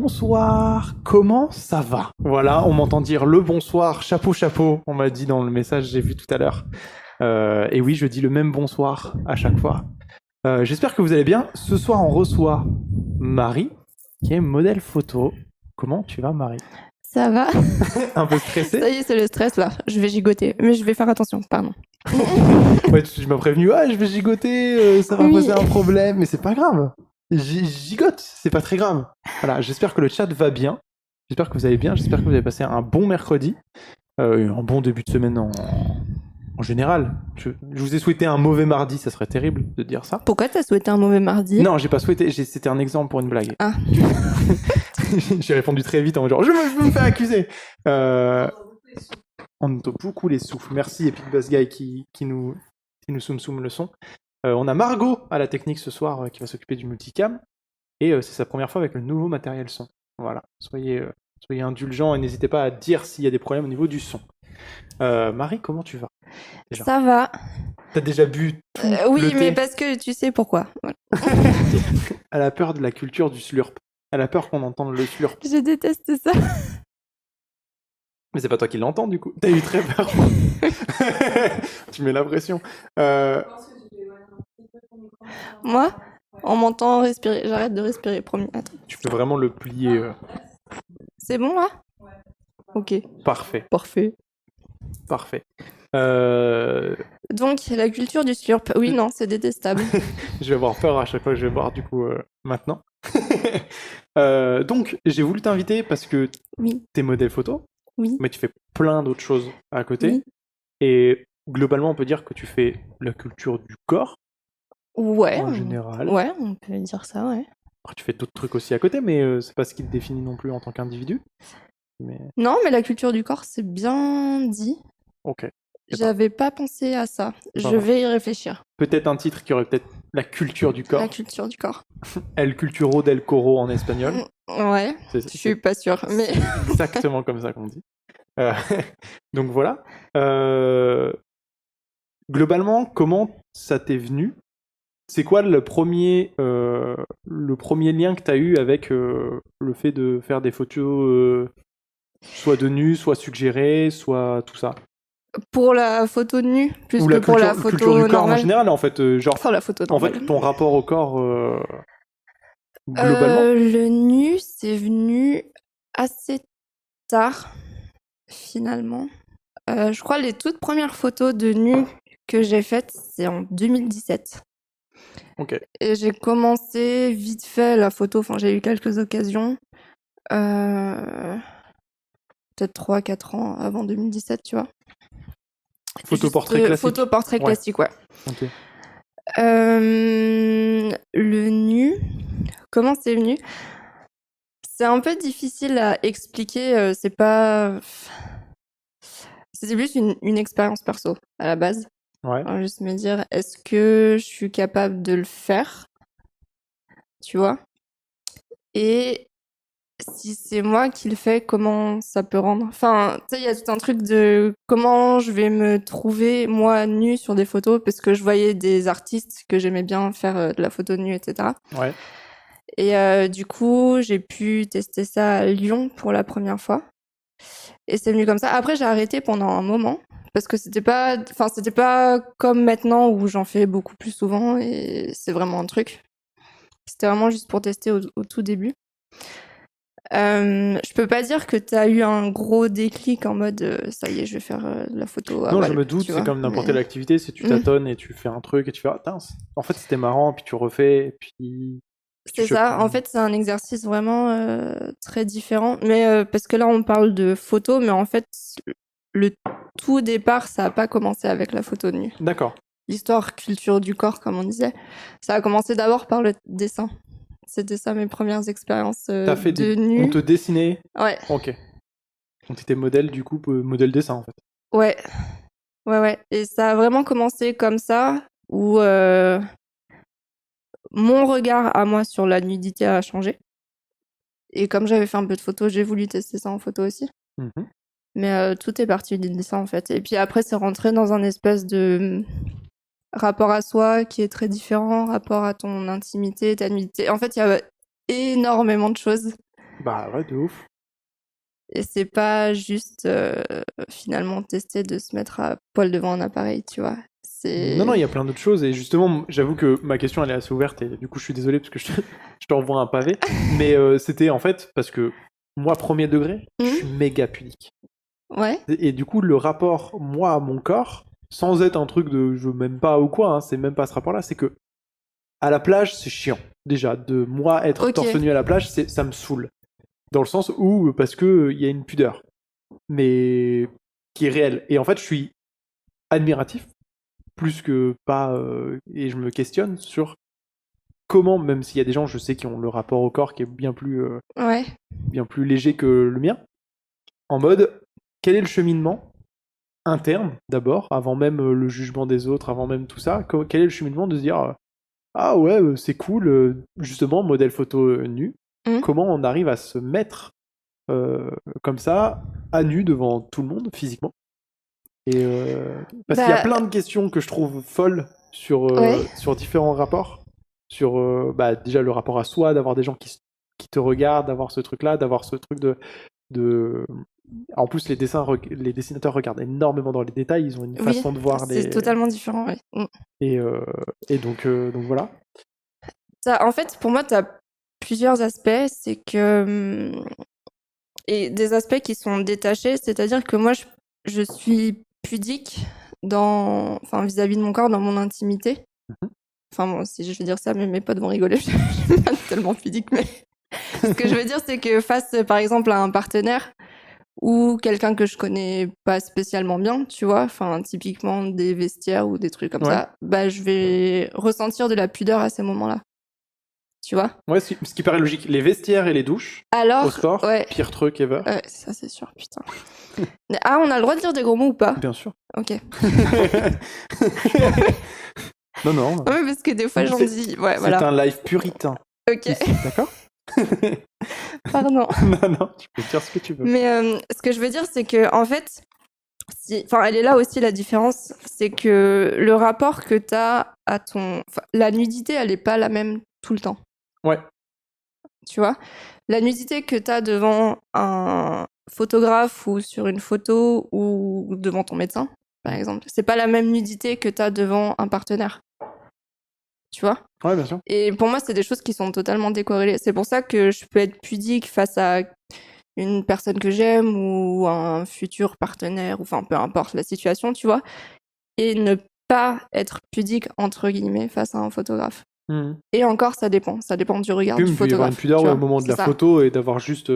bonsoir, comment ça va? Voilà, on m'entend dire le bonsoir, chapeau, chapeau, on m'a dit dans le message, j'ai vu tout à l'heure. Et oui, je dis le même bonsoir à chaque fois. J'espère que vous allez bien. Ce soir, on reçoit Marie, qui est modèle photo. Comment tu vas, Marie? Ça va. Un peu stressée? Ça y est, c'est le stress là. Je vais gigoter, mais je vais faire attention, pardon. Ouais, tu m'as prévenu, je vais gigoter, ça va Oui. poser un problème, mais c'est pas grave. Gigote, c'est pas très grave. Voilà, j'espère que le chat va bien. J'espère que vous allez bien. J'espère que vous avez passé un bon mercredi. Un bon début de semaine en général. Je vous ai souhaité un mauvais mardi, ça serait terrible de dire ça. Pourquoi t'as souhaité un mauvais mardi? Non, j'ai pas souhaité, c'était un exemple pour une blague. Ah. J'ai répondu très vite en genre, je me fais accuser. On entend beaucoup les souffles. Merci Epic Bass Guy qui nous soum le son. On a Margot à la technique ce soir qui va s'occuper du multicam. Et c'est sa première fois avec le nouveau matériel son. Voilà, soyez indulgents et n'hésitez pas à dire s'il y a des problèmes au niveau du son. Marie, comment tu vas déjà? Ça va. T'as déjà bu tout oui, le thé? mais parce que tu sais pourquoi. Voilà. Elle a peur de la culture du slurp. Elle a peur qu'on entende le slurp. Je déteste ça. Mais c'est pas toi qui l'entends du coup. T'as eu très peur. Tu mets la pression. Moi, on m'entend respirer. J'arrête de respirer, promis. Attends. Tu peux vraiment le plier. C'est bon là? Ok. Parfait. Parfait. Parfait. Donc, la culture du slurp. Oui, non, c'est détestable. Je vais avoir peur à chaque fois que je vais boire du coup maintenant. Donc, j'ai voulu t'inviter parce que Oui. t'es modèle photo, Oui. mais tu fais plein d'autres choses à côté. Oui. Et globalement, on peut dire que tu fais la culture du corps. Ouais. En général. Ouais, on peut dire ça, ouais. Après, tu fais d'autres trucs aussi à côté, mais c'est pas ce qui te définit non plus en tant qu'individu. Mais... Non, mais la culture du corps, c'est bien dit. Ok. J'avais pas pensé à ça. Je grave. vais y réfléchir. Peut-être un titre qui aurait peut-être la culture du corps. La culture du corps. El culturo del coro en espagnol. Ouais, je suis pas sûre. Mais... C'est exactement comme ça qu'on dit. Donc voilà. Globalement, comment ça t'est venu? C'est quoi le premier lien que tu as eu avec le fait de faire des photos soit de nu, soit suggérées, soit tout ça? Pour la photo de nu, plus ou que la pour la culture photo du corps normale. en général, en fait, genre. Enfin, la photo normale. En fait, ton rapport au corps globalement. Le nu, c'est venu assez tard, finalement. Je crois les toutes premières photos de nu que j'ai faites, c'est en 2017. Ok. Et j'ai commencé vite fait la photo, enfin j'ai eu quelques occasions. Peut-être 3-4 ans avant 2017, tu vois. Photo-portrait classique. Photo-portrait classique, ouais. Ok. Le nu, comment c'est venu? C'est un peu difficile à expliquer, c'est pas... C'était plus une expérience perso, à la base. Ouais. Alors, juste me dire, est-ce que je suis capable de le faire? Tu vois? Et si c'est moi qui le fais, comment ça peut rendre? Enfin, tu sais, il y a tout un truc de comment je vais me trouver, moi, nue sur des photos, parce que je voyais des artistes que j'aimais bien faire de la photo nue, etc. Ouais. Et du coup, j'ai pu tester ça à Lyon pour la première fois. Et c'est venu comme ça. Après, j'ai arrêté pendant un moment, parce que c'était pas comme maintenant où j'en fais beaucoup plus souvent, et c'est vraiment un truc. C'était vraiment juste pour tester au tout début. Je peux pas dire que t'as eu un gros déclic en mode ça y est, je vais faire de la photo. Non, je me doute, c'est comme n'importe quelle activité, c'est tu tâtonnes et tu fais un truc et tu fais en fait c'était marrant, puis tu refais, et puis. C'est ça, en fait c'est un exercice vraiment très différent, mais parce que là on parle de photo, mais en fait le tout départ ça a pas commencé avec la photo de nu. D'accord. L'histoire culture du corps comme on disait, ça a commencé d'abord par le dessin. C'était ça mes premières expériences T'as fait de nu. On te dessinait? Ouais. Ok. Donc t'étais modèle du coup, modèle dessin en fait. Ouais. Et ça a vraiment commencé comme ça, où mon regard à moi sur la nudité a changé. Et comme j'avais fait un peu de photos, j'ai voulu tester ça en photo aussi. Mm-hmm. Mais tout est parti du dessin en fait. Et puis après, c'est rentré dans un espèce de rapport à soi qui est très différent, rapport à ton intimité, ta nudité. En fait, il y a énormément de choses. Bah ouais, de ouf. Et c'est pas juste finalement tester de se mettre à poil devant un appareil, tu vois. Non, il y a plein d'autres choses. Et justement, j'avoue que ma question, elle est assez ouverte. Et du coup, je suis désolé parce que je te renvoie un pavé. Mais c'était en fait parce que moi, premier degré, je suis méga pudique. Ouais. Et du coup, le rapport, moi, à mon corps, sans être un truc de je m'aime pas ou quoi, hein, c'est même pas ce rapport-là, c'est que à la plage, c'est chiant. Déjà, de moi être torse nu à la plage, ça me saoule. Dans le sens où, parce que il y a une pudeur, mais qui est réelle. Et en fait, je suis admiratif, plus que pas, et je me questionne sur comment, même s'il y a des gens, je sais, qui ont le rapport au corps qui est bien plus léger que le mien, en mode, quel est le cheminement interne, d'abord, avant même le jugement des autres, avant même tout ça, quel est le cheminement de se dire, ah ouais, c'est cool, justement, modèle photo nu, comment on arrive à se mettre comme ça, à nu devant tout le monde, physiquement. Et parce qu'il y a plein de questions que je trouve folles sur différents rapports. Sur déjà le rapport à soi, d'avoir des gens qui te regardent, d'avoir ce truc-là, d'avoir ce truc de... En plus, les dessinateurs regardent énormément dans les détails, ils ont une façon de voir c'est totalement différent, ouais. Et donc voilà. En fait, pour moi, tu as plusieurs aspects. C'est que... Et des aspects qui sont détachés, c'est-à-dire que moi, je suis pudique vis-à-vis de mon corps, dans mon intimité. Enfin bon, si je vais dire ça, mes potes vont rigoler, je suis pas tellement pudique, mais ce que je veux dire, c'est que face, par exemple, à un partenaire ou quelqu'un que je connais pas spécialement bien, tu vois, enfin typiquement des vestiaires ou des trucs comme ça, bah je vais ressentir de la pudeur à ces moments-là. Tu vois? Ouais, ce qui paraît logique. Les vestiaires et les douches, alors, au sport, pire truc ever. Ouais, ça c'est sûr, putain. Ah, on a le droit de dire des gros mots ou pas? Bien sûr. Ok. Non. Ouais, parce que des fois j'en dis... Ouais, c'est un live puritain. Ok. Ici, d'accord? Pardon. Non, tu peux dire ce que tu veux. Mais ce que je veux dire, c'est que en fait, elle est là aussi la différence, c'est que le rapport que t'as à ton... la nudité, elle est pas la même tout le temps. Ouais. Tu vois? La nudité que t'as devant un photographe ou sur une photo ou devant ton médecin, par exemple, c'est pas la même nudité que t'as devant un partenaire. Tu vois? Ouais, bien sûr. Et pour moi, c'est des choses qui sont totalement décorrélées. C'est pour ça que je peux être pudique face à une personne que j'aime ou un futur partenaire, ou enfin peu importe la situation, tu vois, et ne pas être pudique entre guillemets face à un photographe. Et encore, ça dépend du regard du photographe. Il y avoir une pudeur au moment de la photo et d'avoir juste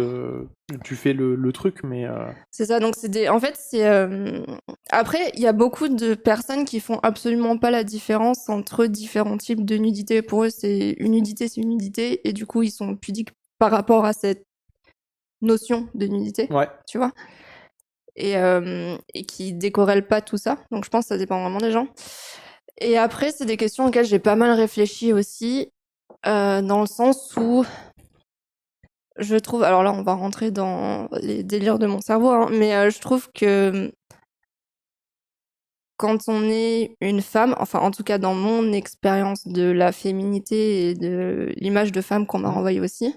tu fais le truc, mais c'est ça. Donc en fait, c'est après, il y a beaucoup de personnes qui font absolument pas la différence entre différents types de nudité. Pour eux, c'est une nudité, et du coup, ils sont pudiques par rapport à cette notion de nudité. Ouais. Tu vois. Et qui décorrèlent pas tout ça. Donc je pense que ça dépend vraiment des gens. Et après, c'est des questions auxquelles j'ai pas mal réfléchi aussi, dans le sens où je trouve... Alors là, on va rentrer dans les délires de mon cerveau, hein, mais je trouve que quand on est une femme, enfin en tout cas dans mon expérience de la féminité et de l'image de femme qu'on m'a renvoyée aussi,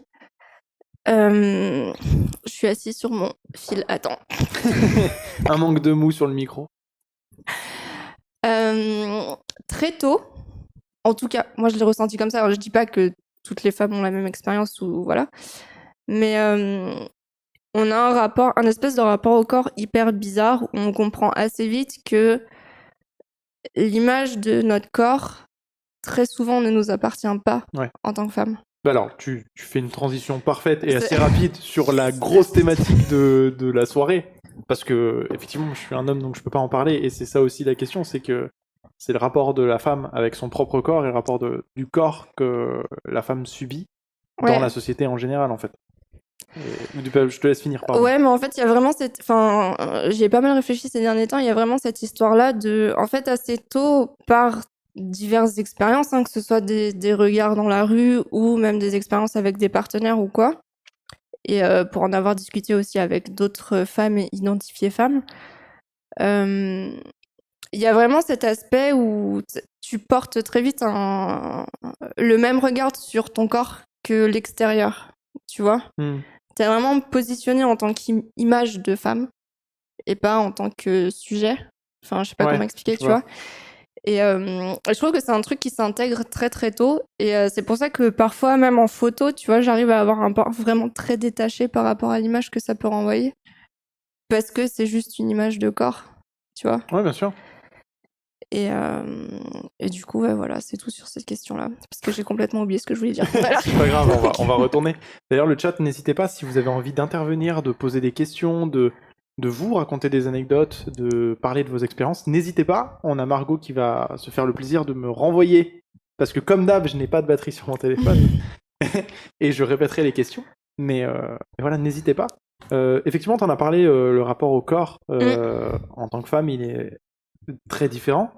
je suis assise sur mon fil. Attends. Un manque de mou sur le micro. Très tôt, en tout cas, moi je l'ai ressenti comme ça. Alors je dis pas que toutes les femmes ont la même expérience ou voilà, mais on a un espèce de rapport au corps hyper bizarre où on comprend assez vite que l'image de notre corps très souvent ne nous appartient pas en tant que femme. Alors, tu fais une transition parfaite et assez rapide sur la grosse thématique de la soirée. Parce que, effectivement, je suis un homme, donc je peux pas en parler. Et c'est ça aussi la question, c'est que c'est le rapport de la femme avec son propre corps et le rapport du corps que la femme subit dans la société en général, en fait. Je te laisse finir, pardon. Ouais, mais en fait, il y a vraiment cette... Enfin, j'y ai pas mal réfléchi ces derniers temps. Il y a vraiment cette histoire-là de... En fait, assez tôt, par diverses expériences, hein, que ce soit des regards dans la rue ou même des expériences avec des partenaires ou quoi. Et pour en avoir discuté aussi avec d'autres femmes et identifiées femmes, il y a vraiment cet aspect où tu portes très vite le même regard sur ton corps que l'extérieur, tu vois. T'es vraiment positionné en tant qu'image de femme et pas en tant que sujet. Enfin, je sais pas Ouais, comment expliquer, je tu vois. vois. Et je trouve que c'est un truc qui s'intègre très très tôt. Et c'est pour ça que parfois, même en photo, tu vois, j'arrive à avoir un port vraiment très détaché par rapport à l'image que ça peut renvoyer. Parce que c'est juste une image de corps, tu vois. Ouais, bien sûr. Et du coup, ouais, voilà, c'est tout sur cette question-là. Parce que j'ai complètement oublié ce que je voulais dire tout à l'heure. C'est pas grave, on va retourner. D'ailleurs, le chat, n'hésitez pas si vous avez envie d'intervenir, de poser des questions, de vous raconter des anecdotes, de parler de vos expériences. N'hésitez pas. On a Margot qui va se faire le plaisir de me renvoyer. Parce que comme d'hab, je n'ai pas de batterie sur mon téléphone. Et je répéterai les questions. Mais voilà, n'hésitez pas. Effectivement, tu en as parlé, le rapport au corps en tant que femme, il est très différent.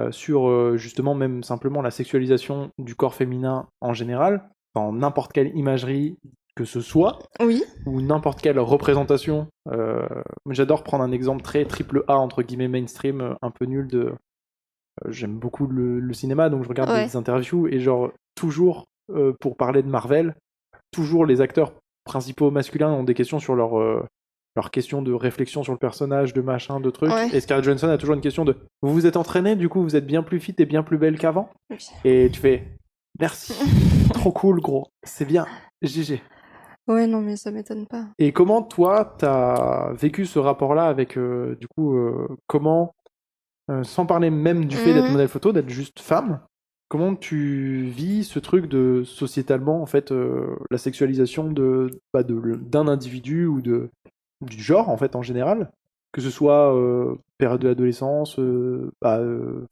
Sur justement même simplement la sexualisation du corps féminin en général, dans n'importe quelle imagerie que ce soit, Oui. ou n'importe quelle représentation. J'adore prendre un exemple très triple A, entre guillemets, mainstream, un peu nul de... j'aime beaucoup le cinéma, donc je regarde Ouais. des interviews, et genre, toujours, pour parler de Marvel, toujours les acteurs principaux masculins ont des questions sur leur question de réflexion sur le personnage, de machin, de trucs. Ouais. Et Scarlett Johansson a toujours une question de vous vous êtes entraîné, du coup vous êtes bien plus fit et bien plus belle qu'avant. Oui. Et tu fais merci, trop cool gros, c'est bien, GG. Ouais, non, mais ça m'étonne pas. Et comment toi t'as vécu ce rapport-là avec du coup comment sans parler même du fait d'être modèle photo, d'être juste femme, comment tu vis ce truc de sociétalement en fait la sexualisation d'un individu ou du genre en fait en général, que ce soit période de l'adolescence,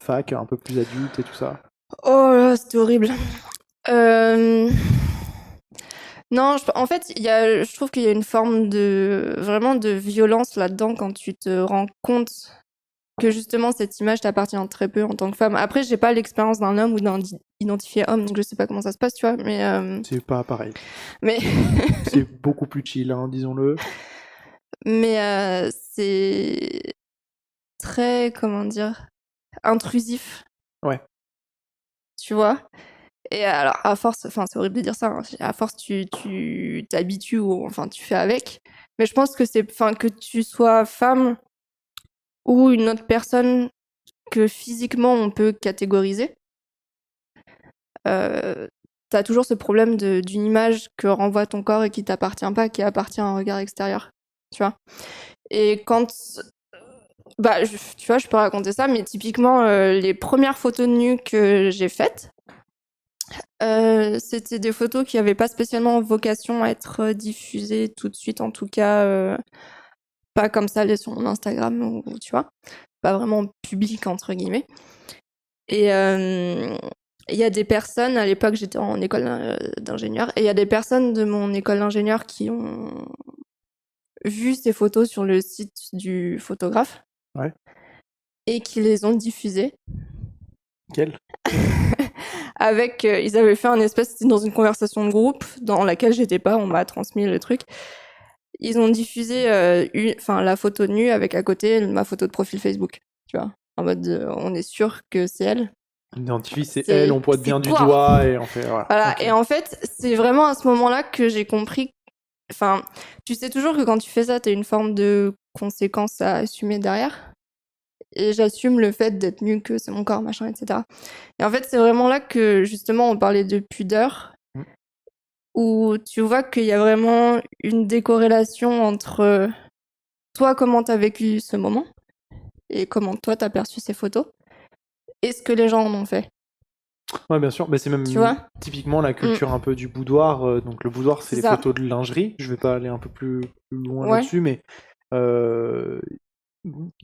fac, un peu plus adulte et tout ça. Oh là, c'était horrible. Non, en fait, je trouve qu'il y a une forme vraiment de violence là-dedans quand tu te rends compte que justement cette image t'appartient très peu en tant que femme. Après, j'ai pas l'expérience d'un homme ou d'un identifié homme, donc je sais pas comment ça se passe, tu vois. C'est pas pareil. Mais C'est beaucoup plus chill, hein, disons-le. mais c'est très, comment dire, intrusif. Ouais. Tu vois. Et alors, à force, enfin, c'est horrible de dire ça, hein, à force, tu t'habitues ou enfin, tu fais avec. Mais je pense que que tu sois femme ou une autre personne que physiquement on peut catégoriser, t'as toujours ce problème d'une image que renvoie ton corps et qui t'appartient pas, qui appartient à un regard extérieur. Tu vois. Et quand. Bah, tu vois, je peux raconter ça, mais typiquement, les premières photos de nu que j'ai faites, c'était des photos qui n'avaient pas spécialement vocation à être diffusées tout de suite, en tout cas, pas comme ça sur mon Instagram, ou, tu vois, pas vraiment public, entre guillemets. Et il y a des personnes, à l'époque j'étais en école d'ingénieur, et il y a des personnes de mon école d'ingénieur qui ont vu ces photos sur le site du photographe. Ouais. Et qui les ont diffusées. Quel Avec, ils avaient fait c'était dans une conversation de groupe dans laquelle j'étais pas, on m'a transmis le truc. Ils ont diffusé la photo nue avec à côté ma photo de profil Facebook, tu vois. En mode, on est sûr que c'est elle. On identifie, c'est elle, on pointe bien du toi. doigt et on fait voilà. Voilà, Okay. et en fait, c'est vraiment à ce moment-là que j'ai compris. Enfin, tu sais toujours que quand tu fais ça, t'as une forme de conséquence à assumer derrière. Et j'assume le fait d'être nue, que c'est mon corps, machin, etc. Et en fait, c'est vraiment là que, justement, on parlait de pudeur, où tu vois qu'il y a vraiment une décorrélation entre toi, comment t'as vécu ce moment, et comment toi, t'as perçu ces photos, et ce que les gens en ont fait. Ouais, bien sûr, mais c'est même typiquement la culture un peu du boudoir. Donc le boudoir, c'est les photos de lingerie. Je vais pas aller un peu plus loin là-dessus, mais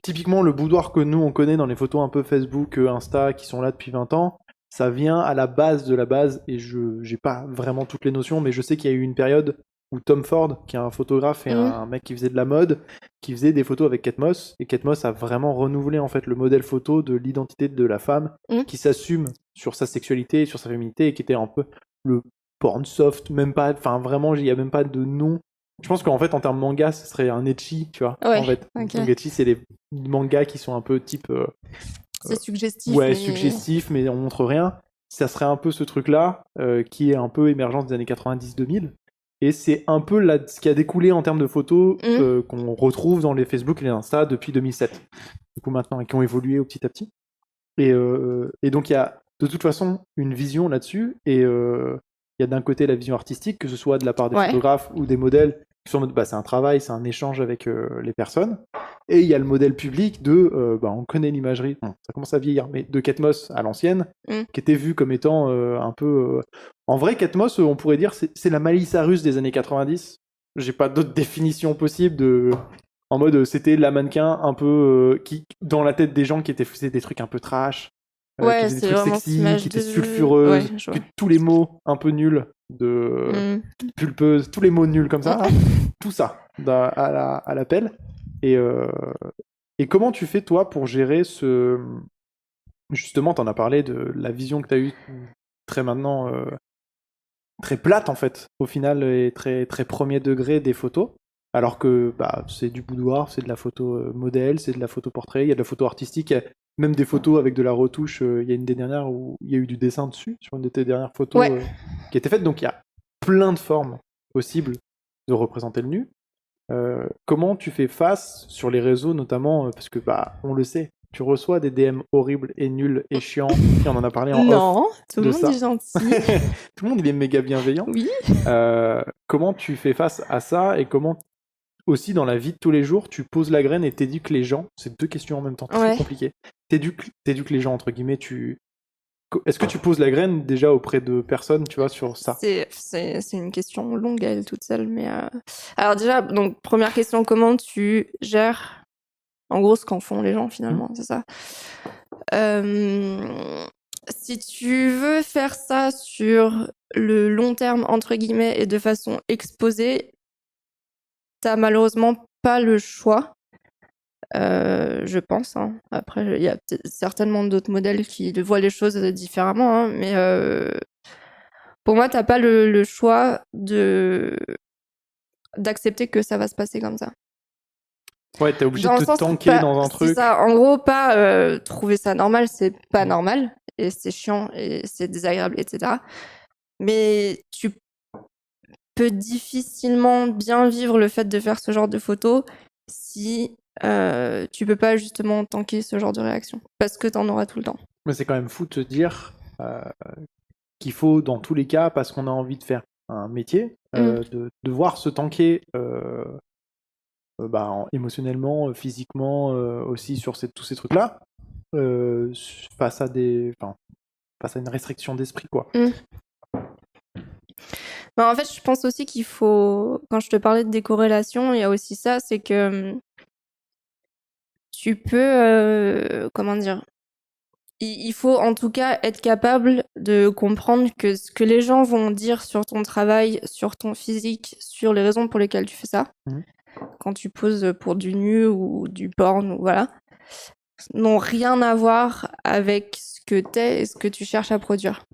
typiquement le boudoir que nous on connaît dans les photos un peu Facebook, Insta, qui sont là depuis 20 ans, ça vient à la base de la base, et j'ai pas vraiment toutes les notions, mais je sais qu'il y a eu une période où Tom Ford, qui est un photographe et un mec qui faisait de la mode, qui faisait des photos avec Kate Moss, et Kate Moss a vraiment renouvelé en fait le modèle photo de l'identité de la femme qui s'assume sur sa sexualité, sur sa féminité, et qui était un peu le porn soft, même pas, enfin vraiment, il y a même pas de nom. Je pense qu'en fait, en termes manga, ce serait un ecchi, tu vois. Ouais, en fait, okay. Donc ecchi, c'est les mangas qui sont un peu type. C'est suggestif. Ouais, suggestif, mais on montre rien. Ça serait un peu ce truc-là, qui est un peu émergence des années 90-2000. Et c'est un peu ce qui a découlé en termes de photos qu'on retrouve dans les Facebook et les Insta depuis 2007. Du coup, maintenant, et qui ont évolué petit à petit. Et donc, il y a de toute façon une vision là-dessus. Et il y a d'un côté la vision artistique, que ce soit de la part des photographes ou des modèles, qui sont en mode, c'est un travail, c'est un échange avec les personnes. Et il y a le modèle public de, on connaît l'imagerie, ça commence à vieillir, mais de Kate Moss à l'ancienne, qui était vue comme étant un peu... En vrai, Kate Moss, on pourrait dire, c'est la Miley Cyrus des années 90. J'ai pas d'autre définition possible en mode, c'était la mannequin un peu qui, dans la tête des gens qui faisaient des trucs un peu trash, qui faisaient des trucs sexy, qui étaient sulfureuses, tous les mots un peu nuls de pulpeuse, tous les mots nuls comme ça, tout ça à l'appel. Et comment tu fais, toi, pour gérer ce... Justement, t'en as parlé de la vision que t'as eue très maintenant, très plate, en fait, au final, et très, très premier degré des photos, alors que c'est du boudoir, c'est de la photo modèle, c'est de la photo portrait, il y a de la photo artistique, même des photos avec de la retouche. Il y a une des dernières où il y a eu du dessin dessus, sur une de tes dernières photos qui a été faite, donc il y a plein de formes possibles de représenter le nu. Comment tu fais face sur les réseaux, notamment parce que on le sait, tu reçois des DM horribles et nuls et chiants, et on en a parlé en off. Non, tout le monde est gentil. Tout le monde il est méga bienveillant. Oui. Comment tu fais face à ça, et comment aussi dans la vie de tous les jours tu poses la graine et t'éduques les gens? C'est deux questions en même temps, très compliquées. T'éduques les gens, entre guillemets, Est-ce que tu poses la graine déjà auprès de personnes, tu vois, sur ça? C'est une question longue à elle toute seule, mais... Alors déjà, donc première question, comment tu gères, en gros, ce qu'en font les gens finalement, c'est ça. Si tu veux faire ça sur le long terme, entre guillemets, et de façon exposée, t'as malheureusement pas le choix. Je pense. Après, il y a certainement d'autres modèles qui voient les choses différemment, mais pour moi, t'as pas le choix d'accepter que ça va se passer comme ça. Ouais, t'es obligé de te tanker dans un truc. C'est ça. En gros, pas trouver ça normal, c'est pas normal, et c'est chiant, et c'est désagréable, etc. Mais tu peux difficilement bien vivre le fait de faire ce genre de photos si tu peux pas justement tanker ce genre de réaction, parce que t'en auras tout le temps. Mais c'est quand même fou de te dire qu'il faut, dans tous les cas, parce qu'on a envie de faire un métier, de devoir se tanker émotionnellement, physiquement, aussi sur tous ces trucs-là, face à une restriction d'esprit, quoi. En fait, je pense aussi qu'il faut, quand je te parlais de décorrélation, il y a aussi ça, c'est que tu peux, comment dire, il faut en tout cas être capable de comprendre que ce que les gens vont dire sur ton travail, sur ton physique, sur les raisons pour lesquelles tu fais ça, quand tu poses pour du nu ou du porn, ou voilà, n'ont rien à voir avec ce que t'es et ce que tu cherches à produire.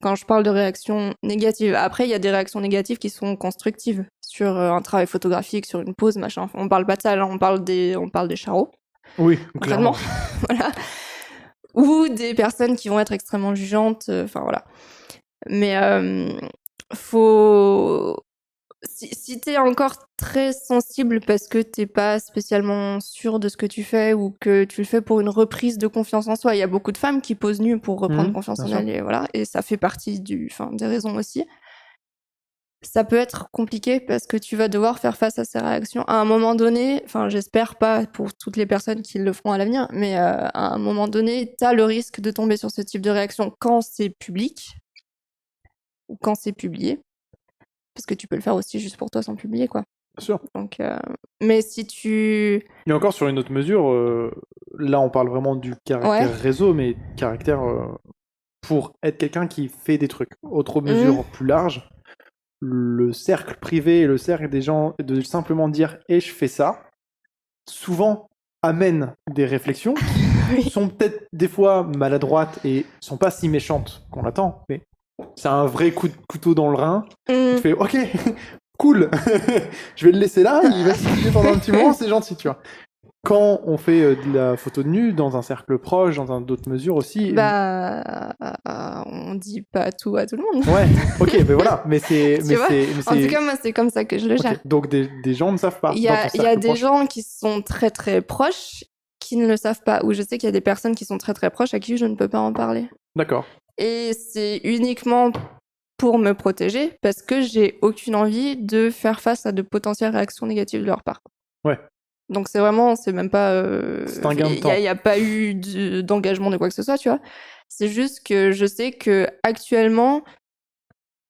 Quand je parle de réactions négatives, après il y a des réactions négatives qui sont constructives sur un travail photographique, sur une pose, machin. On parle pas de ça, là, on parle des charros. Oui, clairement. Voilà. Ou des personnes qui vont être extrêmement jugeantes, enfin voilà. Mais si t'es encore très sensible parce que t'es pas spécialement sûr de ce que tu fais, ou que tu le fais pour une reprise de confiance en soi, il y a beaucoup de femmes qui posent nues pour reprendre confiance en elles, et voilà, et ça fait partie des raisons aussi. Ça peut être compliqué parce que tu vas devoir faire face à ces réactions à un moment donné. Enfin, j'espère pas pour toutes les personnes qui le feront à l'avenir, mais à un moment donné, t'as le risque de tomber sur ce type de réaction quand c'est public ou quand c'est publié. Parce que tu peux le faire aussi juste pour toi sans publier, quoi. Bien sûr. Donc, mais si tu... Et encore sur une autre mesure, là on parle vraiment du caractère réseau, mais caractère pour être quelqu'un qui fait des trucs. Autre mesure plus large, le cercle privé et le cercle des gens, de simplement dire « et je fais ça », souvent amène des réflexions qui sont peut-être des fois maladroites et sont pas si méchantes qu'on l'attend, mais c'est un vrai coup de couteau dans le rein. Tu fais « ok, cool, je vais le laisser là, il va s'expliquer pendant un petit moment, c'est gentil, tu vois ». Quand on fait de la photo de nu dans un cercle proche, dans d'autres mesures aussi... en on dit pas tout à tout le monde. Ouais, ok, mais voilà, mais c'est... Tu mais vois, c'est- mais en tout c'est- cas, moi, c'est comme ça que je le ok. gère. Donc des gens ne savent pas Il y dans a, ton il y a cercle des proche. gens qui sont très très proches qui ne le savent pas, ou je sais qu'il y a des personnes qui sont très très proches à qui je ne peux pas en parler. D'accord. Et c'est uniquement pour me protéger parce que j'ai aucune envie de faire face à de potentielles réactions négatives de leur part. Ouais. Donc c'est vraiment, c'est même pas... C'est un gain de Il temps. n'y a pas eu d'engagement de quoi que ce soit, tu vois. C'est juste que je sais que actuellement,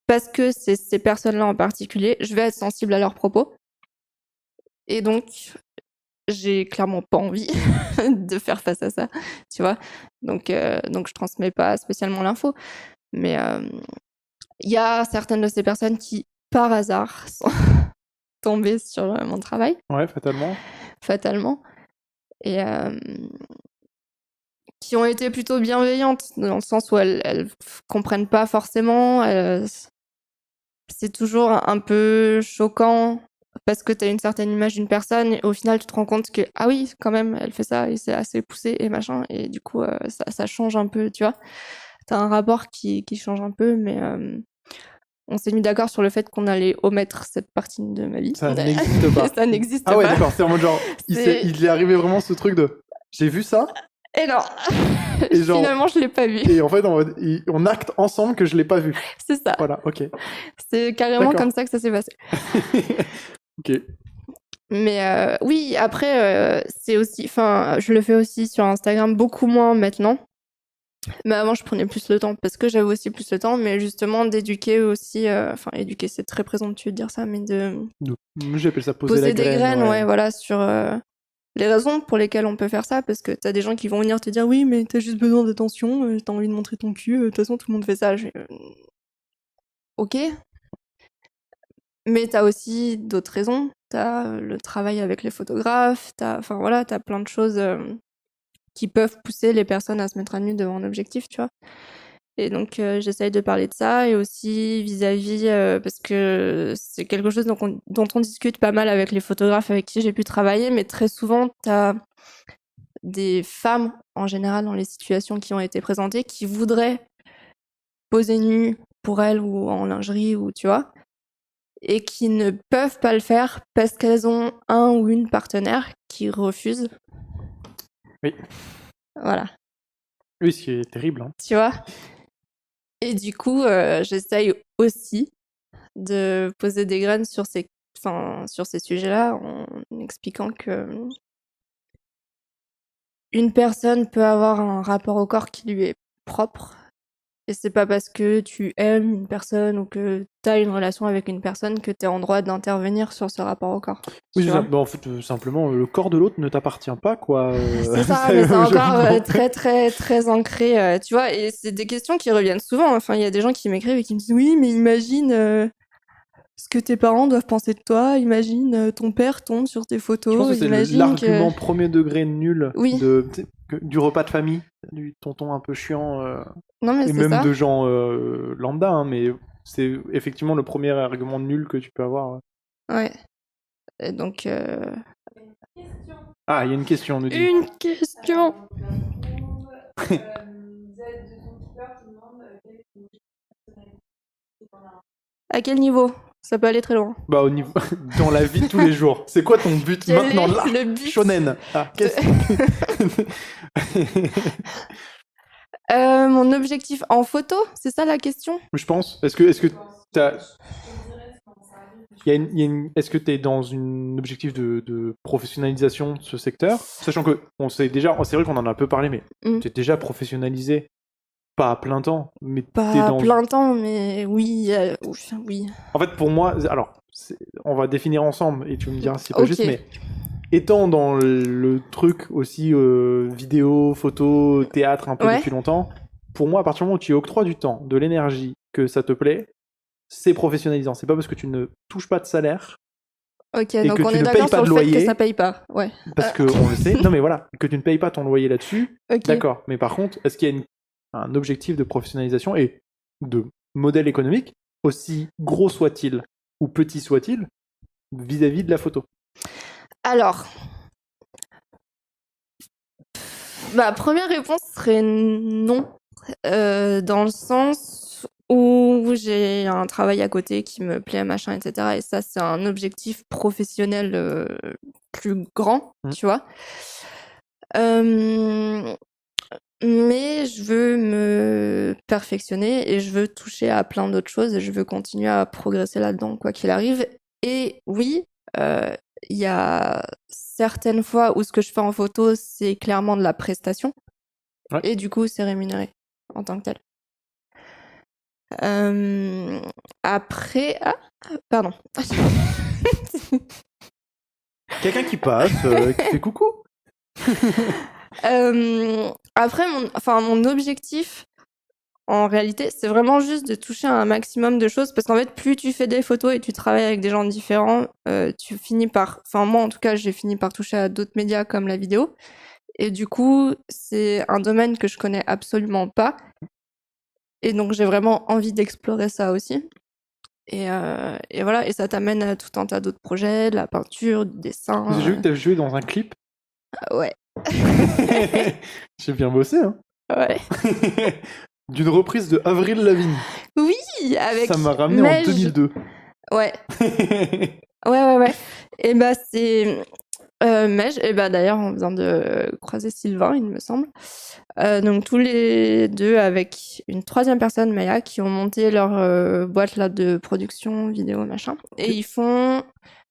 parce que c'est ces personnes-là en particulier, je vais être sensible à leurs propos. Et donc, j'ai clairement pas envie de faire face à ça, tu vois. Donc je transmets pas spécialement l'info. Mais il y a certaines de ces personnes qui, par hasard, sont tombées sur mon travail, Ouais, fatalement. fatalement. Et qui ont été plutôt bienveillantes, dans le sens où elles comprennent pas forcément. C'est toujours un peu choquant parce que tu as une certaine image d'une personne et au final tu te rends compte que ah oui quand même elle fait ça et c'est assez poussé et machin et du coup ça change un peu, tu vois. T'as un rapport qui change un peu, mais on s'est mis d'accord sur le fait qu'on allait omettre cette partie de ma vie. Ça n'existe pas. Ça n'existe Ah ouais, pas. d'accord, c'est en mode genre, il est arrivé vraiment ce truc de j'ai vu ça, Et non, et genre, finalement je l'ai pas vu. et en fait, on acte ensemble que je l'ai pas vu. C'est ça. Voilà, ok. C'est carrément D'accord. comme ça que ça s'est passé. Ok. Mais oui, après, c'est aussi, enfin, je le fais aussi sur Instagram, beaucoup moins maintenant. Mais avant, je prenais plus le temps parce que j'avais aussi plus le temps, mais justement d'éduquer aussi, enfin, éduquer, c'est très présomptueux de dire ça, mais de J'appelle ça poser poser la des graine. graines, ouais, voilà, sur les raisons pour lesquelles on peut faire ça, parce que t'as des gens qui vont venir te dire oui, mais t'as juste besoin d'attention, t'as envie de montrer ton cul, de toute façon, tout le monde fait ça. Ok. Mais t'as aussi d'autres raisons. T'as le travail avec les photographes, enfin voilà, t'as plein de choses qui peuvent pousser les personnes à se mettre à nu devant un objectif, tu vois. Et donc j'essaye de parler de ça et aussi vis-à-vis parce que c'est quelque chose dont on discute pas mal avec les photographes avec qui j'ai pu travailler, mais très souvent t'as des femmes en général dans les situations qui ont été présentées qui voudraient poser nues pour elles ou en lingerie ou tu vois, et qui ne peuvent pas le faire parce qu'elles ont un ou une partenaire qui refuse. Oui. Voilà. Oui, ce qui est terrible. Hein. Tu vois. Et du coup, j'essaye aussi de poser des graines sur ces sujets-là en expliquant que une personne peut avoir un rapport au corps qui lui est propre. Et c'est pas parce que tu aimes une personne ou que t'as une relation avec une personne que t'es en droit d'intervenir sur ce rapport au corps. Oui, c'est ça. Bon, en fait, simplement, le corps de l'autre ne t'appartient pas, quoi. C'est ça, mais c'est encore très, très, très ancré, tu vois. Et c'est des questions qui reviennent souvent. Enfin, il y a des gens qui m'écrivent et qui me disent oui, mais imagine ce que tes parents doivent penser de toi. Imagine ton père tombe sur tes photos. Je pense que c'est imagine l'argument premier degré nul Oui. du repas de famille, du tonton un peu chiant. Non, mais et c'est même ça. de gens lambda, hein, mais c'est effectivement le premier argument nul que tu peux avoir. Ouais. Et donc. Ah, il y a une question, on nous dit. Une question. À quel niveau? Ça peut aller très loin. Bah, au niveau dans la vie de tous les jours. C'est quoi ton but Quel maintenant est là le but Shonen. Ah, mon objectif en photo, c'est ça la question? Je pense. Est-ce que t'as... Est-ce que tu es dans un objectif de professionnalisation de ce secteur? Sachant que c'est vrai qu'on en a un peu parlé, mais tu es déjà professionnalisé, pas à plein temps, mais pas à plein temps, mais oui, oui. En fait, pour moi, alors, on va définir ensemble et tu me diras si c'est pas juste, mais étant dans le truc aussi vidéo, photo, théâtre un peu depuis longtemps, pour moi, à partir du moment où tu y octroies du temps, de l'énergie, que ça te plaît, c'est professionnalisant. C'est pas parce que tu ne touches pas de salaire. Ok, et donc que on tu est ne d'accord payes pas sur de le fait loyer, que ça paye pas. Ouais. Parce qu'on le sait. Non, mais voilà, que tu ne payes pas ton loyer là-dessus. Okay. D'accord. Mais par contre, est-ce qu'il y a un objectif de professionnalisation et de modèle économique, aussi gros soit-il ou petit soit-il, vis-à-vis de la photo? Alors, ma première réponse serait non. dans le sens où j'ai un travail à côté qui me plaît, machin, etc. Et ça, c'est un objectif professionnel plus grand, tu vois. Mais je veux me perfectionner et je veux toucher à plein d'autres choses et je veux continuer à progresser là-dedans, quoi qu'il arrive. Et oui, il y a certaines fois où ce que je fais en photo, c'est clairement de la prestation. Ouais. Et du coup, c'est rémunéré en tant que tel. Après... Ah, pardon. Quelqu'un qui passe, qui fait coucou. Après, mon objectif, en réalité, c'est vraiment juste de toucher à un maximum de choses parce qu'en fait, plus tu fais des photos et tu travailles avec des gens différents, tu finis par... Enfin, moi, en tout cas, j'ai fini par toucher à d'autres médias comme la vidéo. Et du coup, c'est un domaine que je connais absolument pas. Et donc, j'ai vraiment envie d'explorer ça aussi. Et voilà, et ça t'amène à tout un tas d'autres projets, de la peinture, du dessin. J'ai vu que t'avais joué dans un clip. Ouais. J'ai bien bossé, hein. Ouais. D'une reprise de Avril Lavigne. Oui, avec Ça m'a ramené Mej. en 2002. Ouais. Ouais. Et bah, c'est Mej. Et bah, d'ailleurs, on vient de croiser Sylvain, il me semble. Donc, tous les deux avec une troisième personne, Maya, qui ont monté leur boîte là, de production vidéo, machin. Et ils font...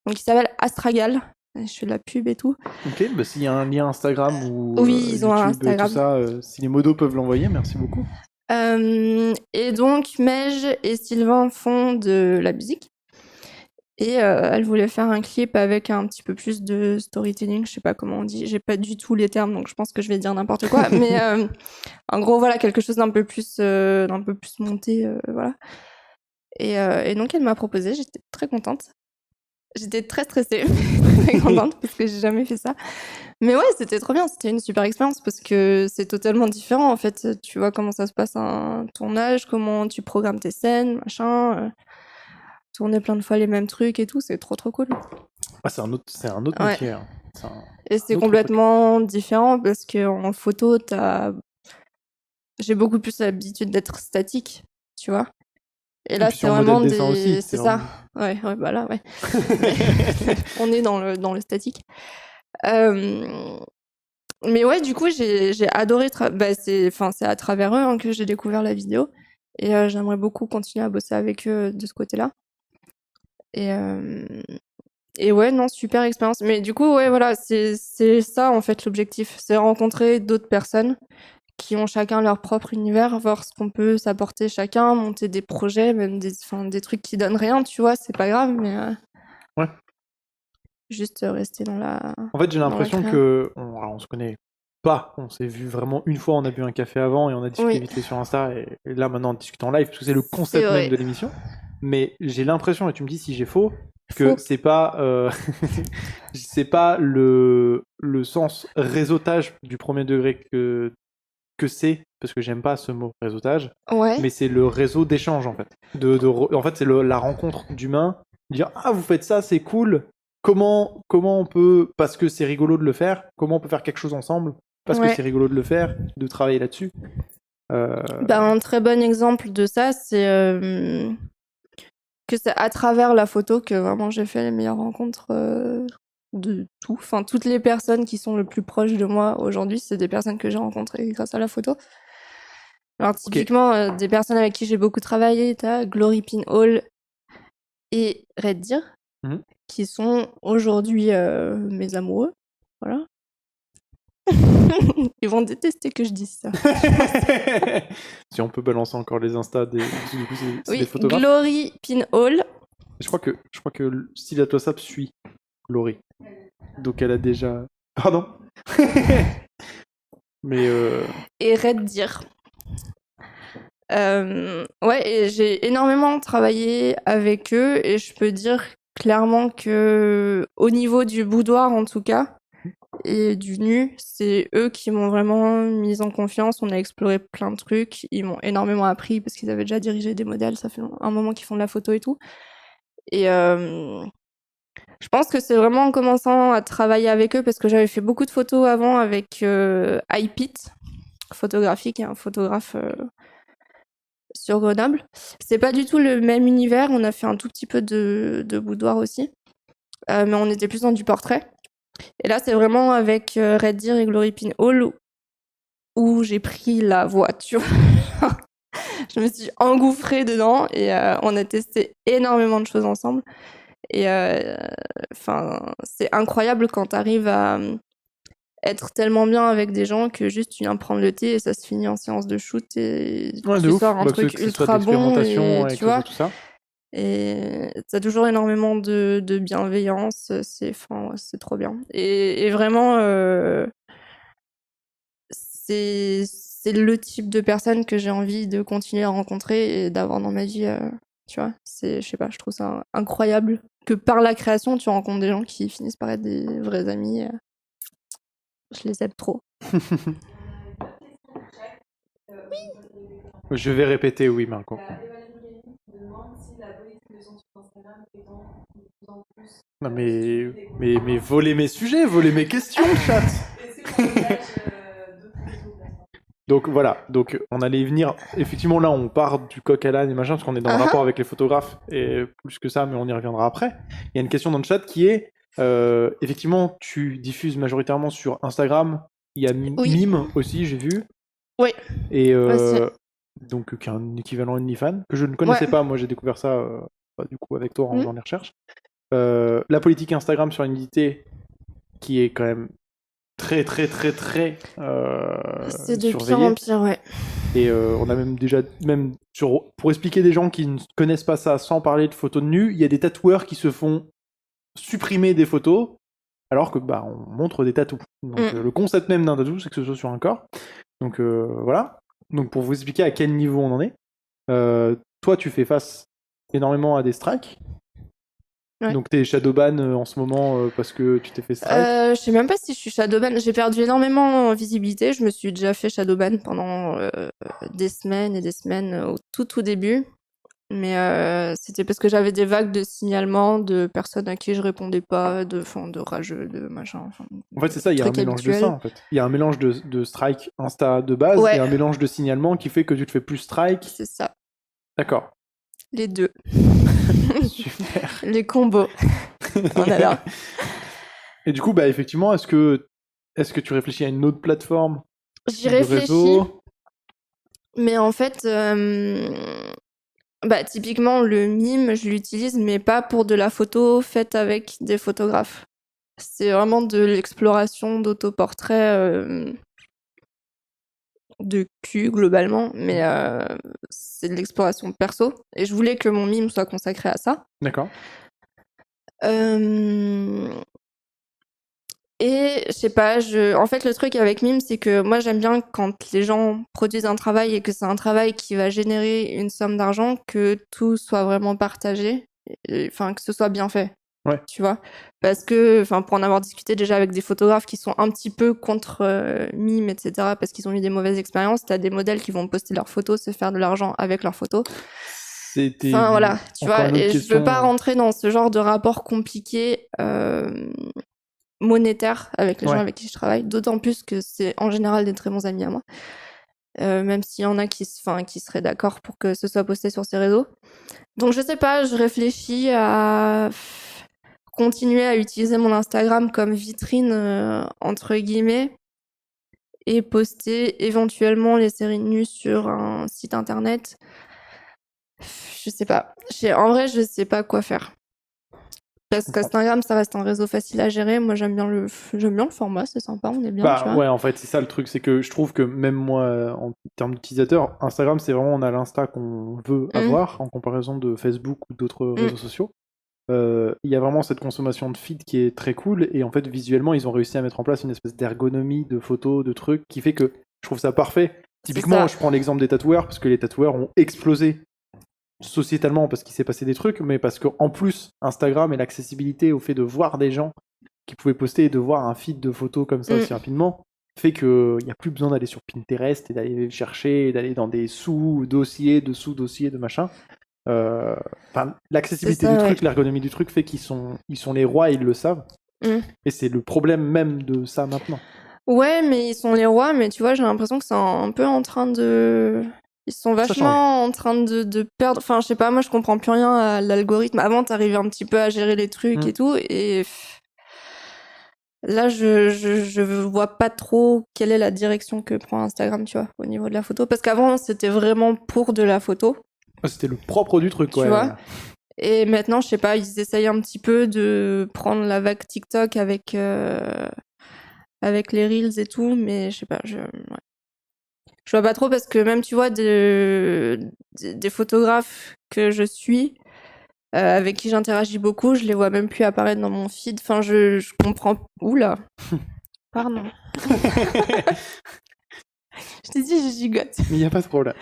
Donc, il s'appelle Astragal. Je fais de la pub et tout. Ok, bah s'il y a un lien Instagram ou Oui, ils ont un YouTube et tout Instagram. ça, si les modos peuvent l'envoyer, merci beaucoup. Et donc, Mej et Sylvain font de la musique. Et elle voulait faire un clip avec un petit peu plus de storytelling, je sais pas comment on dit, j'ai pas du tout les termes, donc je pense que je vais dire n'importe quoi. Mais en gros, voilà, quelque chose d'un peu plus monté, voilà. Et donc, elle m'a proposé, j'étais très contente. J'étais très stressée, très contente, parce que j'ai jamais fait ça. Mais ouais, c'était trop bien, c'était une super expérience, parce que c'est totalement différent, en fait. Tu vois comment ça se passe un tournage, comment tu programmes tes scènes, machin. Tourner plein de fois les mêmes trucs et tout, c'est trop cool. Ah, c'est un autre Ouais. métier. Hein. Et c'est autre complètement différent, parce qu'en photo, j'ai beaucoup plus l'habitude d'être statique, tu vois. Et là, puis c'est sur le vraiment modèle dessin aussi, c'est vraiment- ça. Ouais, bah là, ouais. On est dans le statique. Mais ouais, du coup, j'ai adoré. C'est à travers eux hein, que j'ai découvert la vidéo. Et j'aimerais beaucoup continuer à bosser avec eux de ce côté-là. Et ouais, non, super expérience. Mais du coup, ouais, voilà, c'est ça en fait l'objectif. C'est rencontrer d'autres personnes qui ont chacun leur propre univers, voir ce qu'on peut s'apporter chacun, monter des projets, même des trucs qui donnent rien, tu vois, c'est pas grave, mais Ouais. juste rester dans la. En fait, j'ai dans la l'impression créa. que on se connaît pas. On s'est vu vraiment une fois, on a bu un café avant et on a discuté Oui, vite fait sur Insta. Et là, maintenant, on discute en live parce que c'est le c'est concept même vrai. de l'émission. Mais j'ai l'impression, et tu me dis si j'ai faux, que Faux. c'est pas, c'est pas le sens réseautage du premier degré que c'est, parce que j'aime pas ce mot réseautage, Ouais. mais c'est le réseau d'échange en fait. En fait, c'est la rencontre d'humains, dire ah vous faites ça, c'est cool. Comment on peut, parce que c'est rigolo de le faire, comment on peut faire quelque chose ensemble, parce que Ouais. c'est rigolo de le faire, de travailler là-dessus. Un très bon exemple de ça, c'est que c'est à travers la photo que vraiment j'ai fait les meilleures rencontres de tout. Enfin, toutes les personnes qui sont le plus proches de moi aujourd'hui, c'est des personnes que j'ai rencontrées grâce à la photo. Alors, typiquement, des personnes avec qui j'ai beaucoup travaillé, t'as Glory Pin Hall et Red Deer, qui sont aujourd'hui mes amoureux. Voilà. Ils vont détester que je dise ça. Si on peut balancer encore les Insta du coup, c'est des photographes. Glory Pin Hall. Je crois que Stila Tossap suit Laurie. Donc elle a déjà. Pardon. Mais Et Red Deer. Ouais, et j'ai énormément travaillé avec eux et je peux dire clairement que au niveau du boudoir en tout cas et du nu, c'est eux qui m'ont vraiment mise en confiance. On a exploré plein de trucs, ils m'ont énormément appris parce qu'ils avaient déjà dirigé des modèles, ça fait un moment qu'ils font de la photo et tout. Et je pense que c'est vraiment en commençant à travailler avec eux parce que j'avais fait beaucoup de photos avant avec iPit. photographique et un photographe sur Grenoble. C'est pas du tout le même univers. On a fait un tout petit peu de boudoir aussi, mais on était plus dans du portrait. Et là, c'est vraiment avec Red Deer et Glory Pin Hall où j'ai pris la voiture. Je me suis engouffrée dedans et on a testé énormément de choses ensemble. Et c'est incroyable quand tu arrives à être tellement bien avec des gens que juste tu viens prendre le thé et ça se finit en séance de shoot et tu sors un truc ultra bon et tu vois. Tout ça. Et t'as toujours énormément de bienveillance, c'est trop bien. Et vraiment, c'est le type de personne que j'ai envie de continuer à rencontrer et d'avoir dans ma vie, tu vois. Je sais pas, je trouve ça incroyable que par la création, tu rencontres des gens qui finissent par être des vrais amis. Je les aime trop. Je vais répéter oui, Marco. Non mais volez mes sujets, volez mes questions, chat. Donc voilà, donc on allait y venir. Effectivement, là, on part du coq à l'âne et machin, parce qu'on est dans le rapport avec les photographes, et plus que ça, mais on y reviendra après. Il y a une question dans le chat qui est, effectivement, tu diffuses majoritairement sur Instagram. Il y a Mime aussi, j'ai vu. Oui. Et donc, qui est un équivalent OnlyFans, que je ne connaissais pas. Moi, j'ai découvert ça, du coup, avec toi, en faisant les recherches. La politique Instagram sur la nudité, qui est quand même très c'est de pire en pire, ouais. Et on a même déjà, pour expliquer des gens qui ne connaissent pas ça sans parler de photos de nu, il y a des tatoueurs qui se font supprimer des photos alors que on montre des tatous. Donc le concept même d'un tatou, c'est que ce soit sur un corps. Donc voilà. Donc pour vous expliquer à quel niveau on en est, toi tu fais face énormément à des strikes. Ouais. Donc t'es shadowban en ce moment parce que tu t'es fait strike. Je sais même pas si je suis shadowban. J'ai perdu énormément en visibilité. Je me suis déjà fait shadowban pendant des semaines et des semaines au tout début. Mais c'était parce que j'avais des vagues de signalements de personnes à qui je répondais pas, de rageux, de machin. En fait, c'est ça, il y a un mélange de ça, en fait. Il y a un mélange de strike Insta de base et un mélange de signalements qui fait que tu te fais plus strike. C'est ça. D'accord. Les deux. Super. Les combos. On est là. Et du coup, effectivement, est-ce que tu réfléchis à une autre plateforme? J'y réfléchis. Mais en fait, typiquement, le mime, je l'utilise, mais pas pour de la photo faite avec des photographes. C'est vraiment de l'exploration d'autoportraits de cul, globalement, mais c'est de l'exploration perso. Et je voulais que mon mime soit consacré à ça. D'accord. Et je sais pas, en fait, le truc avec Mime, c'est que moi, j'aime bien quand les gens produisent un travail et que c'est un travail qui va générer une somme d'argent, que tout soit vraiment partagé, enfin, que ce soit bien fait. Ouais. Tu vois, parce que, pour en avoir discuté déjà avec des photographes qui sont un petit peu contre Mime, etc., parce qu'ils ont eu des mauvaises expériences, t'as des modèles qui vont poster leurs photos, se faire de l'argent avec leurs photos. Enfin, voilà, tu vois, et je veux pas rentrer dans ce genre de rapport compliqué monétaire avec les gens avec qui je travaille, d'autant plus que c'est en général des très bons amis à moi, même s'il y en a qui seraient d'accord pour que ce soit posté sur ces réseaux. Donc je sais pas, je réfléchis à continuer à utiliser mon Instagram comme vitrine entre guillemets et poster éventuellement les séries nues sur un site internet. Je sais pas. En vrai, je sais pas quoi faire. Parce qu'Instagram, ça reste un réseau facile à gérer. Moi, j'aime bien le format, c'est sympa, on est bien. Tu vois. Ouais, en fait, c'est ça le truc, c'est que je trouve que même moi, en termes d'utilisateur, Instagram, c'est vraiment, on a l'Insta qu'on veut avoir en comparaison de Facebook ou d'autres réseaux sociaux. Il y a vraiment cette consommation de feed qui est très cool, et en fait, visuellement, ils ont réussi à mettre en place une espèce d'ergonomie de photos, de trucs, qui fait que je trouve ça parfait. Typiquement, je prends l'exemple des tatoueurs, parce que les tatoueurs ont explosé sociétalement parce qu'il s'est passé des trucs, mais parce qu'en plus, Instagram et l'accessibilité au fait de voir des gens qui pouvaient poster et de voir un feed de photos comme ça aussi rapidement, fait qu'il n'y a plus besoin d'aller sur Pinterest et d'aller chercher, et d'aller dans des sous-dossiers, de sous-dossiers, de machin. L'accessibilité du truc, l'ergonomie du truc fait qu'ils sont les rois et ils le savent. Et c'est le problème même de ça maintenant. Ouais, mais ils sont les rois, mais tu vois, j'ai l'impression que c'est un peu en train de... Ils sont Ça change. vachement en train de perdre... Enfin, je sais pas, moi, je comprends plus rien à l'algorithme. Avant, t'arrivais un petit peu à gérer les trucs et tout, et... Là, je vois pas trop quelle est la direction que prend Instagram, tu vois, au niveau de la photo. Parce qu'avant, c'était vraiment pour de la photo, C'était le propre du truc, tu ouais. vois. Et maintenant, je sais pas, ils essayent un petit peu de prendre la vague TikTok avec les Reels et tout, mais je sais pas, ouais. Je vois pas trop parce que même, tu vois, des photographes que je suis, avec qui j'interagis beaucoup, je les vois même plus apparaître dans mon feed. Enfin, je comprends... Oula, pardon. Je t'ai dit, je gigote. Mais il n'y a pas de problème.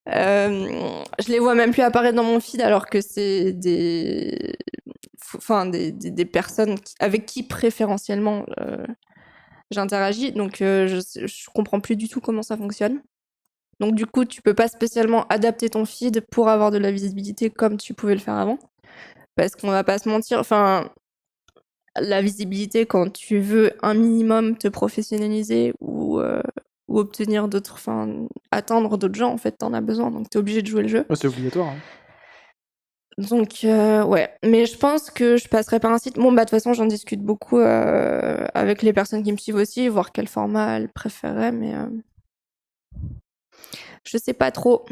Je les vois même plus apparaître dans mon feed alors que c'est des personnes avec qui préférentiellement j'interagis. Donc je comprends plus du tout comment ça fonctionne. Donc du coup, tu peux pas spécialement adapter ton feed pour avoir de la visibilité comme tu pouvais le faire avant. Parce qu'on va pas se mentir, enfin, la visibilité quand tu veux un minimum te professionnaliser ou obtenir d'autres, enfin, atteindre d'autres gens, en fait, t'en as besoin. Donc t'es obligé de jouer le jeu. C'est obligatoire. Hein. Donc, ouais. Mais je pense que je passerai par un site. Bon, bah, de toute façon, j'en discute beaucoup avec les personnes qui me suivent aussi, voir quel format elles préféraient, mais je sais pas trop.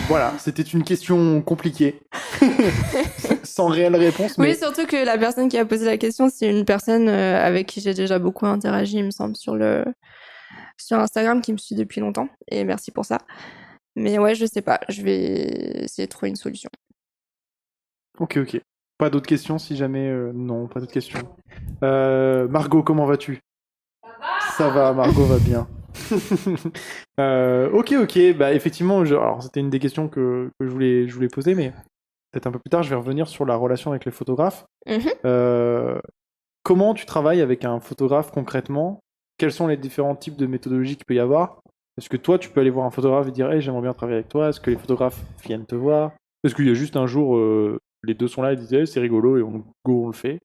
Voilà, c'était une question compliquée. Sans réelle réponse, mais... Oui, surtout que la personne qui a posé la question, c'est une personne avec qui j'ai déjà beaucoup interagi, il me semble, sur Instagram, qui me suit depuis longtemps. Et merci pour ça. Mais ouais, je sais pas. Je vais essayer de trouver une solution. Ok. Pas d'autres questions si jamais... Non, pas d'autres questions. Margot, comment vas-tu? Ça va, Margot va bien. Ok. Bah, effectivement, alors c'était une des questions que je voulais poser, mais peut-être un peu plus tard, je vais revenir sur la relation avec les photographes. Comment tu travailles avec un photographe concrètement? Quels sont les différents types de méthodologies qu'il peut y avoir? Est-ce que toi, tu peux aller voir un photographe et dire hey, j'aimerais bien travailler avec toi? Est-ce que les photographes viennent te voir? Est-ce qu'il y a juste un jour, les deux sont là et disent hey, c'est rigolo et on le fait?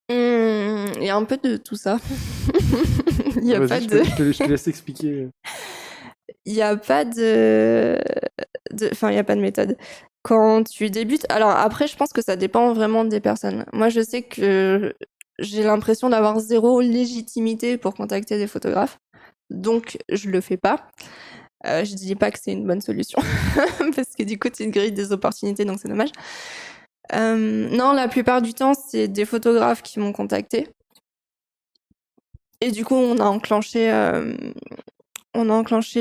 Il y a un peu de tout ça. Il y a pas de... Je te laisse expliquer. Il n'y a pas de... Enfin, il n'y a pas de méthode. Quand tu débutes... Alors après, je pense que ça dépend vraiment des personnes. Moi, je sais que j'ai l'impression d'avoir zéro légitimité pour contacter des photographes. Donc, je le fais pas. Je dis pas que c'est une bonne solution. Parce que du coup, tu grilles des opportunités, donc c'est dommage. Non, la plupart du temps, c'est des photographes qui m'ont contacté. Et du coup, on a enclenché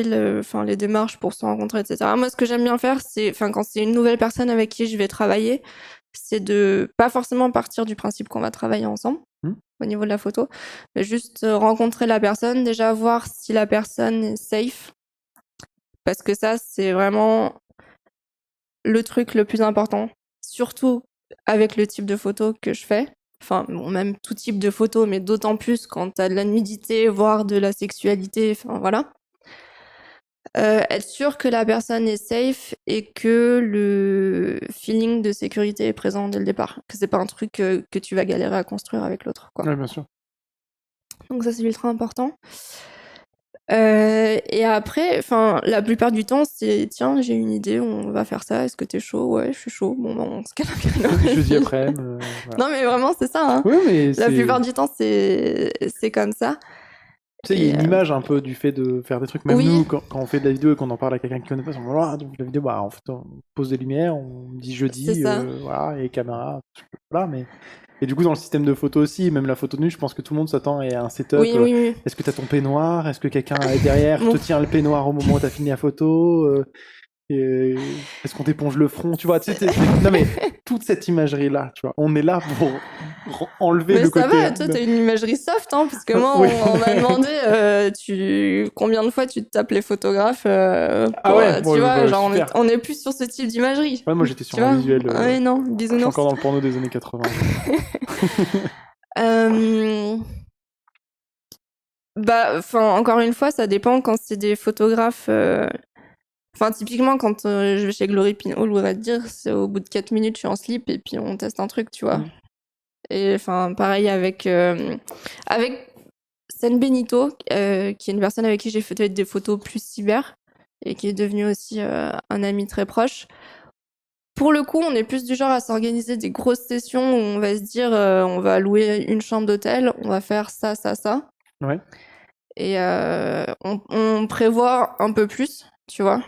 les démarches pour se rencontrer, etc. Moi, ce que j'aime bien faire, c'est, quand c'est une nouvelle personne avec qui je vais travailler, c'est de pas forcément partir du principe qu'on va travailler ensemble au niveau de la photo, mais juste rencontrer la personne, déjà voir si la personne est safe, parce que ça, c'est vraiment le truc le plus important, surtout avec le type de photo que je fais. Enfin, bon, même tout type de photo, mais d'autant plus quand t'as de la nudité, voire de la sexualité, enfin voilà. Être sûr que la personne est safe et que le feeling de sécurité est présent dès le départ. Que c'est pas un truc que tu vas galérer à construire avec l'autre, quoi. Ouais, bien sûr. Donc ça, c'est ultra important. Et après, la plupart du temps, c'est tiens, j'ai une idée, on va faire ça, est-ce que t'es chaud? Ouais, je suis chaud. Bon, ben, on se cale un créneau. Jeudi après. Voilà. Non, mais vraiment, c'est ça. Hein. Oui, mais la plupart du temps, c'est comme ça. Tu sais, il y a une image un peu du fait de faire des trucs. Même nous, quand on fait de la vidéo et qu'on en parle à quelqu'un qui connaît pas, on dit ah, donc la vidéo, bah, en fait, on pose des lumières, on dit jeudi, voilà, et caméra, voilà, mais. Et du coup, dans le système de photo aussi, même la photo nue, je pense que tout le monde s'attend à un setup. Oui. Est-ce que tu as ton peignoir? Est-ce que quelqu'un derrière te tient le peignoir au moment où tu as fini la photo? Est-ce qu'on t'éponge le front? Tu vois, non mais toute cette imagerie-là, tu vois, on est là pour enlever le côté... Mais ça va, toi, t'as une imagerie soft, hein, parce que moi, on m'a demandé combien de fois tu te tapes les photographes tu vois, genre, on est plus sur ce type d'imagerie. Ouais, moi, j'étais sur un visuel... Ah ouais, non, bisounours. Je suis encore dans le porno des années 80. Encore une fois, ça dépend quand c'est des photographes... typiquement, quand je vais chez Glory Pinhole, je voudrais te dire, c'est au bout de 4 minutes, je suis en slip et puis on teste un truc, tu vois. Et pareil avec Sen Benito, qui est une personne avec qui j'ai fait des photos plus cyber et qui est devenue aussi un ami très proche. Pour le coup, on est plus du genre à s'organiser des grosses sessions où on va se dire on va louer une chambre d'hôtel, on va faire ça, ça, ça. Ouais. Et on prévoit un peu plus, tu vois,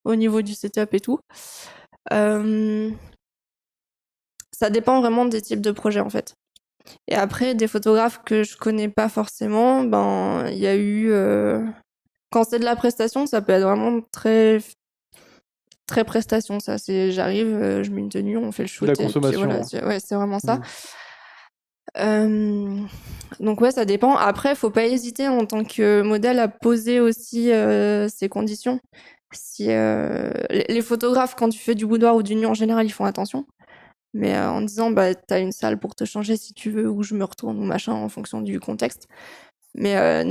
au niveau du setup et tout. Ça dépend vraiment des types de projets, en fait. Et après, des photographes que je connais pas forcément, ben, il y a eu... Quand c'est de la prestation, ça peut être vraiment très, très prestation, ça. C'est, j'arrive, je mets une tenue, on fait le shoot. La Et puis consommation. voilà, ouais, c'est vraiment ça. Mm. Donc ouais, ça dépend. Après, faut pas hésiter en tant que modèle à poser aussi ses conditions. Si les photographes, quand tu fais du boudoir ou du nu en général, ils font attention. Mais en disant, bah, t'as une salle pour te changer si tu veux, ou je me retourne, ou machin, en fonction du contexte. Mais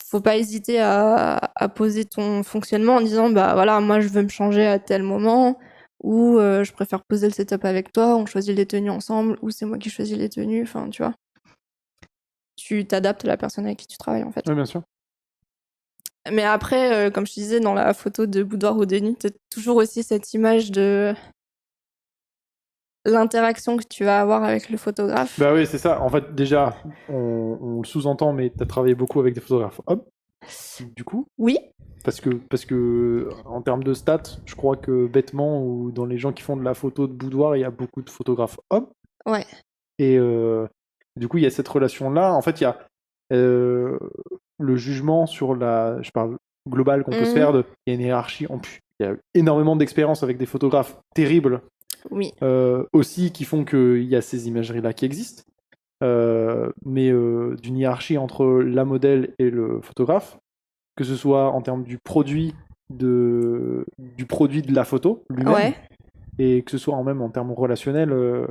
faut pas hésiter à poser ton fonctionnement en disant, bah voilà, moi je veux me changer à tel moment, ou je préfère poser le setup avec toi, on choisit les tenues ensemble, ou c'est moi qui choisis les tenues, enfin, tu vois. Tu t'adaptes à la personne avec qui tu travailles, en fait. Oui, bien sûr. Mais après, comme je te disais, dans la photo de boudoir ou de nuit, t'as toujours aussi cette image de l'interaction que tu vas avoir avec le photographe. Bah oui, c'est ça. En fait, déjà, on le sous-entend, mais tu as travaillé beaucoup avec des photographes hommes, du coup. Oui. Parce que en termes de stats, je crois que bêtement, ou dans les gens qui font de la photo de boudoir, il y a beaucoup de photographes hommes. Ouais. Et du coup, il y a cette relation-là. En fait, il y a le jugement sur la... Je parle global qu'on peut se faire. Il y a une hiérarchie. Il y a énormément d'expériences avec des photographes terribles. Oui. Aussi qui font qu'il y a ces imageries-là qui existent. Mais d'une hiérarchie entre la modèle et le photographe, que ce soit en termes du produit de la photo lui-même, Ouais. et que ce soit même en termes relationnels,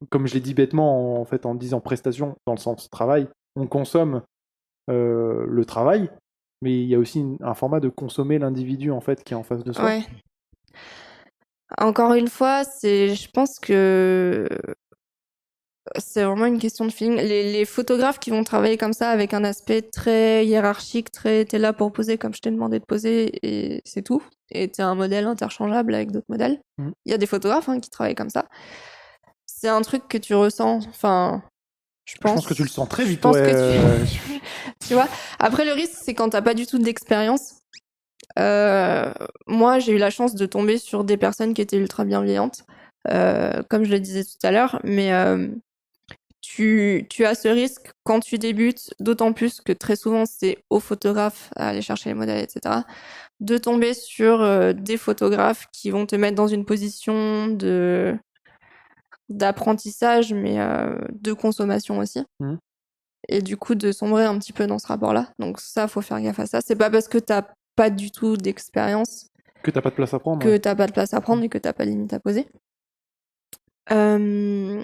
comme je l'ai dit bêtement en fait en disant prestation dans le sens travail, on consomme le travail, mais il y a aussi un format de consommer l'individu en fait qui est en face de soi. Ouais. Encore une fois, je pense que c'est vraiment une question de feeling. Les photographes qui vont travailler comme ça avec un aspect très hiérarchique, t'es là pour poser comme je t'ai demandé de poser et c'est tout. Et t'es un modèle interchangeable avec d'autres modèles. Il y a des photographes qui travaillent comme ça. C'est un truc que tu ressens. Enfin, je pense que tu le sens très vite. Je pense que tu vois. Après, le risque, c'est quand t'as pas du tout d'expérience. Moi, j'ai eu la chance de tomber sur des personnes qui étaient ultra bienveillantes, comme je le disais tout à l'heure, mais tu as ce risque quand tu débutes, d'autant plus que très souvent c'est aux photographes à aller chercher les modèles, etc., de tomber sur des photographes qui vont te mettre dans une position d'apprentissage, mais de consommation aussi. Et du coup, de sombrer un petit peu dans ce rapport-là. Donc ça, faut faire gaffe à ça. C'est pas parce que t'as pas du tout d'expérience que t'as pas de place à prendre. Que t'as pas de place à prendre et que t'as pas de limite à poser. Je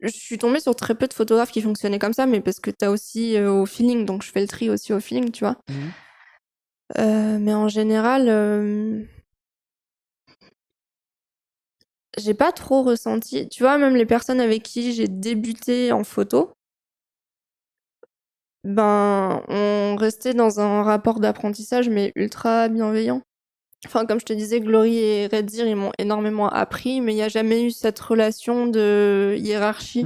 suis tombée sur très peu de photographes qui fonctionnaient comme ça, mais parce que t'as aussi au feeling, donc je fais le tri aussi au feeling, tu vois. Mais en général, j'ai pas trop ressenti. Tu vois, même les personnes avec qui j'ai débuté en photo, ben, on restait dans un rapport d'apprentissage, mais ultra bienveillant. Enfin, comme je te disais, Glory et Redzir, ils m'ont énormément appris, mais il n'y a jamais eu cette relation de hiérarchie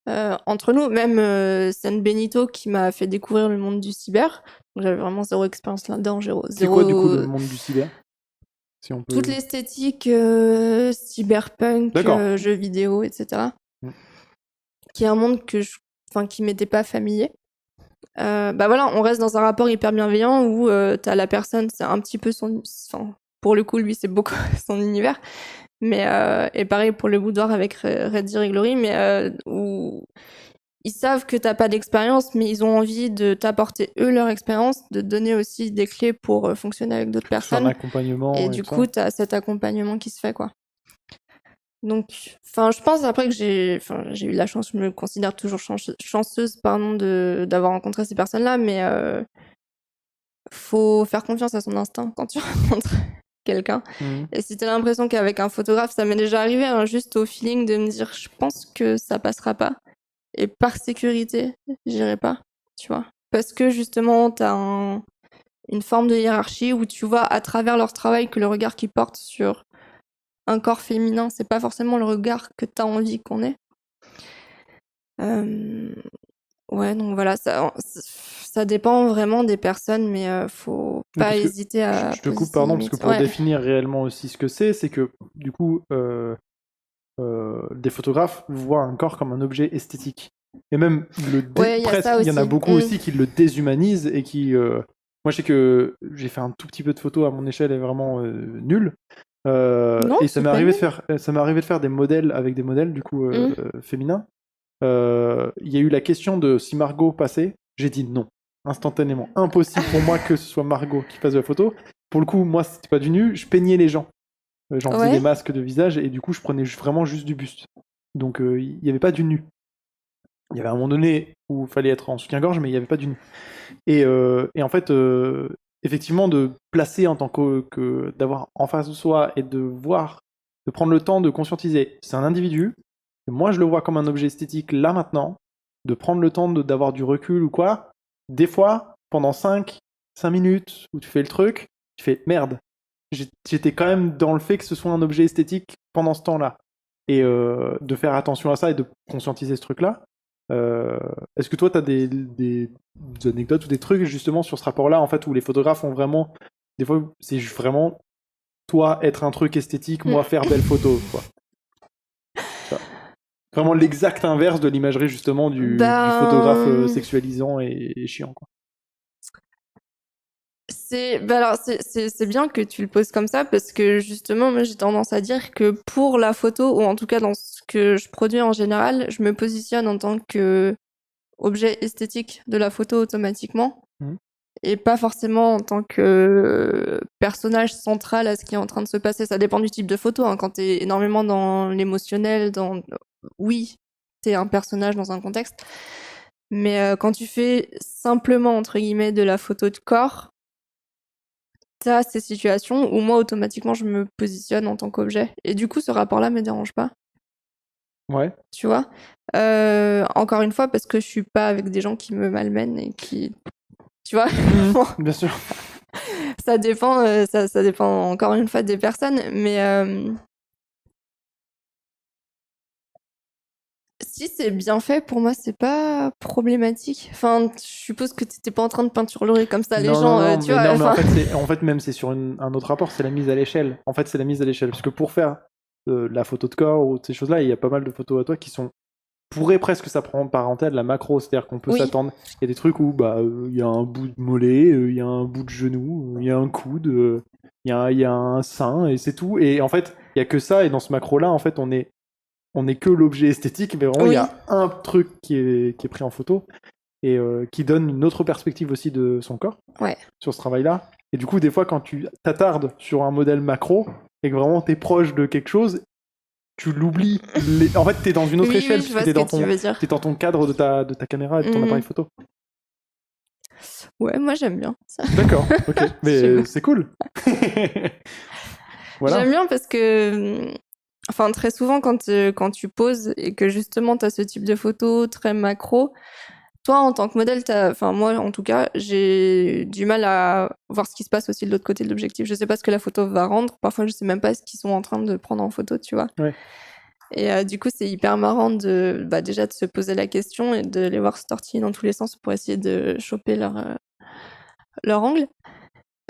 entre nous. Même San Benito qui m'a fait découvrir le monde du cyber. J'avais vraiment zéro expérience là-dedans. C'est quoi du coup le monde du cyber? Si on peut... Toute l'esthétique cyberpunk, jeux vidéo, etc. Qui est un monde qui m'était pas familier. Bah voilà, on reste dans un rapport hyper bienveillant où t'as la personne, c'est un petit peu pour le coup, lui, c'est beaucoup son univers. Mais et pareil pour le boudoir avec Redzir et Glory, mais où ils savent que t'as pas d'expérience, mais ils ont envie de t'apporter eux leur expérience, de te donner aussi des clés pour fonctionner avec d'autres personnes. Un accompagnement. Et du coup, t'as cet accompagnement qui se fait, quoi. Donc, je pense après que j'ai eu la chance, je me considère toujours chanceuse, d'avoir rencontré ces personnes-là, mais faut faire confiance à son instinct quand tu rencontres quelqu'un. Et si t'as l'impression qu'avec un photographe, ça m'est déjà arrivé, juste au feeling de me dire, je pense que ça passera pas. Et par sécurité, j'irai pas. tu vois. Parce que justement, t'as une forme de hiérarchie où tu vois à travers leur travail que le regard qu'ils portent sur un corps féminin, c'est pas forcément le regard que t'as envie qu'on ait. Ouais, donc voilà, ça dépend vraiment des personnes, mais faut Oui, pas parce que hésiter à je te poser coupe, ses pardon, parce que limites. pour Ouais. définir réellement aussi ce que c'est que du coup, des photographes voient un corps comme un objet esthétique. Et même Ouais, il y a presque, ça il y en a aussi. beaucoup aussi qui le déshumanisent et qui. Moi, je sais que j'ai fait un tout petit peu de photos à mon échelle et vraiment nul. Non, Et ça c'est m'est pas arrivé nul. ça m'est arrivé de faire des modèles avec des modèles du coup Mm. féminins. Il y a eu la question de si Margot passait. J'ai dit non, instantanément. Impossible pour moi que ce soit Margot qui fasse de la photo. Pour le coup, moi, c'était pas du nu. Je peignais les gens. J'en faisais des Ouais. masques de visage et du coup, je prenais vraiment juste du buste. Donc, il n'y avait pas du nu. Il y avait un moment donné où il fallait être en soutien-gorge, mais il n'y avait pas du nu. Et en fait, effectivement, de placer en tant d'avoir en face de soi et de voir, de prendre le temps de conscientiser, c'est un individu. Et moi, je le vois comme un objet esthétique là maintenant, de prendre le temps d'avoir du recul ou quoi. Des fois, pendant 5 minutes où tu fais le truc, tu fais merde. J'étais quand même dans le fait que ce soit un objet esthétique pendant ce temps-là. Et de faire attention à ça et de conscientiser ce truc-là. Euh, Est-ce que toi, tu as des anecdotes ou des trucs justement sur ce rapport-là, en fait, où les photographes ont vraiment. Des fois, c'est vraiment toi être un truc esthétique, moi faire belle photo, quoi. Tu vois. Vraiment l'exact inverse de l'imagerie justement du photographe Ben, sexualisant et chiant, quoi. alors c'est bien que tu le poses comme ça parce que justement moi j'ai tendance à dire que pour la photo ou en tout cas dans ce que je produis en général, je me positionne en tant que objet esthétique de la photo automatiquement Mhm. et pas forcément en tant que personnage central à ce qui est en train de se passer. Ça dépend du type de photo, hein. Quand t'es énormément dans l'émotionnel, oui, t'es un personnage dans un contexte. Mais quand tu fais simplement, entre guillemets, de la photo de corps, t'as ces situations où moi, automatiquement, je me positionne en tant qu'objet. Et du coup, ce rapport-là me dérange pas, Ouais. tu vois. Encore une fois, parce que je suis pas avec des gens qui me malmènent et qui... Tu vois. Bon, Bien sûr. ça dépend, ça dépend encore une fois des personnes, mais si c'est bien fait, pour moi, c'est pas problématique. Enfin, je suppose que t'étais pas en train de peinturer comme ça les Non, non, gens, non, tu mais vois. non, mais Enfin, en fait même c'est sur un autre rapport, c'est la mise à l'échelle. En fait, c'est la mise à l'échelle, parce que pour faire la photo de corps ou ces choses-là, il y a pas mal de photos à toi qui sont pourrait presque s'apparenter à de la macro, c'est-à-dire qu'on peut oui, s'attendre. Il y a des trucs où bah il y a un bout de mollet, il y a un bout de genou, il y a un coude, il y a un sein et c'est tout. Et en fait, il y a que ça. Et dans ce macro-là, en fait, on est que l'objet esthétique, mais vraiment il y oui. a un truc qui est pris en photo et qui donne une autre perspective aussi de son corps Ouais. sur ce travail-là. Et du coup, des fois, quand tu t'attardes sur un modèle macro et que vraiment t'es proche de quelque chose, tu l'oublies. En fait, t'es dans une autre Oui, échelle oui, je puisque vois ce que tu veux dire. t'es dans ton cadre de ta caméra et de ton appareil Mhm. photo. Ouais, moi j'aime bien ça. D'accord, ok, J'aime mais bien. c'est cool. J'aime Voilà. bien parce que, enfin, très souvent quand tu poses et que justement tu as ce type de photo très macro, toi en tant que modèle, enfin moi en tout cas, j'ai du mal à voir ce qui se passe aussi de l'autre côté de l'objectif. Je sais pas ce que la photo va rendre. Parfois, je sais même pas ce qu'ils sont en train de prendre en photo, tu vois. Ouais. Et du coup, c'est hyper marrant de, bah, déjà de se poser la question et de les voir se tortiller dans tous les sens pour essayer de choper leur angle.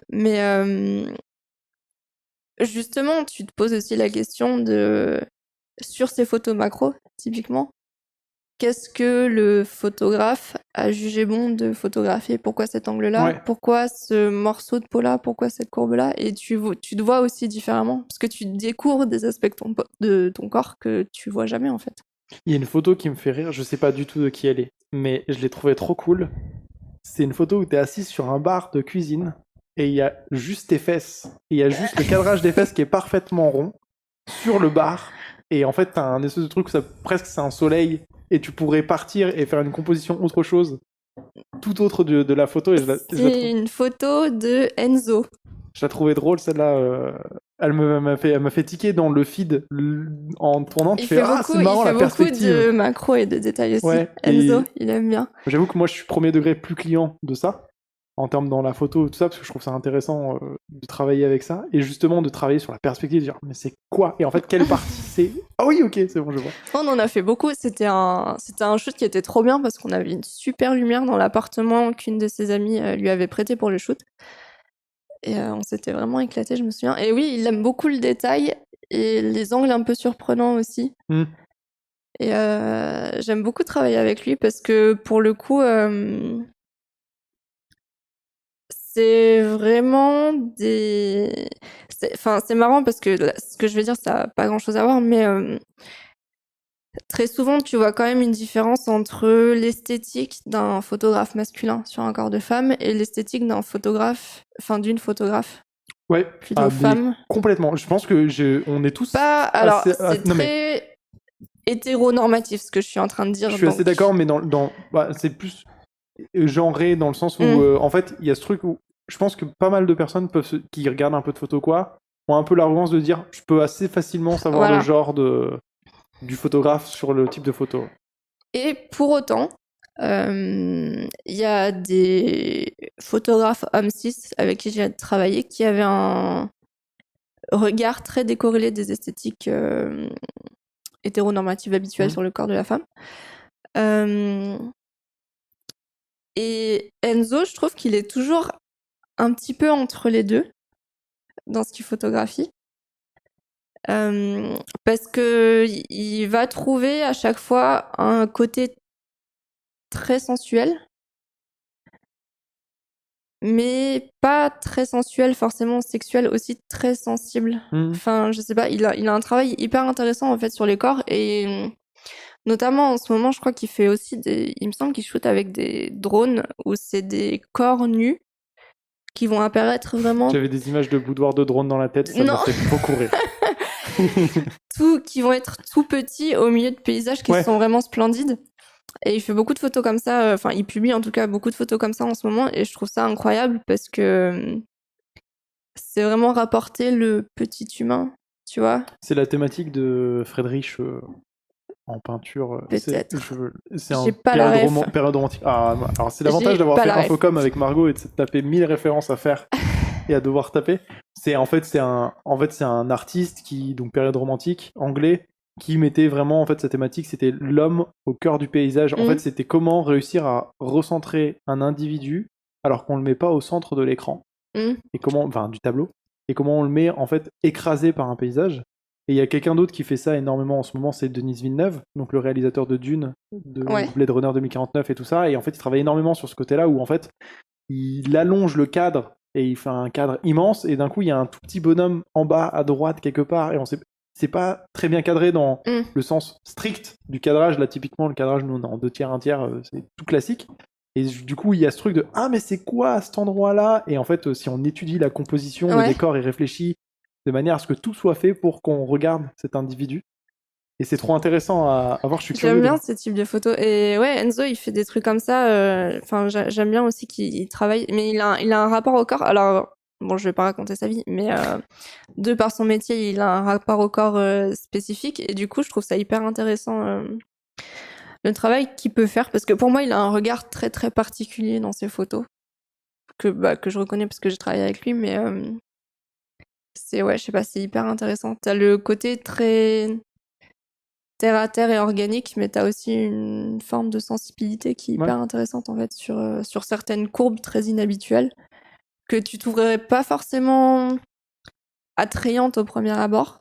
Mais justement, tu te poses aussi la question de, sur ces photos macro, typiquement, qu'est-ce que le photographe a jugé bon de photographier? Pourquoi cet angle-là? Ouais. Pourquoi ce morceau de peau-là? Pourquoi cette courbe-là? Et tu te vois aussi différemment, parce que tu découvres des aspects de ton corps que tu vois jamais, en fait. Il y a une photo qui me fait rire, je sais pas du tout de qui elle est, mais je l'ai trouvée trop cool. C'est une photo où t'es assis sur un bar de cuisine et il y a juste tes fesses. Et il y a juste le cadrage des fesses qui est parfaitement rond sur le bar. Et en fait, t'as un espèce de truc où presque c'est un soleil et tu pourrais partir et faire une composition autre chose, tout autre de la photo. Et C'est une photo de Enzo. je la trouvais drôle celle-là. elle m'a fait tiquer dans le feed en tournant. Tu Il fais fait ah, beaucoup, c'est marrant il fait la beaucoup perspective. de macros et de détails aussi. Ouais, Enzo, et il aime bien. j'avoue que moi je suis premier degré plus client de ça, en termes dans la photo et tout ça, parce que je trouve ça intéressant de travailler avec ça, et justement de travailler sur la perspective, de dire mais c'est quoi? Et en fait, quelle partie c'est? Ah oui, ok, c'est bon, je vois. On en a fait beaucoup. C'était un shoot qui était trop bien parce qu'on avait une super lumière dans l'appartement qu'une de ses amies lui avait prêté pour le shoot. Et on s'était vraiment éclaté, je me souviens. Et oui, il aime beaucoup le détail et les angles un peu surprenants aussi. Mm. Et j'aime beaucoup travailler avec lui parce que pour le coup, c'est vraiment des... Enfin, c'est marrant parce que ce que je vais dire, ça n'a pas grand-chose à voir, mais très souvent, tu vois quand même une différence entre l'esthétique d'un photographe masculin sur un corps de femme et l'esthétique d'un photographe, enfin d'une photographe Ouais, plutôt mais femme. complètement. Je pense que on est tous Pas... Alors, assez... c'est non, mais très hétéronormatif ce que je suis en train de dire. je suis assez donc... d'accord, mais bah, c'est plus genré dans le sens où, en fait, il y a ce truc où je pense que pas mal de personnes qui regardent un peu de photos, quoi, ont un peu l'arrogance de dire je peux assez facilement savoir Voilà. le genre du photographe sur le type de photo. Et pour autant, il y a des photographes hommes cis avec qui j'ai travaillé qui avaient un regard très décorrélé des esthétiques hétéronormatives habituelles sur le corps de la femme. Et Enzo, je trouve qu'il est toujours un petit peu entre les deux dans ce qu'il photographie. Parce que il va trouver à chaque fois un côté très sensuel, mais pas très sensuel forcément sexuel, aussi très sensible. Enfin, je sais pas, il a un travail hyper intéressant en fait sur les corps et notamment en ce moment, je crois qu'il fait aussi il me semble qu'il shoot avec des drones où c'est des corps nus qui vont apparaître vraiment. J'avais des images de boudoir de drone dans la tête, ça m'a fait beaucoup rire. Qui vont être tout petits au milieu de paysages qui sont vraiment splendides. Et il fait beaucoup de photos comme ça, enfin il publie en tout cas beaucoup de photos comme ça en ce moment et je trouve ça incroyable parce que c'est vraiment rapporter le petit humain, tu vois. C'est la thématique de Friedrich en peinture. Peut-être. C'est J'ai un pas la période romantique. Ah, alors c'est l'avantage d'avoir fait Infocom avec Margot et de taper 1000 références à faire et à devoir taper. C'est un artiste qui, donc période romantique, anglais, qui mettait vraiment, en fait, sa thématique, c'était l'homme au cœur du paysage. En fait, c'était comment réussir à recentrer un individu alors qu'on le met pas au centre de l'écran. Et comment, enfin, du tableau. Et comment on le met, en fait, écrasé par un paysage. Et il y a quelqu'un d'autre qui fait ça énormément en ce moment, c'est Denis Villeneuve, donc le réalisateur de Dune, de Blade Runner 2049 et tout ça. Et en fait, il travaille énormément sur ce côté-là où, en fait, il allonge le cadre et il fait un cadre immense. Et d'un coup, il y a un tout petit bonhomme en bas à droite quelque part. Et on sait, c'est pas très bien cadré dans le sens strict du cadrage. Là, typiquement, le cadrage, nous, on est en 2 tiers, 1 tiers, c'est tout classique. Et du coup, il y a ce truc de ah, mais c'est quoi à cet endroit-là? Et en fait, si on étudie la composition, le décor est réfléchi de manière à ce que tout soit fait pour qu'on regarde cet individu. Et c'est trop intéressant à voir. Je suis curieux. J'aime bien ce type de photos. Et ouais, Enzo, il fait des trucs comme ça. Enfin, j'aime bien aussi qu'il travaille. Mais il a un rapport au corps. Alors, bon, je vais pas raconter sa vie, mais de par son métier, il a un rapport au corps spécifique. Et du coup, je trouve ça hyper intéressant. Le travail qu'il peut faire. Parce que pour moi, il a un regard très, très particulier dans ses photos. Que je reconnais parce que j'ai travaillé avec lui. Mais je sais pas, c'est hyper intéressant. T'as le côté très terre à terre et organique, mais t'as aussi une forme de sensibilité qui est hyper intéressante en fait sur certaines courbes très inhabituelles que tu trouverais pas forcément attrayantes au premier abord.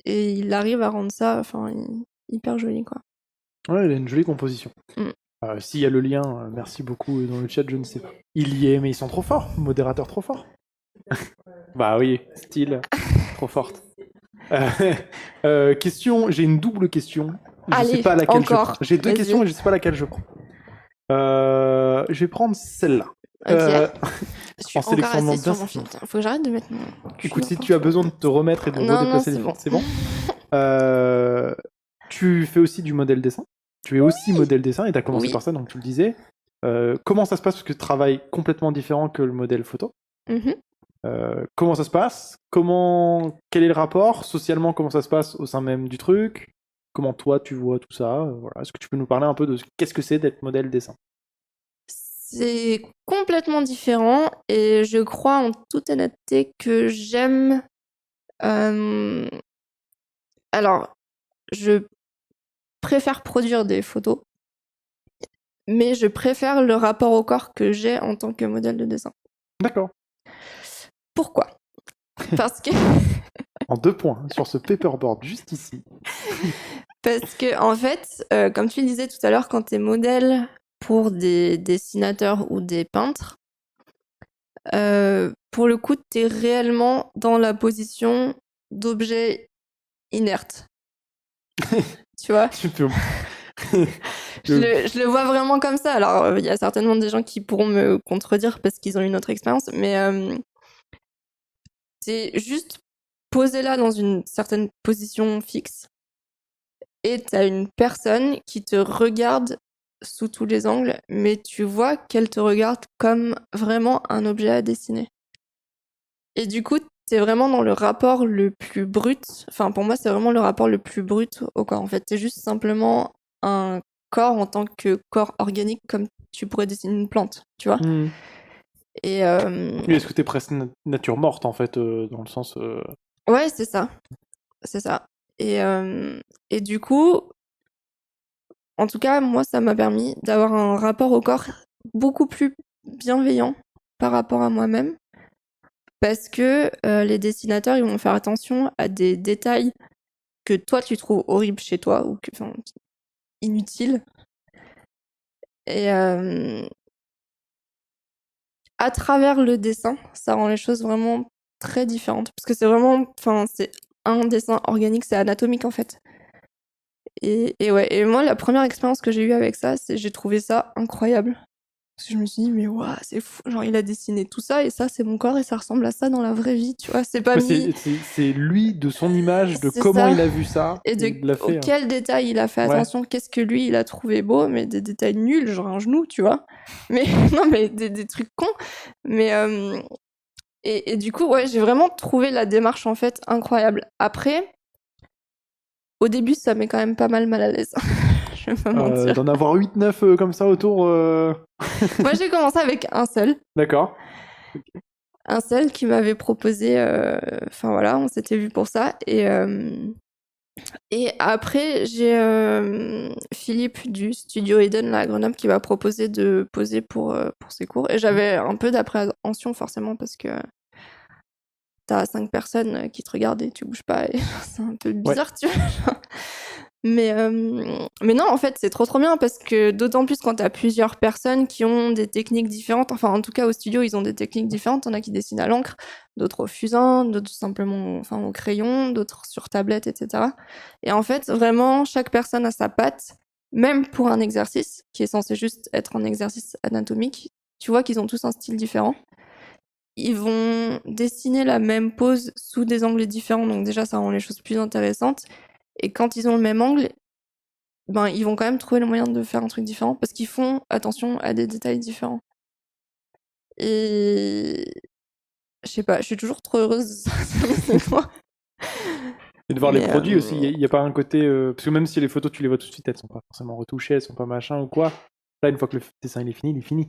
Et il arrive à rendre ça hyper joli, quoi. Ouais, il a une jolie composition. S'il y a le lien, merci beaucoup dans le chat, je ne sais pas. Il y est, mais ils sont trop forts, modérateur trop fort. Bah oui, style, trop forte. Question, j'ai une double question. Je sais pas laquelle je prends. J'ai 2 questions et je sais pas laquelle je prends. Je vais prendre celle-là. Je suis en sélectionnant sur mon film. Faut que j'arrête de mettre mon... Écoute, si tu as besoin de te remettre et de redéplacer les c'est bon. Tu fais aussi du modèle dessin. Tu es aussi modèle dessin et tu as commencé par ça, donc tu le disais. Comment ça se passe parce que tu travailles complètement différent que le modèle photo? Comment ça se passe? Quel est le rapport? Socialement, comment ça se passe au sein même du truc? Comment toi tu vois tout ça? Voilà. Est-ce que tu peux nous parler un peu de qu'est-ce que c'est d'être modèle dessin? C'est complètement différent et je crois en toute honnêteté que j'aime. Alors, je préfère produire des photos, mais je préfère le rapport au corps que j'ai en tant que modèle de dessin. D'accord. Pourquoi? Parce que, En 2 points, sur ce paperboard, juste ici. parce que en fait, comme tu le disais tout à l'heure, quand tu es modèle pour des dessinateurs ou des peintres, pour le coup, tu es réellement dans la position d'objet inerte. Tu vois? Tu peux- Je le vois vraiment comme ça. Alors, il y a certainement des gens qui pourront me contredire parce qu'ils ont une autre expérience, mais t'es juste posé là dans une certaine position fixe et t'as une personne qui te regarde sous tous les angles, mais tu vois qu'elle te regarde comme vraiment un objet à dessiner. Et du coup, t'es vraiment dans le rapport le plus brut. Enfin, pour moi, c'est vraiment le rapport le plus brut au corps. En fait, t'es juste simplement un corps en tant que corps organique, comme tu pourrais dessiner une plante, tu vois. Hmm. Et Oui, est-ce que t'es presque nature morte en fait, dans le sens. ouais, c'est ça, c'est ça. Et du coup, en tout cas, moi, ça m'a permis d'avoir un rapport au corps beaucoup plus bienveillant par rapport à moi-même. Parce que les dessinateurs, ils vont faire attention à des détails que toi, tu trouves horribles chez toi ou que, enfin, inutiles. Et à travers le dessin, ça rend les choses vraiment très différentes. Parce que c'est vraiment, enfin, c'est un dessin organique, c'est anatomique en fait. Et ouais, et moi, la première expérience que j'ai eue avec ça, c'est j'ai trouvé ça incroyable. Parce que je me suis dit, mais waouh, c'est fou. Genre, il a dessiné tout ça et ça, c'est mon corps et ça ressemble à ça dans la vraie vie, tu vois. C'est pas Mais mis. c'est lui, de son image, de C'est comment ça. il a vu ça, Et il l'a fait. auquel détail il a fait Ouais. attention, qu'est-ce que lui, il a trouvé beau, mais des détails nuls, genre un genou, tu vois. Mais non, mais des trucs cons. Mais. Et du coup, ouais, j'ai vraiment trouvé la démarche, en fait, incroyable. Après, au début, ça m'est quand même pas mal à l'aise. Je vais pas mentir. D'en avoir 8-9 comme ça autour. Moi, j'ai commencé avec un seul. D'accord. Un seul qui m'avait proposé. Enfin voilà, on s'était vu pour ça. Et après, j'ai Philippe du studio Eden là, à Grenoble qui m'a proposé de poser pour ses cours. Et j'avais un peu d'appréhension forcément parce que t'as 5 personnes qui te regardent et tu bouges pas. Et c'est un peu bizarre, tu vois. Mais non, en fait, c'est trop bien parce que d'autant plus quand t'as plusieurs personnes qui ont des techniques différentes. Enfin, en tout cas, au studio, ils ont des techniques différentes. T'en as qui dessinent à l'encre, d'autres au fusain, d'autres simplement enfin, au crayon, d'autres sur tablette, etc. Et en fait, vraiment, chaque personne a sa patte, même pour un exercice qui est censé juste être un exercice anatomique. Tu vois qu'ils ont tous un style différent. Ils vont dessiner la même pose sous des angles différents, donc déjà, ça rend les choses plus intéressantes. Et quand ils ont le même angle, ben, ils vont quand même trouver le moyen de faire un truc différent parce qu'ils font attention à des détails différents. Et je sais pas, je suis toujours trop heureuse de ça. Et de voir les Mais, produits aussi, il y a pas un côté. Parce que même si les photos, tu les vois tout de suite, elles sont pas forcément retouchées, elles sont pas machin ou quoi. Là, une fois que le dessin il est fini, il est fini.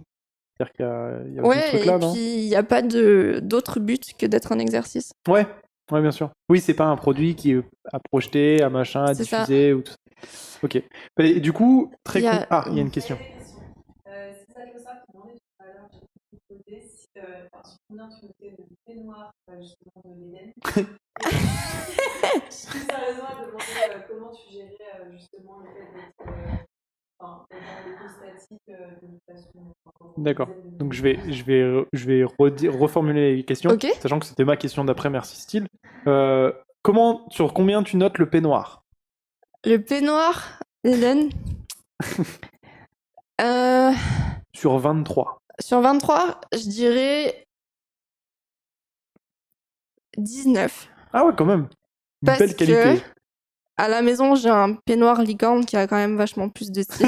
C'est-à-dire qu'il y a aussi ce ouais, et truc-là, non? puis il n'y a pas d'autre but que d'être un exercice. Ouais, ouais, bien sûr. Oui, c'est pas un produit qui est à projeter, à machin, à C'est ça. diffuser ou tout ça. Ok. Et du coup, très Il y a- Ah, il y a une question. C'est ça que ça qui demandait tout à l'heure, j'ai posé si, sur combien tu mettais le peignoir justement de l'Eden. Plus sérieusement, elle demandait comment tu gérais justement le fait d'être dans les poses statiques de toute façon. D'accord. Donc je vais reformuler les questions, Ok. sachant que c'était ma question d'après, merci Style. Sur combien tu notes le peignoir? Le peignoir, Hélène. Sur 23. Sur 23, je dirais 19. Ah ouais, quand même. Une Parce belle qualité. que à la maison, j'ai un peignoir licorne qui a quand même vachement plus de style.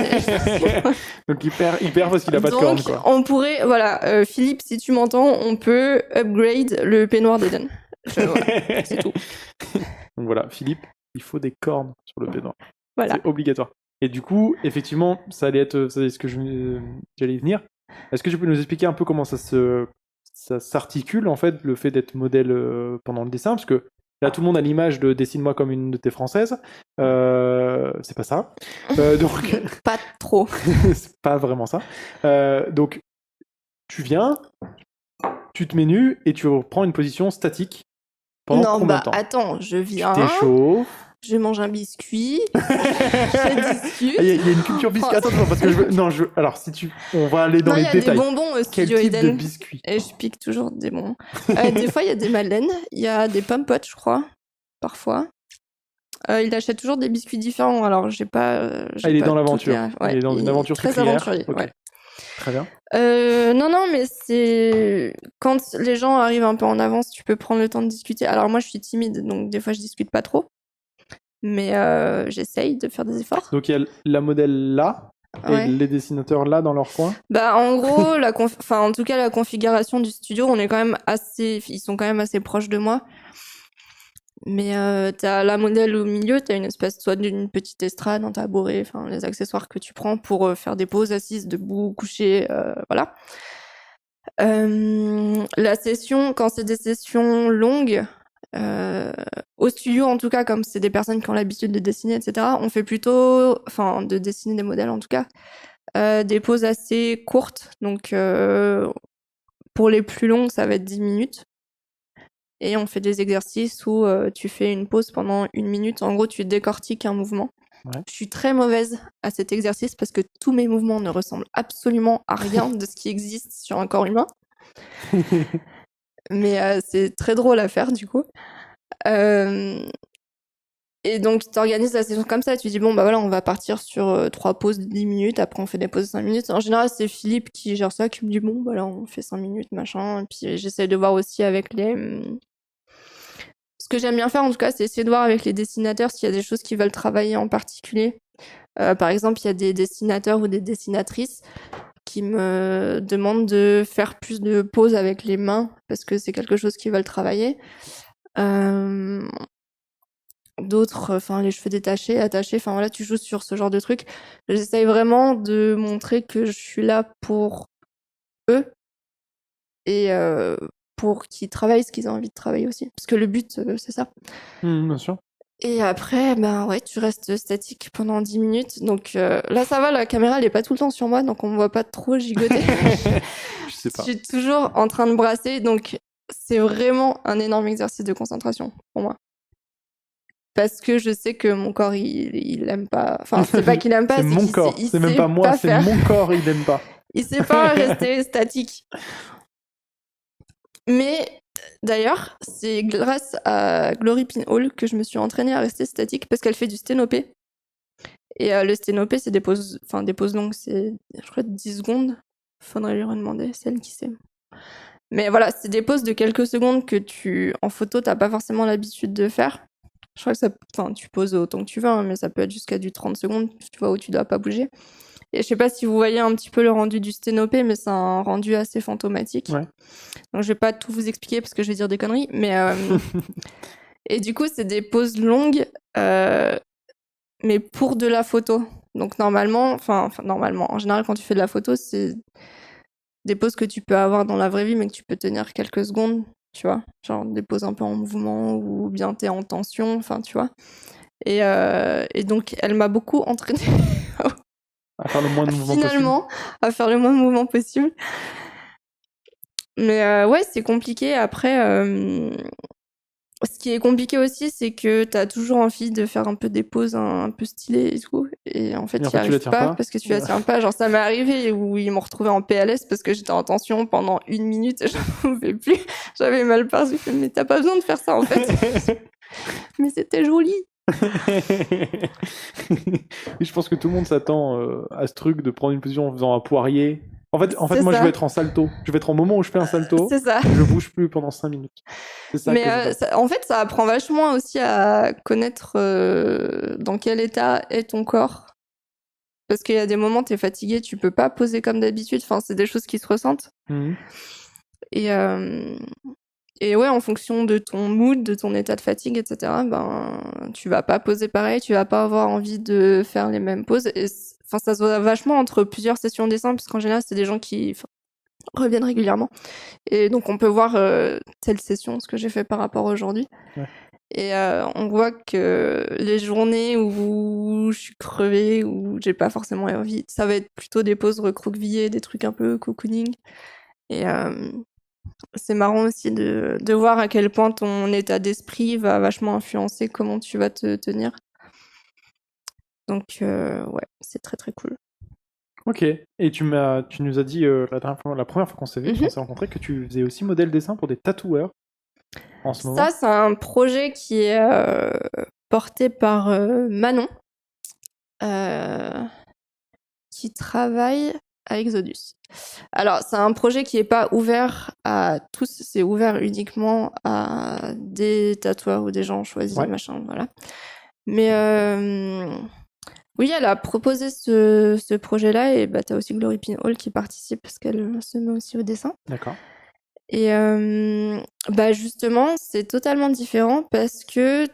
Donc il perd parce qu'il a pas de cornes, Donc, quoi. on pourrait, voilà, Philippe, si tu m'entends, on peut upgrade le peignoir d'Eden. Voilà, c'est tout. Donc voilà, Philippe, il faut des cornes sur le peignoir. Voilà. C'est obligatoire. Et du coup, effectivement, ça allait être ce que j'allais y venir. Est-ce que tu peux nous expliquer un peu comment ça s'articule, en fait, le fait d'être modèle pendant le dessin? Parce que là, tout le monde a l'image de dessine-moi comme une de tes françaises. C'est pas ça. Donc, Pas trop. c'est pas vraiment ça. Donc, tu viens, tu te mets nu et tu reprends une position statique pendant Non, combien bah de temps? attends, je Tu viens, t'échauffes. je mange un biscuit, je discute. Il y a une culture biscuit. Attends, parce que alors, on va aller dans Non, il les y a des détails. bonbons au Quel studio type de Eden. biscuit? Et je pique toujours des bonbons. Des fois, il y a des madeleines, il y a des pommes-potes, je crois, parfois. Il achète toujours des biscuits différents, alors j'ai pas. Il est dans l'aventure. Ouais, Il est dans une aventure très sucrière. aventurier. Ok. Ouais. Très bien. Non, mais c'est quand les gens arrivent un peu en avance, tu peux prendre le temps de discuter. Alors moi, je suis timide, donc des fois, je discute pas trop, mais j'essaye de faire des efforts. Donc il y a la modèle là et Ouais. les dessinateurs là dans leur coin. Bah en gros, en tout cas, la configuration du studio, ils sont quand même assez proches de moi. Mais t'as la modèle au milieu, t'as une espèce soit d'une petite estrade, un tabouret, enfin les accessoires que tu prends pour faire des poses assises, debout, couché, voilà. La session, quand c'est des sessions longues, au studio en tout cas, comme c'est des personnes qui ont l'habitude de dessiner, etc., on fait plutôt, enfin de dessiner des modèles en tout cas, des poses assez courtes. Donc pour les plus longues, ça va être 10 minutes. Et on fait des exercices où tu fais une pause pendant 1 minute. En gros, tu décortiques un mouvement. Ouais. Je suis très mauvaise à cet exercice parce que tous mes mouvements ne ressemblent absolument à rien de ce qui existe sur un corps humain. Mais c'est très drôle à faire du coup. Et donc, tu organises la session comme ça. Tu dis, bon, bah voilà, on va partir sur 3 pauses de 10 minutes. Après, on fait des pauses de 5 minutes. En général, c'est Philippe qui gère ça, qui me dit, bon, bah là, on fait 5 minutes, machin. Et puis, j'essaie de voir aussi avec les... Ce que j'aime bien faire, en tout cas, c'est essayer de voir avec les dessinateurs s'il y a des choses qu'ils veulent travailler en particulier. Par exemple, il y a des dessinateurs ou des dessinatrices qui me demandent de faire plus de pauses avec les mains parce que c'est quelque chose qu'ils veulent travailler. D'autres, enfin, les cheveux détachés, attachés, enfin voilà, tu joues sur ce genre de trucs. J'essaye vraiment de montrer que je suis là pour eux et pour qu'ils travaillent ce qu'ils ont envie de travailler aussi. Parce que le but, c'est ça. Bien sûr. Et après, ben ouais, tu restes statique pendant 10 minutes. Donc là, ça va, la caméra, elle est pas tout le temps sur moi, donc on me voit pas trop gigoter. Je sais pas. Je suis toujours en train de brasser, donc c'est vraiment un énorme exercice de concentration pour moi. Parce que je sais que mon corps, il aime pas... Enfin, c'est pas qu'il aime pas, C'est mon qu'il corps. il C'est même sait pas moi, c'est faire. mon corps, il aime pas. Il sait pas rester statique. Mais d'ailleurs, c'est grâce à Glory Pinhole que je me suis entraînée à rester statique parce qu'elle fait du sténopé. Et le sténopé, c'est des pauses longues, c'est, je crois, 10 secondes. Faudrait lui redemander, c'est elle qui sait. Mais voilà, c'est des pauses de quelques secondes que en photo, t'as pas forcément l'habitude de faire. Je crois que tu poses autant que tu veux, hein, mais ça peut être jusqu'à du 30 secondes, tu vois, où tu dois pas bouger. Et je sais pas si vous voyez un petit peu le rendu du sténopé, mais c'est un rendu assez fantomatique. Ouais. Donc je vais pas tout vous expliquer parce que je vais dire des conneries, mais et du coup c'est des pauses longues, mais pour de la photo. Donc normalement, en général quand tu fais de la photo, c'est des poses que tu peux avoir dans la vraie vie, mais que tu peux tenir quelques secondes, tu vois, genre des poses un peu en mouvement ou bien t'es en tension, enfin tu vois. Et donc elle m'a beaucoup entraînée À faire le moins de mouvements possible. finalement à faire le moins de mouvements possible. Mais ouais, c'est compliqué. Après, ce qui est compliqué aussi, c'est que t'as toujours envie de faire un peu des poses un peu stylées et tout. Et en fait, Et en tu fait, tu arrives la tiens pas pas. parce que tu la tiens pas. Genre, ça m'est arrivé où ils m'ont retrouvée en PLS parce que j'étais en tension pendant 1 minute et j'en pouvais plus. J'avais mal partout. Mais t'as pas besoin de faire ça en fait. Mais c'était joli. Je pense que tout le monde s'attend à ce truc de prendre une position en faisant un poirier En fait, C'est moi, je ça. vais être en salto. Je vais être au moment où je fais un salto. C'est ça. Je bouge plus pendant 5 minutes. C'est ça que je Mais veux. en fait, ça apprend vachement aussi à connaître dans quel état est ton corps. Parce qu'il y a des moments, t'es fatigué, tu peux pas poser comme d'habitude. Enfin, c'est des choses qui se ressentent. Mhm. Et ouais, en fonction de ton mood, de ton état de fatigue, etc., ben, tu vas pas poser pareil, tu vas pas avoir envie de faire les mêmes poses. Et enfin, ça se voit vachement entre plusieurs sessions de dessin, parce qu'en général, c'est des gens qui reviennent régulièrement. Et donc, on peut voir telle session, ce que j'ai fait par rapport à aujourd'hui. Ouais. Et on voit que les journées où je suis crevée, où j'ai pas forcément envie, ça va être plutôt des poses recroquevillées, des trucs un peu cocooning. Et c'est marrant aussi de voir à quel point ton état d'esprit va vachement influencer comment tu vas te tenir. Donc, ouais, c'est très très cool. Ok. Et tu nous as dit la première fois qu'on s'est vu, Mhm. qu'on s'est rencontrés, que tu faisais aussi modèle dessin pour des tatoueurs en ce moment. Ça, c'est un projet qui est porté par Manon, qui travaille à Exodus. Alors, c'est un projet qui n'est pas ouvert à tous, c'est ouvert uniquement à des tatoueurs ou des gens choisis, Ouais. machin, voilà. Mais oui, elle a proposé ce projet-là et bah, tu as aussi Glory Pin Hall qui participe parce qu'elle se met aussi au dessin. D'accord. Et bah justement, c'est totalement différent parce que,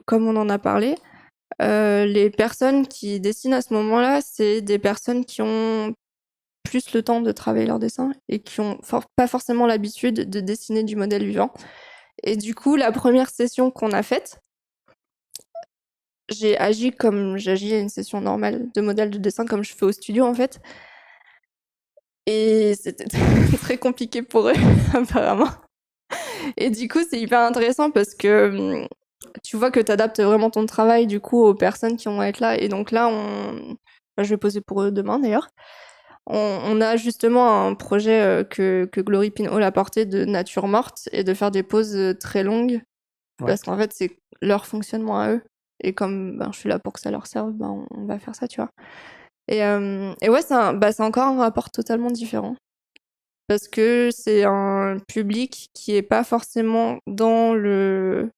comme on en a parlé, les personnes qui dessinent à ce moment-là, c'est des personnes qui ont plus le temps de travailler leur dessin et qui ont pas forcément l'habitude de dessiner du modèle vivant. Et du coup, la première session qu'on a faite, j'ai agi comme j'agis à une session normale de modèle de dessin, comme je fais au studio en fait. Et c'était très compliqué pour eux, apparemment. Et du coup, c'est hyper intéressant parce que tu vois que tu adaptes vraiment ton travail du coup aux personnes qui vont être là. Et donc là, je vais poser pour eux demain d'ailleurs. On a justement un projet que Glory Pin Hall a porté de nature morte et de faire des pauses très longues. Ouais. Parce qu'en fait, c'est leur fonctionnement à eux. Et comme je suis là pour que ça leur serve, on va faire ça, tu vois. Et ouais, c'est encore un rapport totalement différent. Parce que c'est un public qui est pas forcément dans le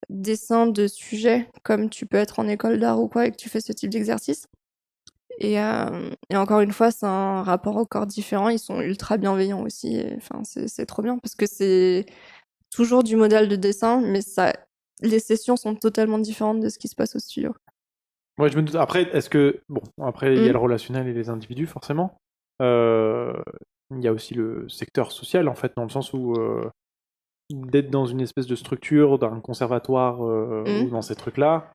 dessin de sujet, comme tu peux être en école d'art ou quoi, et que tu fais ce type d'exercice. Et encore une fois, c'est un rapport au corps différent. Ils sont ultra bienveillants aussi. Enfin, c'est trop bien parce que c'est toujours du modèle de dessin, mais les sessions sont totalement différentes de ce qui se passe au studio. Ouais, je me doute. Après, après, il y a le relationnel et les individus, forcément. Il y a aussi le secteur social, en fait, dans le sens où d'être dans une espèce de structure, d'un conservatoire ou dans ces trucs-là,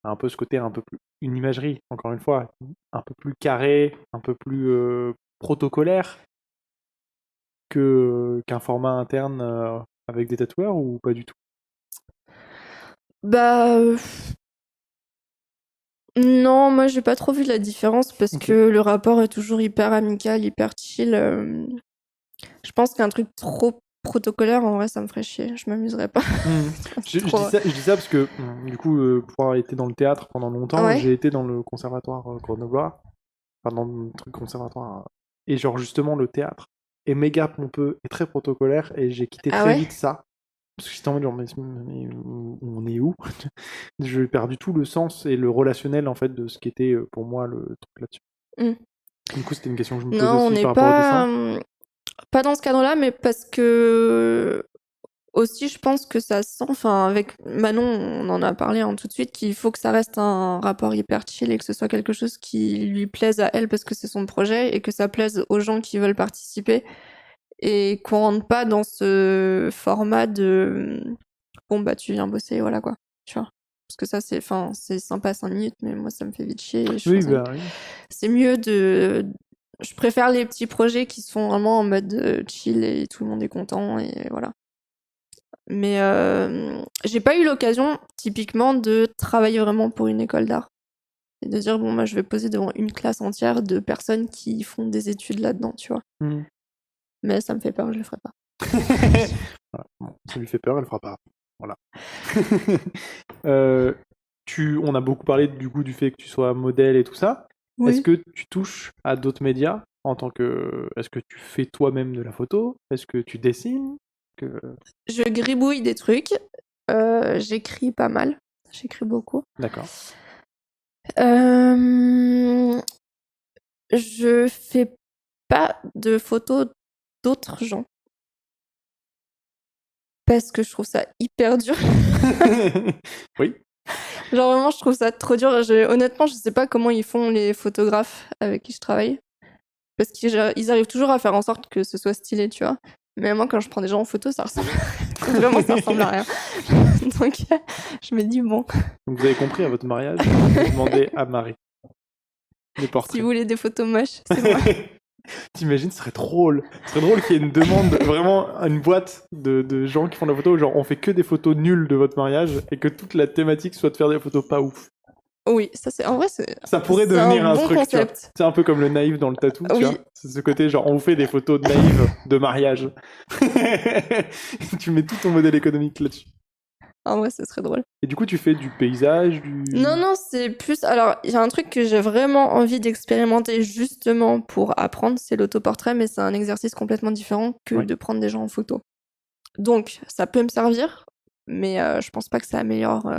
un peu ce côté un peu plus une imagerie, encore une fois, un peu plus carré, un peu plus protocolaire qu'un format interne avec des tatoueurs ou pas du tout? Bah non, moi j'ai pas trop vu la différence parce Ok. que le rapport est toujours hyper amical, hyper chill. Je pense qu'un truc trop protocolaire, en vrai, ça me ferait chier. Je m'amuserais pas. Je dis ça parce que, du coup, pour avoir été dans le théâtre pendant longtemps, Ouais. j'ai été dans le conservatoire grenoblois, enfin dans le truc conservatoire, et genre justement le théâtre est méga pompeux et très protocolaire, et j'ai quitté Ah très ouais? vite ça, parce que j'étais en mode genre, mais on est où? J'ai perdu tout le sens et le relationnel en fait de ce qui était pour moi le truc là-dessus. Du coup, c'était une question que je me posais Non, on aussi n'est par rapport au dessin. pas dans ce cadre-là, mais parce que aussi, je pense que ça sent, enfin, avec Manon, on en a parlé tout de suite, qu'il faut que ça reste un rapport hyper chill et que ce soit quelque chose qui lui plaise à elle parce que c'est son projet et que ça plaise aux gens qui veulent participer et qu'on rentre pas dans ce format de bon, bah, tu viens bosser, voilà quoi, tu vois. Parce que ça, c'est sympa 5 minutes, mais moi, ça me fait vite chier. Et Oui, bah oui. c'est mieux je préfère les petits projets qui sont vraiment en mode chill et tout le monde est content et voilà. Mais j'ai pas eu l'occasion, typiquement, de travailler vraiment pour une école d'art. Et de dire, bon, moi, je vais poser devant une classe entière de personnes qui font des études là-dedans, tu vois. Mais ça me fait peur, je le ferai pas. Voilà. Bon, ça lui fait peur, elle le fera pas. Voilà. On a beaucoup parlé du coup du fait que tu sois modèle et tout ça. Oui. Est-ce que tu touches à d'autres médias en tant que... Est-ce que tu fais toi-même de la photo? Est-ce que tu dessines? Je gribouille des trucs. J'écris pas mal. J'écris beaucoup. D'accord. Je fais pas de photos d'autres gens. Parce que je trouve ça hyper dur. Oui. Genre vraiment, je trouve ça trop dur. Honnêtement, je sais pas comment ils font les photographes avec qui je travaille. Parce qu'ils arrivent toujours à faire en sorte que ce soit stylé, tu vois. Mais moi, quand je prends des gens en photo, ça ressemble... Vraiment, ça ressemble à rien. Donc, je me dis, bon, Donc vous avez compris, à votre mariage, vous demandez à Marie des si portraits. vous voulez des photos moches, c'est moi. T'imagines, ce serait drôle. Ce serait drôle qu'il y ait une demande, vraiment une boîte de gens qui font de la photo, genre on fait que des photos nulles de votre mariage et que toute la thématique soit de faire des photos pas ouf. Oui, ça c'est... En vrai, c'est... Ça pourrait c'est devenir un bon truc, tu vois. concept. C'est un peu comme le naïf dans le tatou, tu Oui. vois. C'est ce côté, genre on vous fait des photos de naïf de mariage. Tu mets tout ton modèle économique là-dessus. En vrai, ce serait drôle. Et du coup, tu fais du paysage, du... Non, c'est plus... Alors, il y a un truc que j'ai vraiment envie d'expérimenter justement pour apprendre, c'est l'autoportrait, mais c'est un exercice complètement différent que Ouais. de prendre des gens en photo. Donc, ça peut me servir, mais je pense pas que ça améliore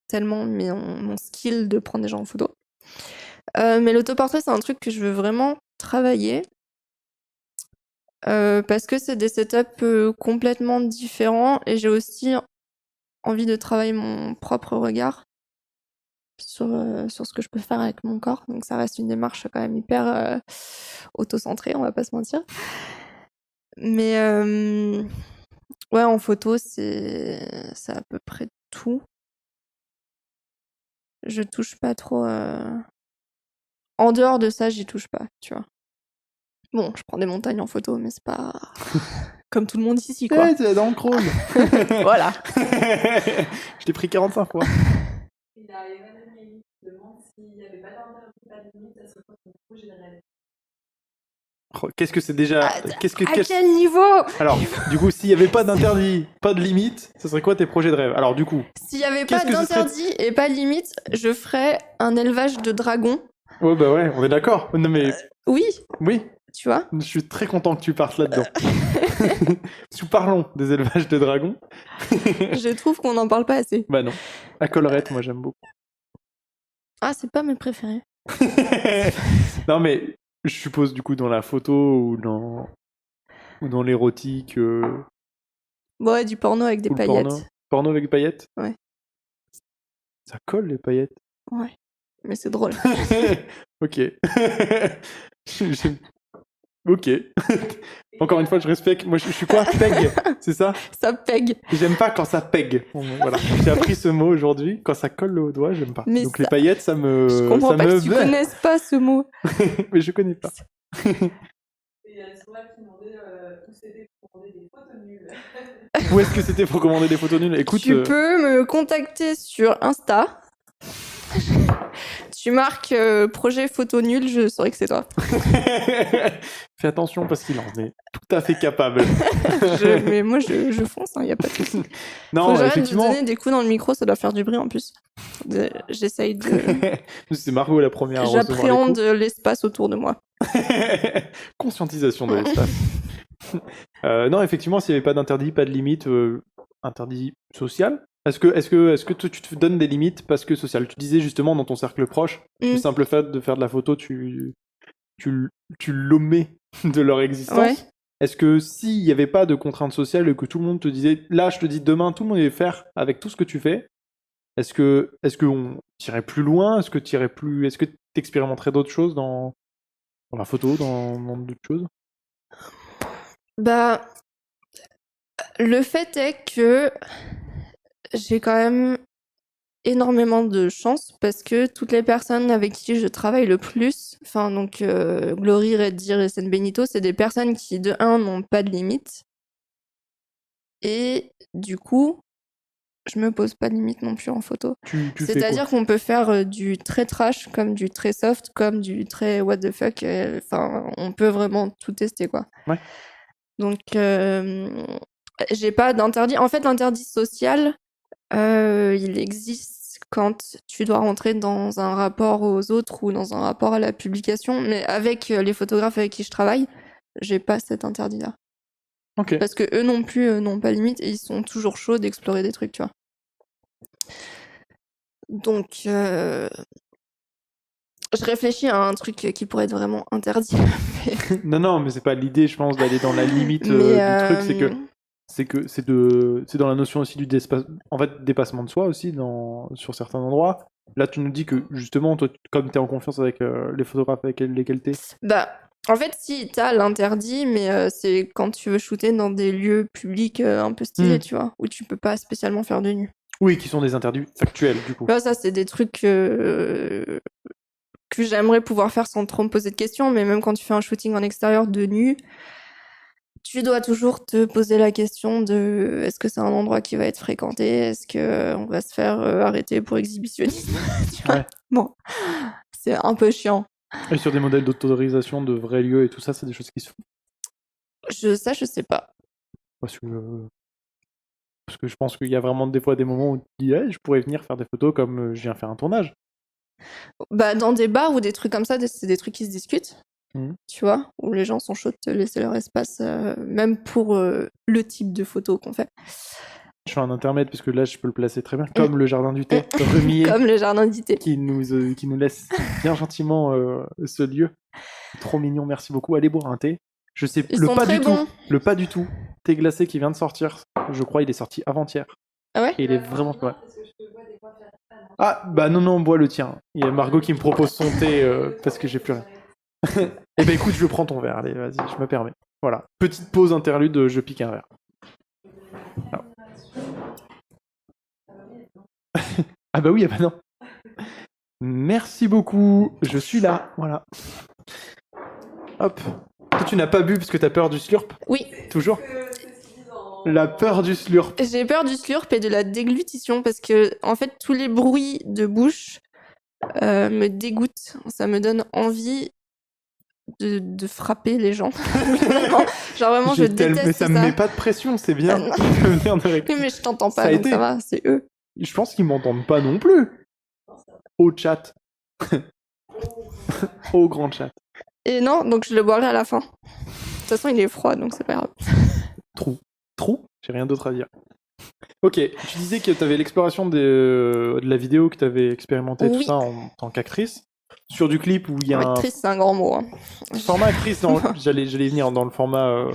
tellement mon skill de prendre des gens en photo. Mais l'autoportrait, c'est un truc que je veux vraiment travailler. Parce que c'est des setups complètement différents et j'ai aussi envie de travailler mon propre regard sur ce que je peux faire avec mon corps. Donc ça reste une démarche quand même hyper auto-centrée, on va pas se mentir. Mais ouais, en photo, c'est à peu près tout. Je touche pas trop... En dehors de ça, j'y touche pas, tu vois. Bon, je prends des montagnes en photo, mais c'est pas comme tout le monde ici, quoi. Ouais, tu es dans le crawl. Voilà. Je t'ai pris 45 fois. Il y a Emmanuel qui demande s'il n'y avait pas d'interdit, pas de limite, ça serait quoi ton projet de rêve? Oh, qu'est-ce que c'est déjà... À qu'est-ce- quel niveau? Alors, du coup, s'il n'y avait pas d'interdit, pas de limite, ce serait quoi tes projets de rêve? Alors, du coup... S'il y avait pas Qu'est-ce que ce serait- d'interdit et pas de limite, je ferais un élevage de dragons. Ouais, bah ouais, on est d'accord. Non, mais... Oui, Oui, tu vois. je suis très content que tu partes là-dedans. Nous parlons des élevages de dragons. Je trouve qu'on n'en parle pas assez. Bah non. La collerette, moi, j'aime beaucoup. Ah, c'est pas mes préférés. Non, mais je suppose, du coup, dans la photo ou dans l'érotique... Bon, ouais, du porno avec des ou le paillettes. Porno avec des paillettes? Ouais. Ça colle, les paillettes. Ouais, mais c'est drôle. Ok. J'aime- Ok. Encore une fois, je respecte. Moi, je suis quoi? Peg, c'est ça? Ça pègue. J'aime pas quand ça peg. Bon, voilà. J'ai appris ce mot aujourd'hui. Quand ça colle au doigt, j'aime pas. Mais Donc ça- les paillettes, ça me. Je comprends ça pas me que tu va. connaisses pas ce mot. Mais je connais pas. Et il y a Sora qui demandait où c'était pour commander des photos nulles. Où est-ce que c'était pour commander des photos nulles? Écoute. Tu peux me contacter sur Insta. Tu marques projet photo nul, je saurai que c'est toi. Fais attention parce qu'il en est tout à fait capable. Mais moi, je fonce, il n'y a pas de souci. Faut Non, que j'arrête de effectivement. donner des coups dans le micro, ça doit faire du bruit en plus. J'essaye de... C'est Margot la première à recevoir les J'appréhende coups. l'espace autour de moi. Conscientisation de l'espace. Non, effectivement, s'il n'y avait pas d'interdit, pas de limite, interdit social. Est-ce que toi, tu te donnes des limites parce que social? Tu disais justement dans ton cercle proche, le Mm. simple fait de faire de la photo, tu l'omets de leur existence. Ouais. Est-ce que s'il n'y avait pas de contraintes sociales et que tout le monde te disait, là, je te dis demain, tout le monde va faire avec tout ce que tu fais, est-ce que on tirait plus loin? Est-ce que tu expérimenterais d'autres choses dans la photo, dans d'autres choses? Bah, le fait est que j'ai quand même énormément de chance parce que toutes les personnes avec qui je travaille le plus, enfin donc Glory, Reddir et Sen Benito, c'est des personnes qui de un n'ont pas de limite et du coup je me pose pas de limite non plus en photo. Tu fais C'est-à-dire qu'on peut faire du très trash comme du très soft comme du très what the fuck. Enfin, on peut vraiment tout tester quoi. Ouais. Donc j'ai pas d'interdit. En fait, l'interdit social, il existe quand tu dois rentrer dans un rapport aux autres ou dans un rapport à la publication. Mais avec les photographes avec qui je travaille, j'ai pas cet interdit-là. Ok. Parce que eux non plus n'ont pas limite et ils sont toujours chauds d'explorer des trucs, tu vois. Donc, je réfléchis à un truc qui pourrait être vraiment interdit. Non, mais c'est pas l'idée, je pense, d'aller dans la limite du truc. C'est dans la notion aussi du dépassement de soi aussi sur certains endroits. Là, tu nous dis que justement, toi, comme tu es en confiance avec les photographes avec lesquels tu es. Bah, en fait, si t'as l'interdit, mais c'est quand tu veux shooter dans des lieux publics un peu stylés, tu vois, où tu peux pas spécialement faire de nu. Oui, qui sont des interdits factuels, du coup. Là, ça, c'est des trucs que j'aimerais pouvoir faire sans trop me poser de questions, mais même quand tu fais un shooting en extérieur de nu, tu dois toujours te poser la question de est-ce que c'est un endroit qui va être fréquenté, est-ce qu'on va se faire arrêter pour exhibitionnisme, tu vois. Ouais. Bon, c'est un peu chiant. Et sur des modèles d'autorisation de vrais lieux et tout ça, c'est des choses qui se font. Je sais pas. Parce que je pense qu'il y a vraiment des fois des moments où tu dis je pourrais venir faire des photos comme je viens faire un tournage. Bah, dans des bars ou des trucs comme ça, c'est des trucs qui se discutent, tu vois, où les gens sont chauds de te laisser leur espace, même pour le type de photo qu'on fait. Je fais un intermède, puisque là, je peux le placer très bien, comme le jardin du thé, Remillé, comme le jardin du thé. qui nous laisse bien gentiment ce lieu. Trop mignon, merci beaucoup. Allez boire un thé. Je sais Ils sont très bons. Le pas du tout. Thé glacé qui vient de sortir. Je crois il est sorti avant-hier. Ah ouais? Et il est vraiment pas mal. Ah bah non, bois le tien. Il y a Margot qui me propose son thé parce que j'ai plus rien. Eh ben écoute, je prends ton verre. Allez, vas-y, je me permets. Voilà. Petite pause interlude, je pique un verre. Alors. Ah bah oui, ah bah non. Merci beaucoup. Je suis là. Voilà. Hop. Toi, tu n'as pas bu parce que t'as peur du slurp? Oui. Toujours? La peur du slurp. J'ai peur du slurp et de la déglutition parce que, en fait, tous les bruits de bouche me dégoûtent. Ça me donne envie de frapper les gens. Genre vraiment, je déteste mais ça me met pas de pression, c'est bien. Oui, mais je t'entends pas, donc ça va, c'est eux. Je pense qu'ils m'entendent pas non plus. Au chat. Au grand chat. Et non, donc je le boirai à la fin. De toute façon, il est froid, donc c'est pas grave. Trou. J'ai rien d'autre à dire. Ok, tu disais que tu avais l'exploration de la vidéo, que tu avais expérimenté tout ça en tant qu'actrice. Sur du clip où il y a actrice, c'est un grand mot. Hein. Format actrice, j'allais venir dans le format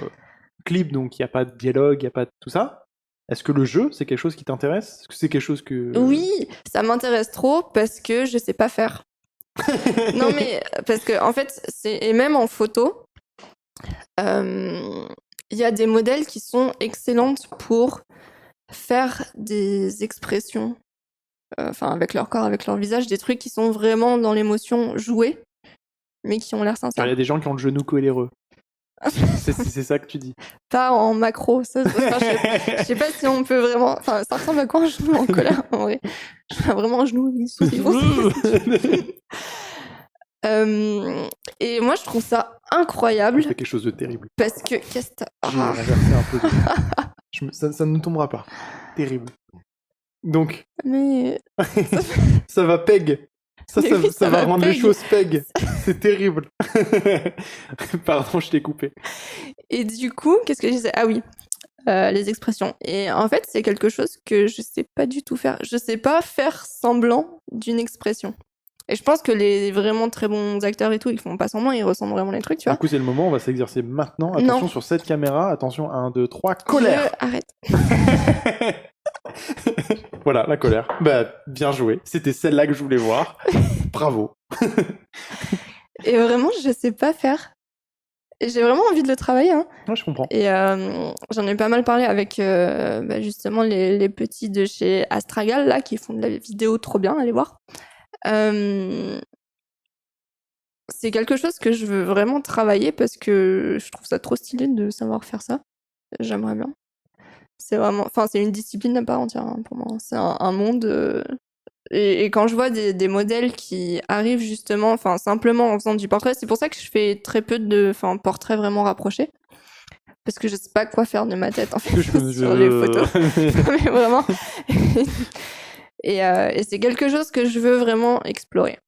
clip, donc il n'y a pas de dialogue, il n'y a pas de tout ça. Est-ce que le jeu, c'est quelque chose qui t'intéresse? Est-ce que c'est quelque chose que... Oui, ça m'intéresse trop parce que je sais pas faire. Non mais, parce que en fait, et même en photo, il y a des modèles qui sont excellentes pour faire des expressions, avec leur corps, avec leur visage, des trucs qui sont vraiment dans l'émotion jouée, mais qui ont l'air sincères. Il y a des gens qui ont le genou coléreux. c'est ça que tu dis. Pas en macro, ça, je sais pas si on peut vraiment... Enfin, ça ressemble à quoi un genou en colère, en vrai? Vraiment un genou sous et moi, je trouve ça incroyable. C'est quelque chose de terrible. Parce que... Qu'est-ce que t'as... Je vais inverser un peu. Ça ne tombera pas. Terrible. Donc... Mais... ça va peg. Ça va rendre les choses peg. C'est terrible. Pardon, je t'ai coupé. Et du coup, qu'est-ce que je disais? Ah oui, les expressions. Et en fait, c'est quelque chose que je sais pas du tout faire. Je sais pas faire semblant d'une expression. Et je pense que les vraiment très bons acteurs et tout, ils font pas semblant, ils ressentent vraiment les trucs, tu vois. Du coup, c'est le moment, on va s'exercer maintenant. Attention sur cette caméra. Attention, 1, 2, 3, colère. Arrête. Voilà, la colère. Bah, bien joué. C'était celle-là que je voulais voir. Bravo. Et vraiment, je sais pas faire. Et j'ai vraiment envie de le travailler. Hein. Ouais, je comprends. Et j'en ai pas mal parlé avec justement les petits de chez Astragal, là, qui font de la vidéo trop bien, allez voir. C'est quelque chose que je veux vraiment travailler parce que je trouve ça trop stylé de savoir faire ça. J'aimerais bien. C'est vraiment... Enfin, c'est une discipline à part entière hein, pour moi. C'est un monde... Et quand je vois des modèles qui arrivent justement, simplement en faisant du portrait, c'est pour ça que je fais très peu de portraits vraiment rapprochés. Parce que je sais pas quoi faire de ma tête, en fait, sur les photos. Mais vraiment. Et c'est quelque chose que je veux vraiment explorer.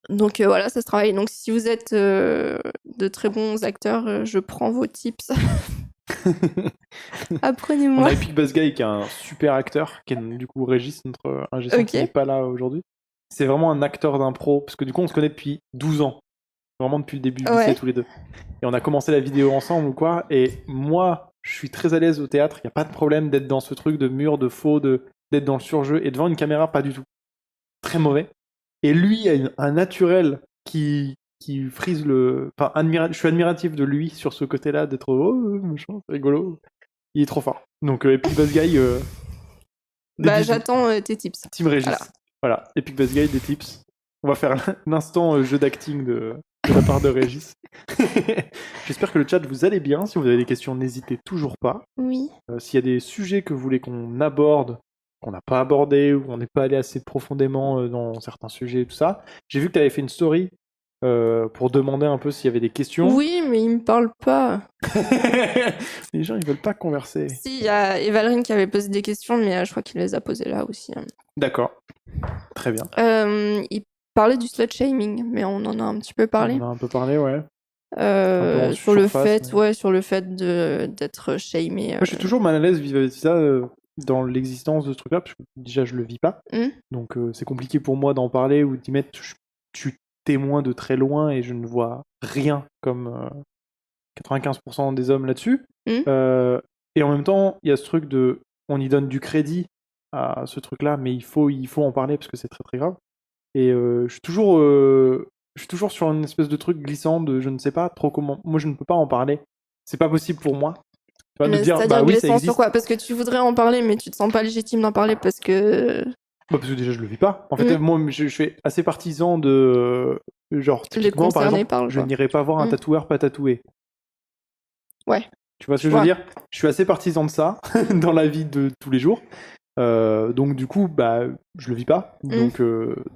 Donc voilà, ça se travaille. Donc si vous êtes de très bons acteurs, je prends vos tips. On Apprenez-moi. a Epic Bass Guy qui est un super acteur, qui est du coup Régis, notre ingé son, qui Ok. n'est pas là aujourd'hui. C'est vraiment un acteur d'impro, parce que du coup on se connaît depuis 12 ans. Vraiment depuis le début du lycée Ouais. tous les deux. Et on a commencé la vidéo ensemble ou quoi. Et moi, je suis très à l'aise au théâtre. Il n'y a pas de problème d'être dans ce truc de mur, de faux, d'être dans le surjeu. Et devant une caméra, pas du tout. Très mauvais. Et lui a un naturel qui frise le. Enfin, je suis admiratif de lui sur ce côté-là, d'être machin, c'est rigolo. Il est trop fort. Donc, Epic Bass Guy. Bah bisous. j'attends tes tips. Team Régis. Voilà. Voilà. Epic Bass Guy, des tips. On va faire l'instant jeu d'acting de la part de Régis. J'espère que le chat vous allez bien. Si vous avez des questions, n'hésitez toujours pas. Oui. S'il y a des sujets que vous voulez qu'on aborde, qu'on n'a pas abordé, ou on n'est pas allé assez profondément dans certains sujets et tout ça, j'ai vu que tu avais fait une story pour demander un peu s'il y avait des questions. Oui, mais il me parle pas. Les gens, ils veulent pas converser. Si, il y a Evalrine qui avait posé des questions, mais je crois qu'il les a posées là aussi. D'accord. Très bien. Il parlait du slut shaming, mais on en a un petit peu parlé. On en a un peu parlé, ouais. peu en Sur le surface, fait, mais- ouais, sur le fait d'être shamé. Moi, je suis toujours mal à l'aise vis-à-vis de ça, dans l'existence de ce truc-là, parce que déjà, je le vis pas. Donc, c'est compliqué pour moi d'en parler ou d'y mettre. Je suis témoin de très loin et je ne vois rien comme 95% des hommes là-dessus. Et en même temps, il y a ce truc de. On y donne du crédit à ce truc-là, mais il faut en parler parce que c'est très très grave. Et je suis toujours sur une espèce de truc glissant de je ne sais pas trop comment. Moi, je ne peux pas en parler. C'est pas possible pour moi. Tu vois, de Mais dire, c'est-à-dire bah oui, ça glissant existe. sur quoi? Parce que tu voudrais en parler, mais tu te sens pas légitime d'en parler parce que Bah, parce que déjà, je le vis pas. En fait, moi, je suis assez partisan de. Genre, les typiquement, par concernés exemple, parlent. je quoi. n'irai pas voir un tatoueur pas tatoué. Ouais. Tu vois ce Je que je veux vois. dire? Je suis assez partisan de ça dans la vie de tous les jours. Donc, du coup, bah, je le vis pas. Donc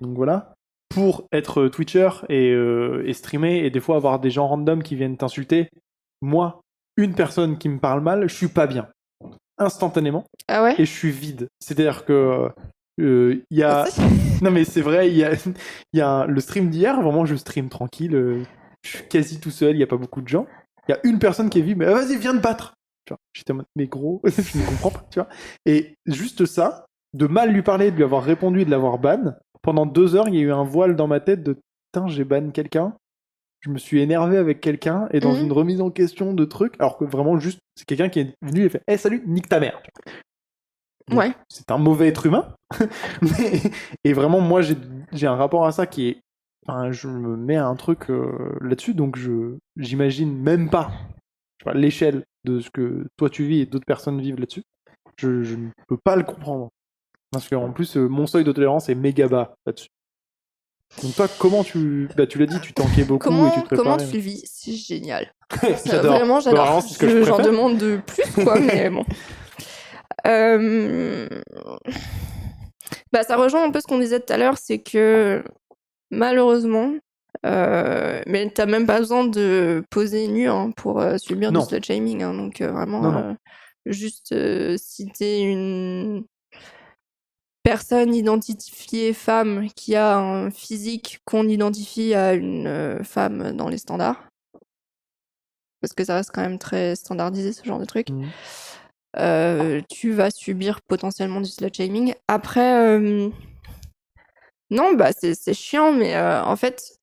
voilà. Pour être Twitcher et streamer et des fois avoir des gens random qui viennent t'insulter, moi, une personne qui me parle mal, je suis pas bien. Instantanément. Ah ouais? Et je suis vide. C'est-à-dire que il y a... Non mais c'est vrai, il y a le stream d'hier, vraiment je stream tranquille, je suis quasi tout seul, il n'y a pas beaucoup de gens. Il y a une personne qui est vive, mais vas-y, viens te battre. Tu vois, j'étais en mode, mais gros, je ne comprends pas, tu vois. Et juste ça, de mal lui parler, de lui avoir répondu et de l'avoir ban, pendant 2 heures, il y a eu un voile dans ma tête de putain, j'ai ban quelqu'un. Je me suis énervé avec quelqu'un et dans une remise en question de trucs, alors que vraiment juste, c'est quelqu'un qui est venu et fait hey, salut, nique ta mère. Donc, ouais. c'est un mauvais être humain. Et vraiment, moi, j'ai un rapport à ça qui est. Enfin, je me mets un truc là-dessus, donc j'imagine même pas tu vois, l'échelle de ce que toi tu vis et d'autres personnes vivent là-dessus. Je ne peux pas le comprendre. Parce qu'en plus, mon seuil de tolérance est méga bas là-dessus. Donc toi, comment tu... Bah, tu l'as dit, tu t'enquais beaucoup et tu te Comment préparais. tu le vis? C'est génial. J'adore. Vraiment, Bah, j'adore. vraiment, c'est ce que je J'en préfère. demande de plus, quoi, mais bon. Bah, ça rejoint un peu ce qu'on disait tout à l'heure, c'est que malheureusement, mais t'as même pas besoin de poser nu hein, pour subir Non. du slut shaming. Hein, donc vraiment, Non. juste si t'es une personne identifiée femme qui a un physique qu'on identifie à une femme dans les standards, parce que ça reste quand même très standardisé ce genre de truc. Tu vas subir potentiellement du slut shaming. Après, non, bah c'est chiant, mais en fait,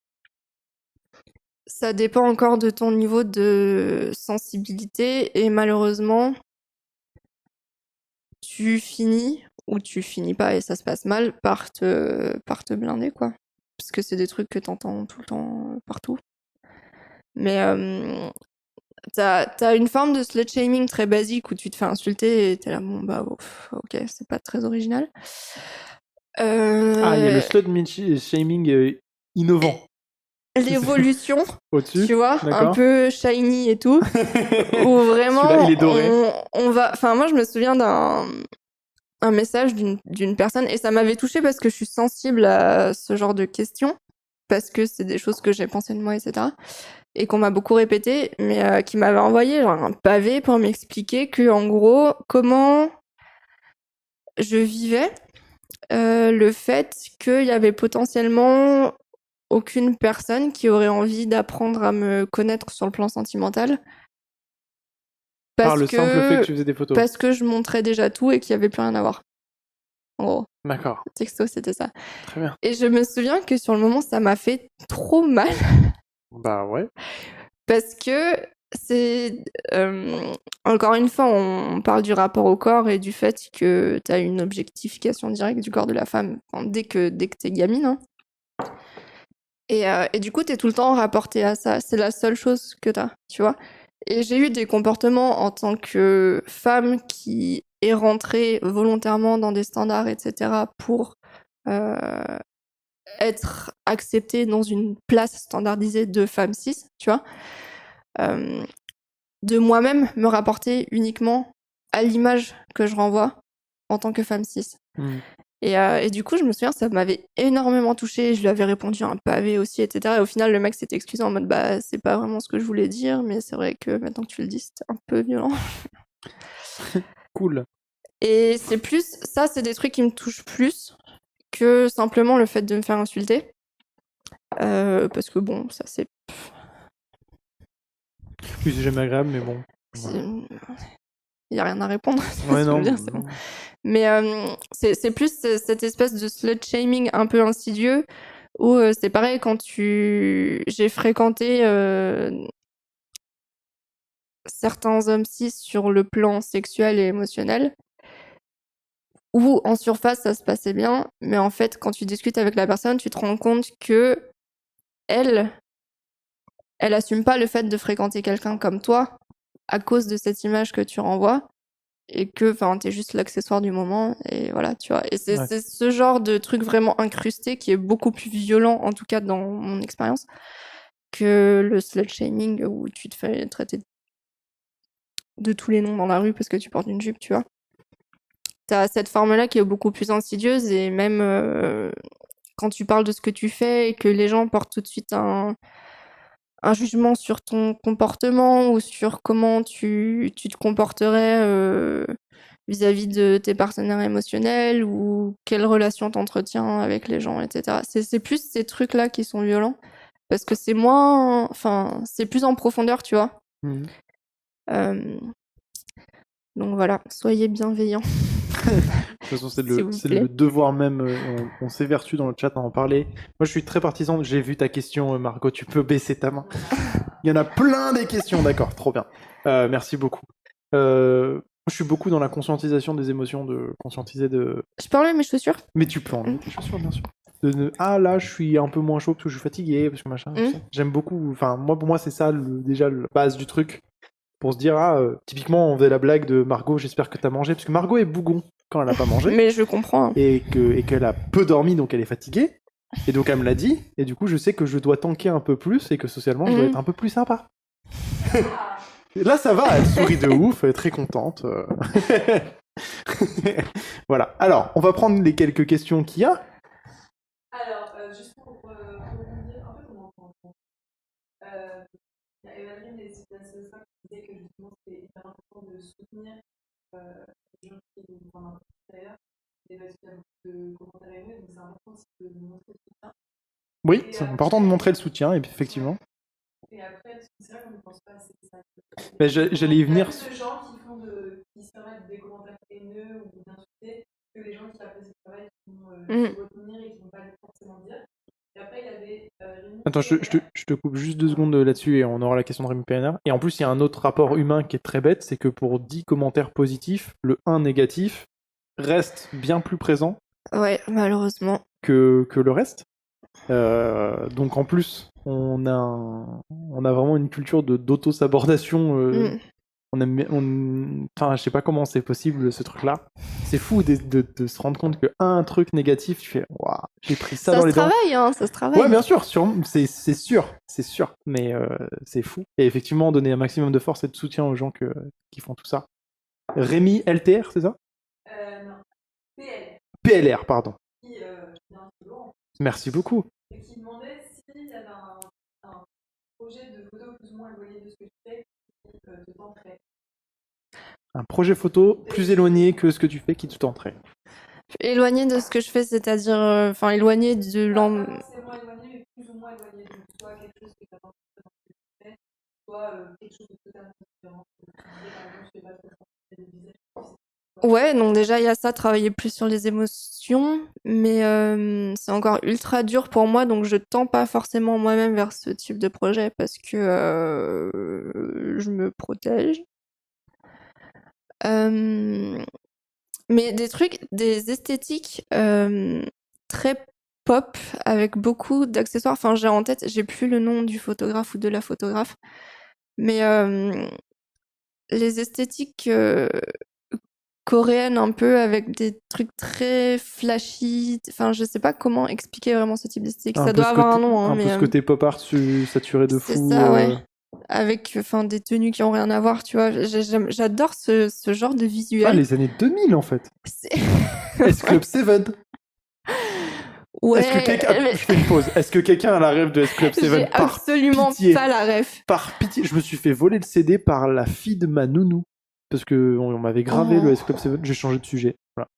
ça dépend encore de ton niveau de sensibilité et malheureusement, tu finis ou tu finis pas et ça se passe mal par te blinder quoi. Parce que c'est des trucs que t'entends tout le temps partout. Mais t'as une forme de slut shaming très basique où tu te fais insulter et t'es là bon bah ok c'est pas très original. Ah, il y a le slut shaming innovant. L'évolution, Au-dessus. tu vois, D'accord. un peu shiny et tout, où vraiment Celui-là, il est doré. on va. Enfin, moi, je me souviens d'un message d'une personne et ça m'avait touchée parce que je suis sensible à ce genre de questions parce que c'est des choses que j'ai pensé de moi, etc. Et qu'on m'a beaucoup répété, mais qui m'avait envoyé genre un pavé pour m'expliquer que en gros comment je vivais le fait qu'il y avait potentiellement aucune personne qui aurait envie d'apprendre à me connaître sur le plan sentimental. Par le simple fait que tu faisais des photos. Parce que je montrais déjà tout et qu'il n'y avait plus rien à voir. En gros, D'accord, le texto, c'était ça. très bien. Et je me souviens que sur le moment, ça m'a fait trop mal. Bah ouais. Parce que c'est... encore une fois, on parle du rapport au corps et du fait que tu as une objectification directe du corps de la femme dès que t'es gamine. Hein. Et du coup, t'es tout le temps rapporté à ça. C'est la seule chose que t'as, tu vois. Et j'ai eu des comportements en tant que femme qui est rentrée volontairement dans des standards, etc., pour être acceptée dans une place standardisée de femme cis, tu vois. De moi-même me rapporter uniquement à l'image que je renvoie en tant que femme cis. Et du coup, je me souviens, ça m'avait énormément touchée. Je lui avais répondu un pavé aussi, etc. Et au final, le mec s'était excusé en mode bah, c'est pas vraiment ce que je voulais dire, mais c'est vrai que maintenant que tu le dis, c'était un peu violent. Cool. Et c'est plus, ça, c'est des trucs qui me touchent plus que simplement le fait de me faire insulter. Parce que bon, ça c'est. Oui, c'est jamais agréable, mais bon. Il n'y a rien à répondre. Ouais, non. C'est bon. Mais c'est plus cette espèce de slut shaming un peu insidieux où c'est pareil quand j'ai fréquenté certains hommes cis sur le plan sexuel et émotionnel où en surface ça se passait bien, mais en fait quand tu discutes avec la personne, tu te rends compte que elle assume pas le fait de fréquenter quelqu'un comme toi à cause de cette image que tu renvoies. Et que t'es juste l'accessoire du moment et voilà, tu vois. Et c'est ce genre de truc vraiment incrusté qui est beaucoup plus violent, en tout cas dans mon expérience, que le slut shaming où tu te fais traiter de tous les noms dans la rue parce que tu portes une jupe, tu vois. T'as cette forme-là qui est beaucoup plus insidieuse et même quand tu parles de ce que tu fais et que les gens portent tout de suite un jugement sur ton comportement ou sur comment tu te comporterais vis-à-vis de tes partenaires émotionnels ou quelle relation t'entretiens avec les gens, etc. C'est plus ces trucs-là qui sont violents parce que c'est moins... Enfin, c'est plus en profondeur, tu vois. Donc voilà, soyez bienveillants. De toute façon, c'est le devoir même. On s'évertue dans le chat à en parler. Moi, je suis très partisan. J'ai vu ta question, Margot. Tu peux baisser ta main. Il y en a plein des questions. D'accord, trop bien. Merci beaucoup. Je suis beaucoup dans la conscientisation des émotions, de conscientiser de. Je peux enlever mes chaussures? Mais tu peux enlever tes chaussures, bien sûr. Ah là, je suis un peu moins chaud parce que je suis fatigué, parce que machin. J'aime beaucoup. Enfin, pour moi, c'est ça déjà la base du truc. Pour se dire, typiquement, on faisait la blague de Margot, j'espère que t'as mangé, parce que Margot est bougon quand elle n'a pas mangé. Mais je comprends. Hein. Et qu'elle a peu dormi, donc elle est fatiguée. Et donc elle me l'a dit, et du coup je sais que je dois tanker un peu plus, et que socialement je dois être un peu plus sympa. Là ça va, elle sourit de ouf, elle est très contente. Voilà, alors on va prendre les quelques questions qu'il y a. Alors, juste pour rebondir un peu comment on entend. Il y a Evaline des Cités qui disait que justement c'était hyper important de soutenir les gens qui nous font n'importe d'ailleurs. Et parce qu'il y a beaucoup de commentaires haineux, donc c'est important aussi de montrer le soutien. Oui, c'est important de montrer le soutien, et puis effectivement. Et après, c'est vrai qu'on ne pense pas assez de ça. Ben, j'allais y venir. Il y a plus de gens qui se permettent des commentaires haineux ou d'insulter que les gens qui apprécient le travail qui vont se retenir et qui ne vont pas forcément dire. Et après, il y avait Attends, je te coupe juste 2 secondes là-dessus et on aura la question de Rémi PNR. Et en plus, il y a un autre rapport humain qui est très bête, c'est que pour 10 commentaires positifs, le 1 négatif reste bien plus présent. Ouais, malheureusement. Que le reste. Donc en plus, on a vraiment une culture d'auto-sabordation. Enfin, je sais pas comment c'est possible ce truc-là. C'est fou de se rendre compte qu'un truc négatif, tu fais waouh, j'ai pris ça dans les dents. Ça se travaille. Ouais, bien sûr, c'est sûr, mais c'est fou. Et effectivement, donner un maximum de force et de soutien aux gens qui font tout ça. Rémi LTR, c'est ça? Non, PL. PLR, pardon. Qui Merci beaucoup. Et qui demandait s'il y avait un projet de photo plus ou moins éloigné de ce que tu fais qui te tenterait. Un projet photo plus éloigné que ce que tu fais qui te tenterait. Éloigné de ce que je fais, c'est-à-dire, enfin, éloigné de l'en... Pas forcément éloigné, mais plus ou moins éloigné. Donc, soit quelque chose qui est pas forcément dans ce que tu fais, soit quelque chose de totalement différent. Par exemple, je fais pas trop de visage. Ouais, donc déjà, il y a ça, travailler plus sur les émotions, mais c'est encore ultra dur pour moi, donc je tends pas forcément moi-même vers ce type de projet parce que je me protège. Mais des trucs, des esthétiques très pop avec beaucoup d'accessoires. Enfin, j'ai en tête, j'ai plus le nom du photographe ou de la photographe, mais les esthétiques coréennes un peu avec des trucs très flashy. Enfin, je sais pas comment expliquer vraiment ce type d'esthétique. Ça doit avoir un nom, hein, un peu mais ce côté pop art saturé de c'est fou. ça, ouais. Avec enfin des tenues qui ont rien à voir, tu vois. J'adore ce genre de Ah, visuel. les années 2000 en fait. C'est- S-Club 7. Ouais, Est-ce que quelqu'un... mais Je fais une pause. Est-ce que quelqu'un a la rêve de S-Club 7 j'ai par absolument pitié? pas la ref. Par pitié, je me suis fait voler le CD par la fille de ma nounou. Parce que on m'avait gravé Oh. le S-Club 7, j'ai changé de sujet. Voilà.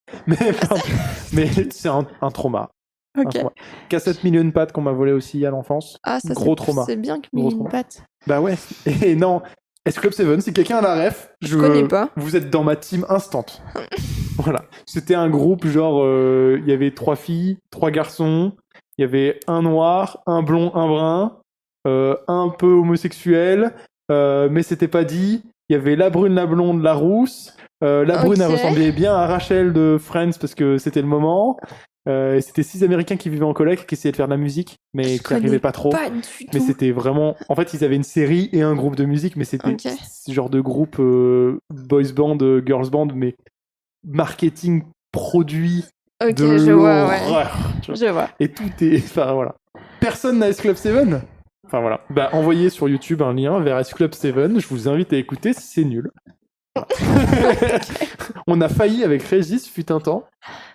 Mais c'est un trauma. Un Ok. trauma. Cassette million pattes qu'on m'a volé aussi à l'enfance. Ah, ça Gros trauma. c'est bien que Gros mis une trauma. patte. Bah ouais. Et non, S-Club 7, si quelqu'un a la ref, Je connais pas. vous êtes dans ma team instant. Voilà. C'était un groupe genre, il y avait 3 filles, 3 garçons, il y avait un noir, un blond, un brun, un peu homosexuel, mais c'était pas dit. Il y avait la brune, la blonde, la rousse. La brune, elle Ok. ressemblait bien à Rachel de Friends parce que c'était le moment. Et c'était 6 Américains qui vivaient en coloc, qui essayaient de faire de la musique, mais Je qui n'arrivaient connais pas trop. pas du Mais tout. c'était vraiment... En fait, ils avaient une série et un groupe de musique, mais c'était Ok. ce genre de groupe boys band, girls band, mais marketing produit Ok, de je vois, ouais. l'horreur. Tu vois. Je vois. Et tout est... Enfin, voilà. Personne n'a S-Club 7. Enfin, voilà. Bah, envoyez sur YouTube un lien vers S-Club 7. Je vous invite à écouter, c'est nul. Voilà. On a failli avec Régis, fut un temps,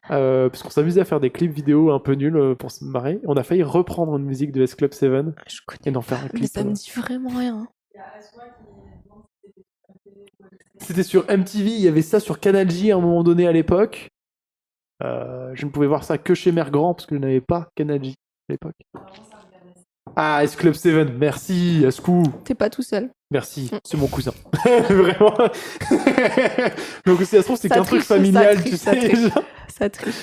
parce qu'on s'amusait à faire des clips vidéo un peu nuls pour se marrer. On a failli reprendre une musique de S-Club 7 Je et connais d'en faire un pas, clip. mais ça me dit vraiment rien. Il y a Aswa qui demande si c'était sur MTV ou MTV. C'était sur MTV, il y avait ça sur Canal J à un moment donné à l'époque. Je ne pouvais voir ça que chez Mère Grand parce que je n'avais pas Canal J à l'époque. Vraiment, ça regardait ça. Ah, S-Club 7, merci, Ascou. T'es pas tout seul. Merci, c'est mon cousin. Vraiment. Donc, si ça se trouve, c'est Ça qu'un truc triche, ça familial, triche, tu ça sais. triche. genre. Ça triche.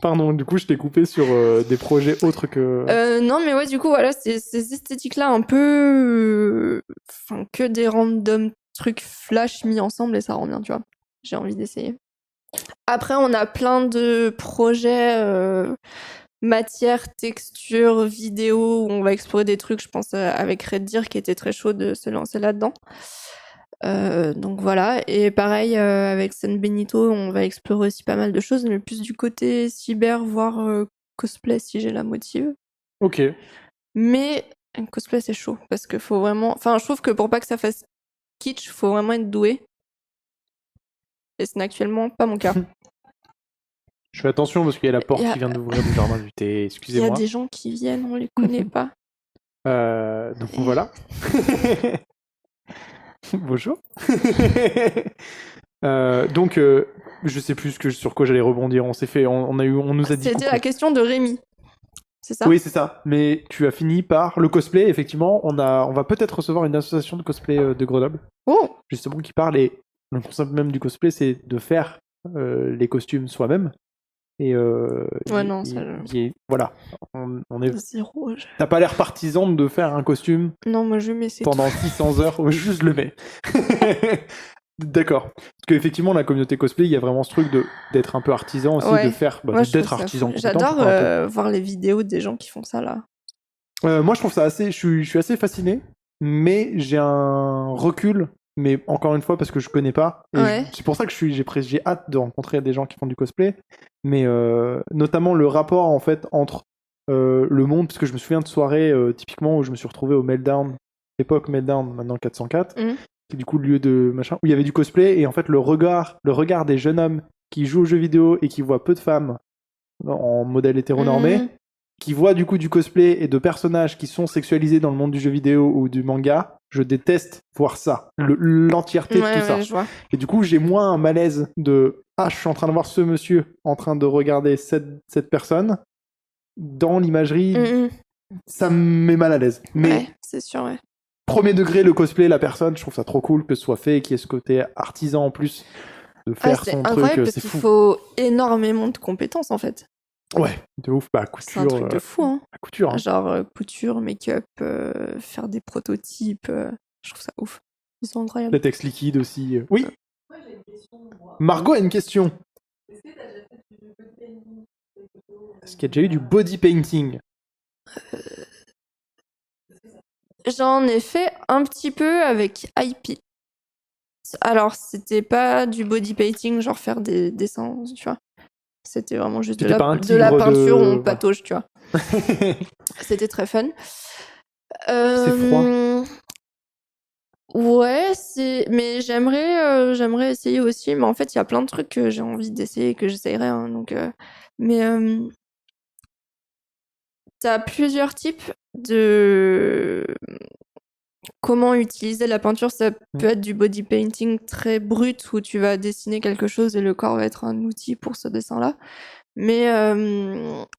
Pardon, du coup, je t'ai coupé sur des projets autres que. Non, mais ouais, du coup, voilà, ces esthétiques-là, un peu. Enfin, que des random trucs flash mis ensemble et ça rend bien, tu vois. J'ai envie d'essayer. Après, on a plein de projets matière, texture, vidéo, où on va explorer des trucs, je pense, avec Red Deer qui était très chaud de se lancer là-dedans. Donc voilà, et pareil avec San Benito, on va explorer aussi pas mal de choses, mais plus du côté cyber, voire cosplay si j'ai la motive. Ok. Mais un cosplay c'est chaud parce que faut vraiment. Enfin, je trouve que pour pas que ça fasse kitsch, faut vraiment être doué. Et ce n'est actuellement pas mon cas. Je fais attention parce qu'il y a la porte Il y a- qui vient d'ouvrir du jardin du thé. Il y a Excusez-moi. des gens qui viennent, on les connaît pas. Donc voilà. Bonjour. Donc, je sais plus sur quoi j'allais rebondir. On s'est fait, on nous a dit. C'était la question de Rémi. C'est ça? Oui, c'est ça. Mais tu as fini par le cosplay. Effectivement, on va peut-être recevoir une association de cosplay de Grenoble, Oh! justement, qui parle. Et le concept même du cosplay, c'est de faire les costumes soi-même. Et Ouais, non, ça. voilà. On est. Zéro. T'as pas l'air partisan de faire un costume Non, moi je mets c'est pendant 600 heures. Ouais, juste le mets. D'accord. Parce qu'effectivement, la communauté cosplay, il y a vraiment ce truc d'être un peu artisan aussi, Ouais. de faire, Moi, je d'être trouve ça artisan fou. compétent, J'adore pour faire un voir les vidéos des gens qui font ça là. peu. Moi, je trouve ça assez. Je suis assez fasciné, mais j'ai un recul. Mais encore une fois, parce que je connais pas. Et Ouais. c'est pour ça que j'ai hâte de rencontrer des gens qui font du cosplay. Mais notamment le rapport en fait entre le monde, parce que je me souviens de soirées typiquement où je me suis retrouvé au Meltdown, époque Meltdown, maintenant 404, Mhm. qui est du coup le lieu de machin, où il y avait du cosplay, et en fait le regard des jeunes hommes qui jouent aux jeux vidéo et qui voient peu de femmes en modèle hétéronormé, Mhm. qui voient du coup du cosplay et de personnages qui sont sexualisés dans le monde du jeu vidéo ou du manga, Je déteste voir ça, l'entièreté de tout ça. Ouais, je vois. Et du coup, j'ai moins un malaise de « Ah, je suis en train de voir ce monsieur en train de regarder cette personne » dans l'imagerie, ça me met mal à l'aise. Mais Ouais, c'est sûr, ouais. premier degré, le cosplay, la personne, je trouve ça trop cool que ce soit fait, qu'il y ait ce côté artisan en plus, de faire C'est son incroyable truc, parce c'est qu'il fou. faut énormément de compétences en fait. Ouais, de ouf. Bah, C'est un truc de fou, hein. la couture. Hein. Genre couture, make-up, faire des prototypes, je trouve ça ouf. Ils sont incroyables. Latex liquide aussi. Oui, Moi, j'ai une question, moi. Margot a une question. Est-ce que tu as déjà fait du body painting, des photos, Est-ce qu'il y a déjà eu du body painting? J'en ai fait un petit peu avec IP. Alors, c'était pas du body painting, genre faire des dessins, tu vois. C'était vraiment juste C'était pas un de la tigre peinture où on voilà. patauge, tu vois. C'était très fun. C'est froid. Ouais, mais j'aimerais essayer aussi. Mais en fait, il y a plein de trucs que j'ai envie d'essayer et que j'essayerai. Hein, donc, mais t'as plusieurs types de comment utiliser la peinture. Ça peut être du body painting très brut où tu vas dessiner quelque chose et le corps va être un outil pour ce dessin-là. Mais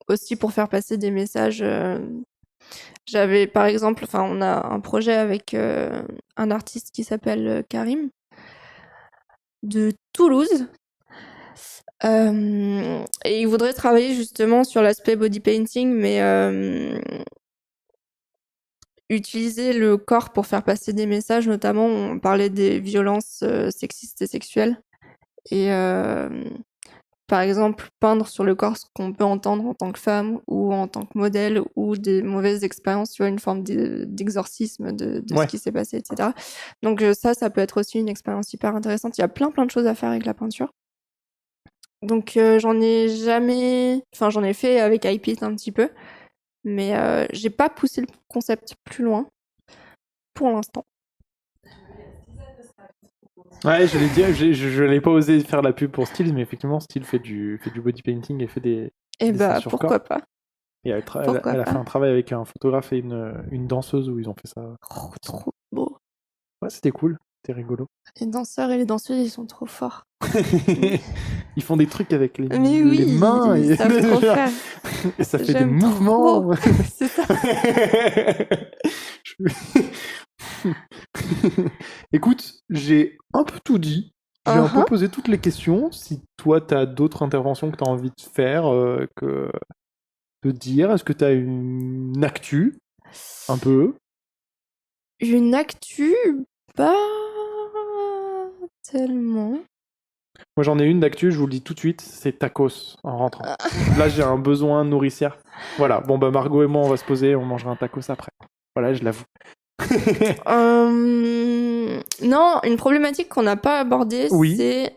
aussi pour faire passer des messages. J'avais par exemple, on a un projet avec un artiste qui s'appelle Karim de Toulouse. Et il voudrait travailler justement sur l'aspect body painting, mais utiliser le corps pour faire passer des messages. Notamment, on parlait des violences sexistes et sexuelles. Et par exemple, peindre sur le corps ce qu'on peut entendre en tant que femme ou en tant que modèle ou des mauvaises expériences, tu vois, une forme d'exorcisme de Ouais. ce qui s'est passé, etc. Donc ça peut être aussi une expérience hyper intéressante. Il y a plein de choses à faire avec la peinture. Donc j'en ai fait avec iPit un petit peu, mais j'ai pas poussé le concept plus loin pour l'instant. Ouais, je l'ai dit, je l'ai pas osé faire la pub pour Steels, mais effectivement, Steels fait du body painting et fait des Et dessins bah sur pourquoi corps. pas. Et elle a fait un travail avec un photographe et une danseuse où ils ont fait ça. Oh, trop beau. Ouais, c'était cool, c'était rigolo. Les danseurs et les danseuses, ils sont trop forts. Ils font des trucs avec les Mais mains ils savent trop faire. et ça fait des J'aime mouvements. trop. C'est ça. Écoute, j'ai un peu tout dit. J'ai un peu posé toutes les questions. Si toi, tu as d'autres interventions que tu as envie de faire, de dire, est-ce que tu as une actu? Un peu? Une actu? Pas tellement. Moi, j'en ai une d'actu, je vous le dis tout de suite, c'est tacos en rentrant. Là, j'ai un besoin nourricière. Voilà, bon, bah, Margot et moi, on va se poser, on mangera un tacos après. Voilà, je l'avoue. Non, une problématique qu'on n'a pas abordée, Oui. c'est...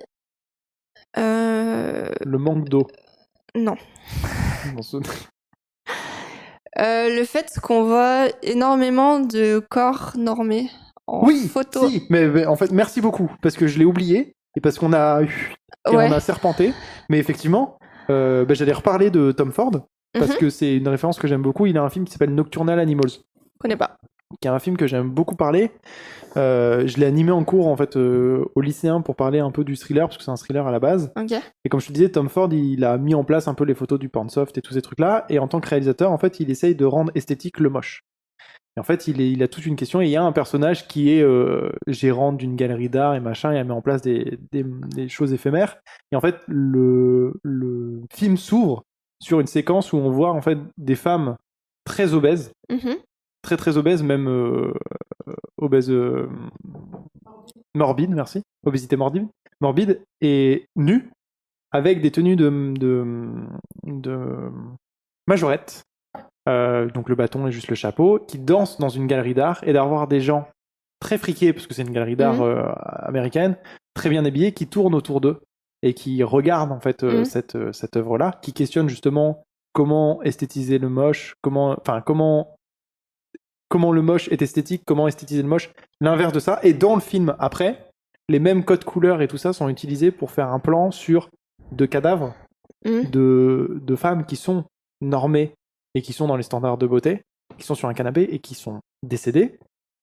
Le manque d'eau. Non. Dans ce- Le fait qu'on voit énormément de corps normés en Oui, photo. si, mais en fait, merci beaucoup, parce que je l'ai oublié, et parce qu'on a on a serpenté, mais effectivement, j'allais reparler de Tom Ford, parce que c'est une référence que j'aime beaucoup. Il a un film qui s'appelle Nocturnal Animals. Je connais pas. Qui est un film que j'aime beaucoup parler. Je l'ai animé en cours en fait au lycéen pour parler un peu du thriller, parce que c'est un thriller à la base. Okay. Et comme je te disais, Tom Ford, il a mis en place un peu les photos du pornsoft et tous ces trucs-là, et en tant que réalisateur, en fait, il essaye de rendre esthétique le moche. Et en fait, il a toute une question, et il y a un personnage qui est gérant d'une galerie d'art et machin, et elle met en place des choses éphémères. Et en fait, le film s'ouvre sur une séquence où on voit en fait des femmes très obèses, très obèses, même obèses morbide, merci, obésité morbide, et nues, avec des tenues de majorette. Donc le bâton et juste le chapeau, qui dansent dans une galerie d'art, et d'avoir des gens très friqués, parce que c'est une galerie d'art américaine, très bien habillés, qui tournent autour d'eux et qui regardent en fait cette œuvre-là, qui questionnent justement comment esthétiser le moche, comment le moche est esthétique, comment esthétiser le moche, l'inverse de ça. Et dans le film après, les mêmes codes couleurs et tout ça sont utilisés pour faire un plan sur de cadavres de femmes qui sont normées et qui sont dans les standards de beauté, qui sont sur un canapé et qui sont décédées.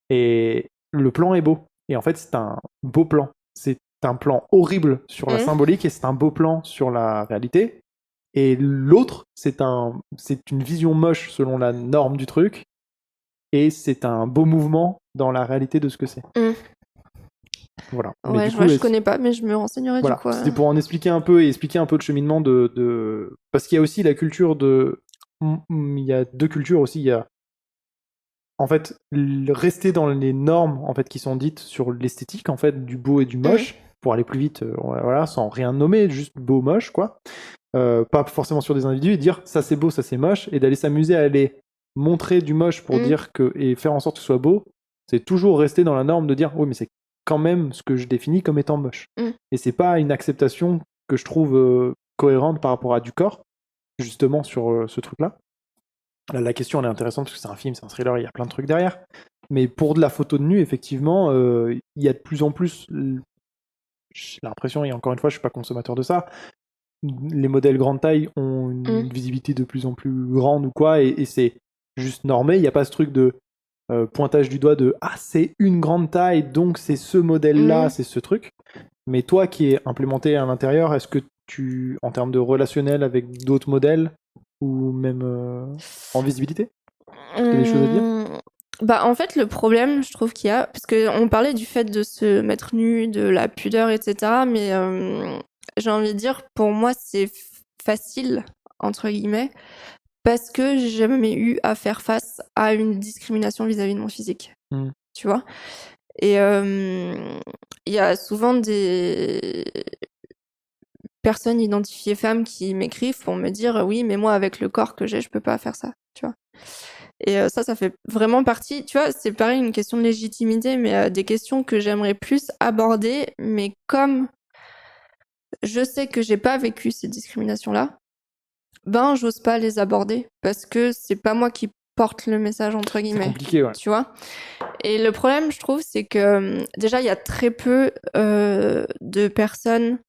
Et le plan est beau. Et en fait, c'est un beau plan. C'est un plan horrible sur la symbolique et c'est un beau plan sur la réalité. Et l'autre, c'est une vision moche selon la norme du truc. Et c'est un beau mouvement dans la réalité de ce que c'est. Voilà. Mais Ouais, du coup, je connais pas, mais je me renseignerai voilà. du coup. C'était pour en expliquer un peu et expliquer un peu le cheminement de... Parce qu'il y a aussi la culture de... Il y a deux cultures aussi. Il y a en fait rester dans les normes en fait qui sont dites sur l'esthétique en fait du beau et du moche pour aller plus vite, voilà, sans rien nommer, juste beau moche quoi. Pas forcément sur des individus et dire ça c'est beau, ça c'est moche, et d'aller s'amuser à aller montrer du moche pour dire que et faire en sorte que ce soit beau, c'est toujours rester dans la norme de dire oui mais c'est quand même ce que je définis comme étant moche. Et c'est pas une acceptation que je trouve cohérente par rapport à du corps, justement sur ce truc-là. Là, la question elle est intéressante parce que c'est un film, c'est un thriller, il y a plein de trucs derrière. Mais pour de la photo de nu, effectivement, il y a de plus en plus, j'ai l'impression, et encore une fois, je suis pas consommateur de ça, les modèles grande taille ont une visibilité de plus en plus grande ou quoi, et c'est juste normé. Il n'y a pas ce truc de pointage du doigt de ah c'est une grande taille donc c'est ce modèle là, c'est ce truc. Mais toi qui es implémenté à l'intérieur, est-ce que tu, en termes de relationnel avec d'autres modèles ou même en visibilité, tu as des choses à dire? Bah en fait le problème je trouve qu'il y a, parce qu'on parlait du fait de se mettre nu, de la pudeur etc, mais j'ai envie de dire pour moi c'est facile entre guillemets parce que j'ai jamais eu à faire face à une discrimination vis-à-vis de mon physique, tu vois. Et il y a souvent des personnes identifiées femmes qui m'écrivent pour me dire oui mais moi avec le corps que j'ai je peux pas faire ça, tu vois. Et ça fait vraiment partie, tu vois, c'est pareil, une question de légitimité, mais des questions que j'aimerais plus aborder, mais comme je sais que j'ai pas vécu ces discriminations-là, ben j'ose pas les aborder, parce que c'est pas moi qui porte le message, entre guillemets. C'est compliqué, ouais. Tu vois. Et le problème, je trouve, c'est que déjà, il y a très peu de personnes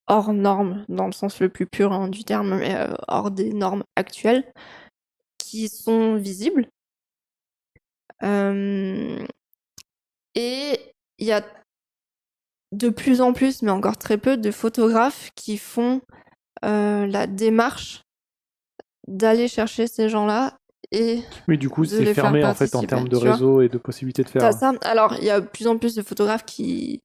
hors normes, dans le sens le plus pur du terme, mais hors des normes actuelles, qui sont visibles. Et il y a de plus en plus, mais encore très peu, de photographes qui font la démarche d'aller chercher ces gens-là et mais du coup, c'est fermé en fait en termes de réseau et de possibilités de faire. T'as ça. Alors, il y a de plus en plus de photographes qui...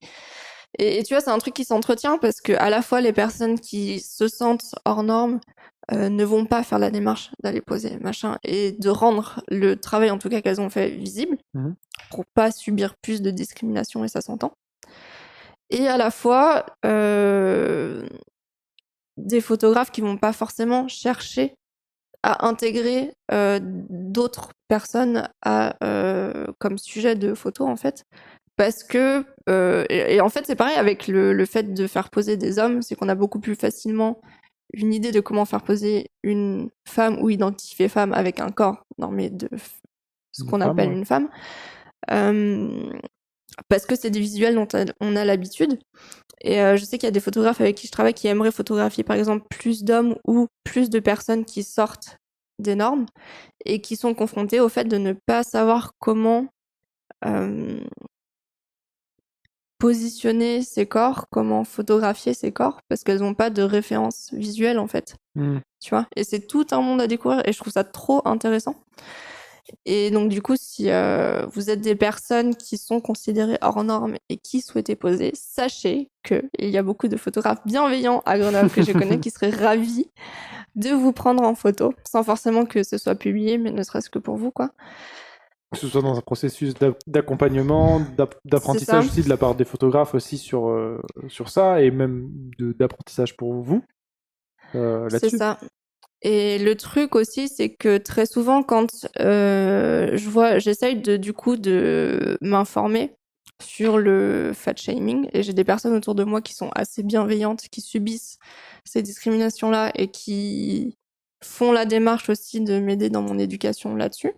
Et tu vois, c'est un truc qui s'entretient parce que à la fois les personnes qui se sentent hors normes ne vont pas faire la démarche d'aller poser machin et de rendre le travail en tout cas qu'elles ont fait visible pour pas subir plus de discrimination, et ça s'entend. Et à la fois des photographes qui vont pas forcément chercher à intégrer d'autres personnes comme sujet de photo en fait. Parce que, et en fait c'est pareil avec le fait de faire poser des hommes, c'est qu'on a beaucoup plus facilement une idée de comment faire poser une femme ou identifier femme avec un corps normé de ce qu'on appelle une femme. Parce que c'est des visuels dont on a l'habitude. Et je sais qu'il y a des photographes avec qui je travaille qui aimeraient photographier par exemple plus d'hommes ou plus de personnes qui sortent des normes et qui sont confrontés au fait de ne pas savoir comment positionner ses corps, comment photographier ses corps, parce qu'elles n'ont pas de référence visuelle en fait. Tu vois. Et c'est tout un monde à découvrir et je trouve ça trop intéressant. Et donc du coup, si vous êtes des personnes qui sont considérées hors normes et qui souhaitez poser, sachez qu'il y a beaucoup de photographes bienveillants à Grenoble que je connais qui seraient ravis de vous prendre en photo, sans forcément que ce soit publié, mais ne serait-ce que pour vous, quoi. Que ce soit dans un processus d'accompagnement, d'apprentissage aussi de la part des photographes aussi sur ça, et même d'apprentissage pour vous là-dessus. C'est ça. Et le truc aussi, c'est que très souvent, quand j'essaye du coup de m'informer sur le fat shaming, et j'ai des personnes autour de moi qui sont assez bienveillantes, qui subissent ces discriminations-là et qui font la démarche aussi de m'aider dans mon éducation là-dessus.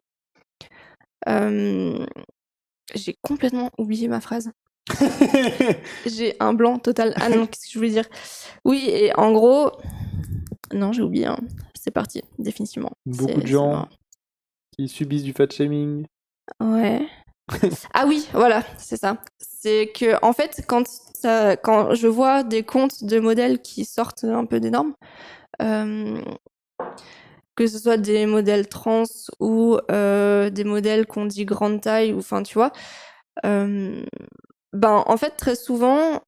J'ai complètement oublié ma phrase. J'ai un blanc total. Ah non, qu'est-ce que je voulais dire ? Oui, et en gros... Non, j'ai oublié. C'est parti, définitivement. Beaucoup de gens qui subissent du fat shaming. Ouais. Ah oui, voilà, c'est ça. C'est que, en fait, quand je vois des comptes de modèles qui sortent un peu des normes, euh, que ce soit des modèles trans ou des modèles qu'on dit grande taille, ou enfin, tu vois, ben, en fait, très souvent,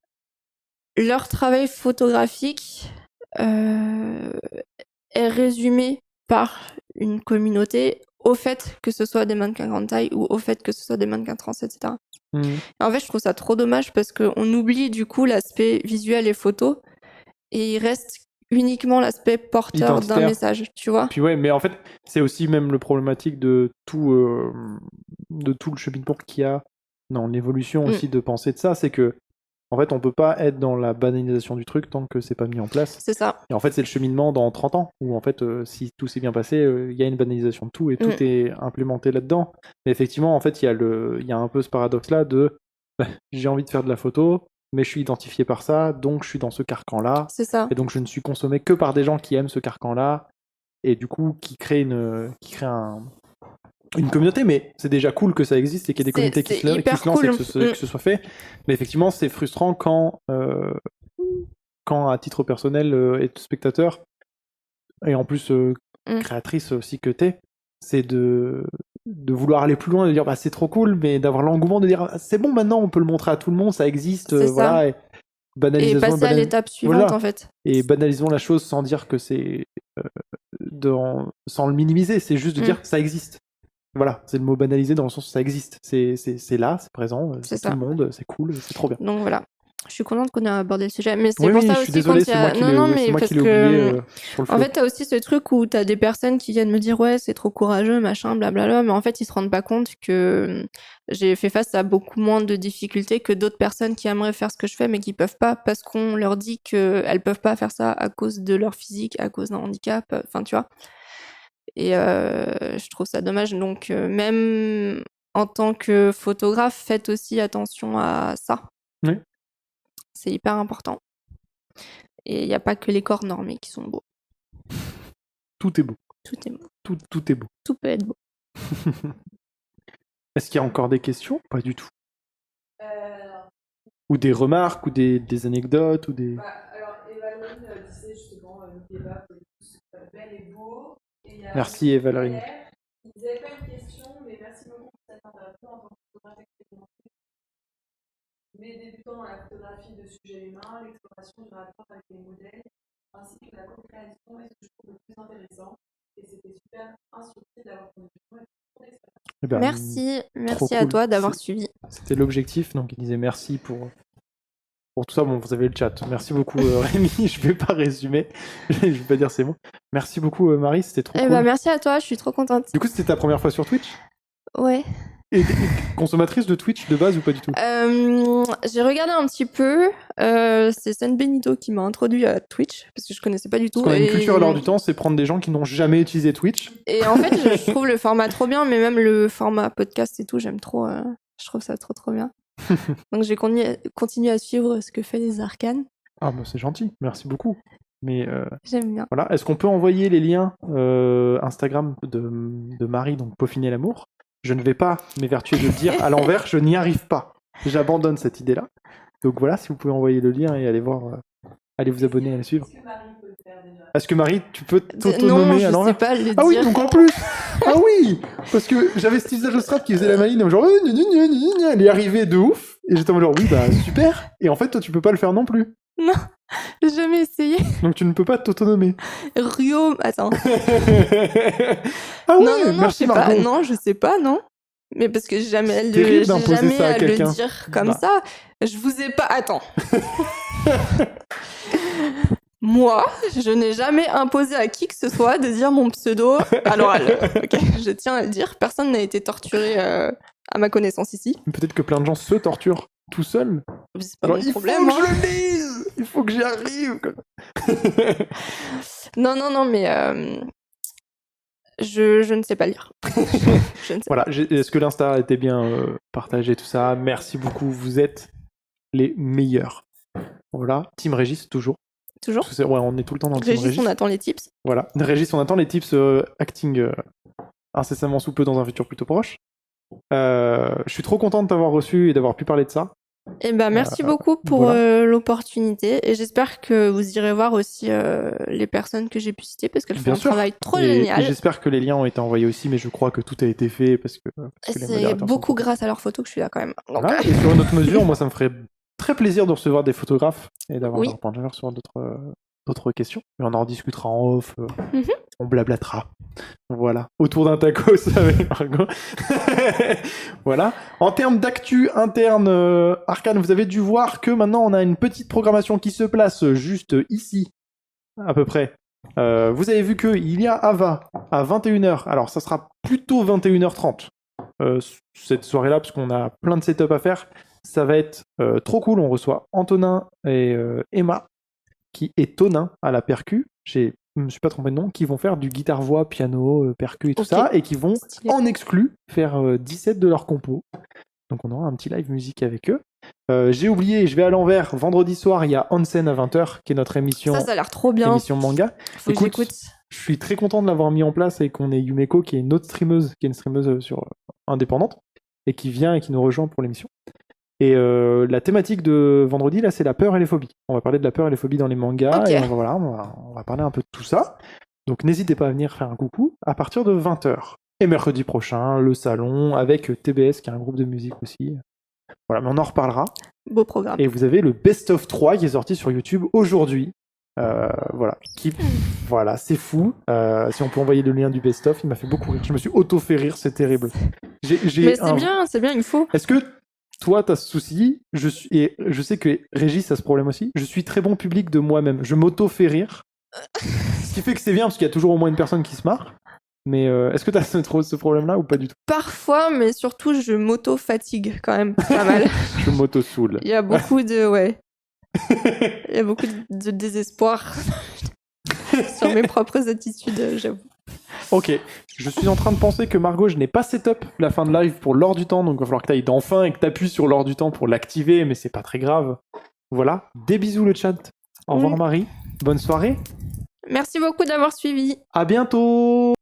leur travail photographique est résumé par une communauté au fait que ce soit des mannequins grande taille ou au fait que ce soit des mannequins trans, etc. Mhm. Et en fait, je trouve ça trop dommage parce qu'on oublie du coup l'aspect visuel et photo et il reste uniquement l'aspect porteur d'un Identitaire. message, tu vois. Puis ouais, mais en fait, c'est aussi même le problématique de tout le cheminement qu'il y a dans l'évolution aussi de penser de ça, c'est que en fait, on peut pas être dans la banalisation du truc tant que c'est pas mis en place. C'est ça. Et en fait, c'est le cheminement dans 30 ans, où en fait, si tout s'est bien passé, il y a une banalisation de tout et tout est implémenté là-dedans. Mais effectivement, en fait, il y a un peu ce paradoxe-là de j'ai envie de faire de la photo, mais je suis identifié par ça, donc je suis dans ce carcan-là. C'est ça. Et donc je ne suis consommé que par des gens qui aiment ce carcan-là, et du coup qui créent une communauté, mais c'est déjà cool que ça existe et qu'il y ait des communautés qui se lancent cool. et que ce soit fait. Mais effectivement, c'est frustrant quand à titre personnel et spectateur, et en plus créatrice aussi que t'es, c'est de vouloir aller plus loin, de dire bah, c'est trop cool, mais d'avoir l'engouement de dire ah, c'est bon maintenant, on peut le montrer à tout le monde, ça existe, voilà. Et et passer à l'étape suivante voilà. en fait. Et banalisons la chose sans dire que c'est sans le minimiser, c'est juste de dire ça existe. Voilà, c'est le mot banalisé dans le sens où ça existe. C'est là, c'est présent, c'est tout le monde, c'est cool, c'est trop bien. Donc voilà. Je suis contente qu'on ait abordé le sujet. Mais c'est oui, pour ça je aussi suis désolé, c'est moi qui l'ai oublié sur le flow. En fait, t'as aussi ce truc où t'as des personnes qui viennent me dire ouais, c'est trop courageux, machin, blablabla, mais en fait, ils se rendent pas compte que j'ai fait face à beaucoup moins de difficultés que d'autres personnes qui aimeraient faire ce que je fais, mais qui peuvent pas parce qu'on leur dit qu'elles peuvent pas faire ça à cause de leur physique, à cause d'un handicap, enfin, tu vois. Et je trouve ça dommage. Donc, même en tant que photographe, faites aussi attention à ça. Oui. C'est hyper important. Et il n'y a pas que les corps normés qui sont beaux. Tout est beau. Tout est beau. Tout est beau. Tout peut être beau. Est-ce qu'il y a encore des questions ? Pas du tout. Ou des remarques, ou des anecdotes, ou des... Alors, Eva-Laurine disait justement, n'oubliez pas que tous belle et beau. Merci Eva-Laurine. Il disait pas une question, mais merci beaucoup pour cette interview en tant que photographe expérimenté. Mais débutant dans la photographie de sujets humains, l'exploration du rapport avec les modèles, ainsi que la co-création est ce que je trouve le plus intéressant. Et c'était super instructif d'avoir ton opinion et ton expérience. Merci à toi d'avoir suivi. C'était l'objectif, donc il disait merci pour tout ça. Bon, vous avez le chat. Merci beaucoup Rémi, je vais pas résumer, je vais pas dire c'est bon. Merci beaucoup Marie, c'était trop cool. Bah, merci à toi, je suis trop contente. Du coup, c'était ta première fois sur Twitch ? Ouais. Et consommatrice de Twitch de base ou pas du tout ? J'ai regardé un petit peu. C'est San Benito qui m'a introduit à Twitch parce que je connaissais pas du tout. Parce qu'on a une culture à l'heure du temps, c'est prendre des gens qui n'ont jamais utilisé Twitch. Et en fait, je trouve le format trop bien, mais même le format podcast et tout, j'aime trop. Je trouve ça trop bien. Donc j'ai continué à suivre ce que fait les Arcanes. Ah bah c'est gentil, merci beaucoup. Mais j'aime bien. Voilà, est-ce qu'on peut envoyer les liens Instagram de Marie, donc Peaufiner l'amour ? Je ne vais pas m'évertuer de le dire à l'envers, je n'y arrive pas. J'abandonne cette idée-là. Donc voilà, si vous pouvez envoyer le lien et aller voir, allez vous abonner, allez suivre. Est-ce que Marie peut le faire déjà ? Est-ce que Marie, tu peux t'autonomer à l'envers ? Non, je sais pas le dire. Ah oui, donc en plus. Ah oui, parce que j'avais cet usage de strat qui faisait la maline, genre elle est arrivée de ouf, et j'étais en mode genre oui bah super. Et en fait toi tu peux pas le faire non plus. Non, j'ai jamais essayé. Donc tu ne peux pas t'autonomer. Rio, attends. Ah oui, non, merci je sais Margot. pas. Non, je sais pas, non. Mais parce que j'ai jamais à le dire comme ça. Je vous ai pas. Attends. Moi, je n'ai jamais imposé à qui que ce soit de dire mon pseudo à l'oral. Okay, je tiens à le dire. Personne n'a été torturé à ma connaissance ici. Peut-être que plein de gens se torturent tout seuls. C'est pas mon problème. Il faut que je le dise. Il faut que j'y arrive. Non, mais je ne sais pas lire. Je ne sais voilà. Est-ce que l'Insta a été bien partagé, tout ça ? Merci beaucoup. Vous êtes les meilleurs. Voilà. Team Régis, toujours. Toujours. Ouais, on est tout le temps dans le Team Régis. On attend les tips. Voilà. Régis, on attend les tips acting incessamment sous peu dans un futur plutôt proche. Je suis trop content de t'avoir reçu et d'avoir pu parler de ça. Et ben merci beaucoup pour voilà. l'opportunité et j'espère que vous irez voir aussi les personnes que j'ai pu citer parce qu'elles font Bien un sûr. travail trop Et génial. j'espère que les liens ont été envoyés aussi, mais je crois que tout a été fait parce que les C'est modérateurs beaucoup sont... grâce à leurs photos que je suis là quand même. Donc, Voilà. Et sur une autre mesure, moi, ça me ferait très plaisir de recevoir des photographes et d'avoir Oui. leur point de vue sur d'autres questions. Mais on en rediscutera en off. Mhm. On blablatera. Voilà. Autour d'un tacos avec Margot. Voilà. En termes d'actu interne, Arcane, vous avez dû voir que maintenant on a une petite programmation qui se place juste ici, à peu près. Vous avez vu qu'il y a Ava à 21h. Alors ça sera plutôt 21h30 cette soirée-là, parce qu'on a plein de setup à faire. Ça va être trop cool. On reçoit Antonin et Emma, qui est Tonin à la percu. Je me suis pas trompé de nom, qui vont faire du guitare-voix, piano, percu et tout Ok. ça, et qui vont Stylé. en exclu faire 17 de leur compos. Donc on aura un petit live musique avec eux. J'ai oublié, je vais à l'envers. Vendredi soir, il y a Onsen à 20h, qui est notre émission, Ça a l'air trop bien. émission manga. Faut que Écoute, j'écoute. je suis très content de l'avoir mis en place et qu'on ait Yumeko, qui est une autre streameuse, qui est une streameuse sur indépendante, et qui vient et qui nous rejoint pour l'émission. Et la thématique de vendredi, là, c'est la peur et les phobies. On va parler de la peur et les phobies dans les mangas, Ok. et on va parler un peu de tout ça. Donc n'hésitez pas à venir faire un coucou à partir de 20h. Et mercredi prochain, le salon, avec TBS, qui est un groupe de musique aussi. Voilà, mais on en reparlera. Beau programme. Et vous avez le Best of 3 qui est sorti sur YouTube aujourd'hui. Voilà, voilà, c'est fou. Si on peut envoyer le lien du Best of, il m'a fait beaucoup rire. Je me suis auto-fait rire, c'est terrible. Mais c'est bien, il faut. Est-ce que toi, t'as ce souci? Et je sais que Régis a ce problème aussi. Je suis très bon public de moi-même. Je m'auto-fais rire. Ce qui fait que c'est bien parce qu'il y a toujours au moins une personne qui se marre. Mais est-ce que t'as ce problème-là ou pas du tout? Parfois, mais surtout, je m'auto-fatigue quand même pas mal. Je m'auto-saoule. Il y a beaucoup de... Ouais. Il y a beaucoup de désespoir sur mes propres attitudes, j'avoue. Ok, je suis en train de penser que Margot, je n'ai pas setup la fin de live pour l'heure du temps, donc il va falloir que tu ailles d'enfin et que tu appuies sur l'heure du temps pour l'activer, mais c'est pas très grave. Voilà, des bisous le chat. Au revoir Oui. Marie, bonne soirée, Merci beaucoup d'avoir suivi. à bientôt.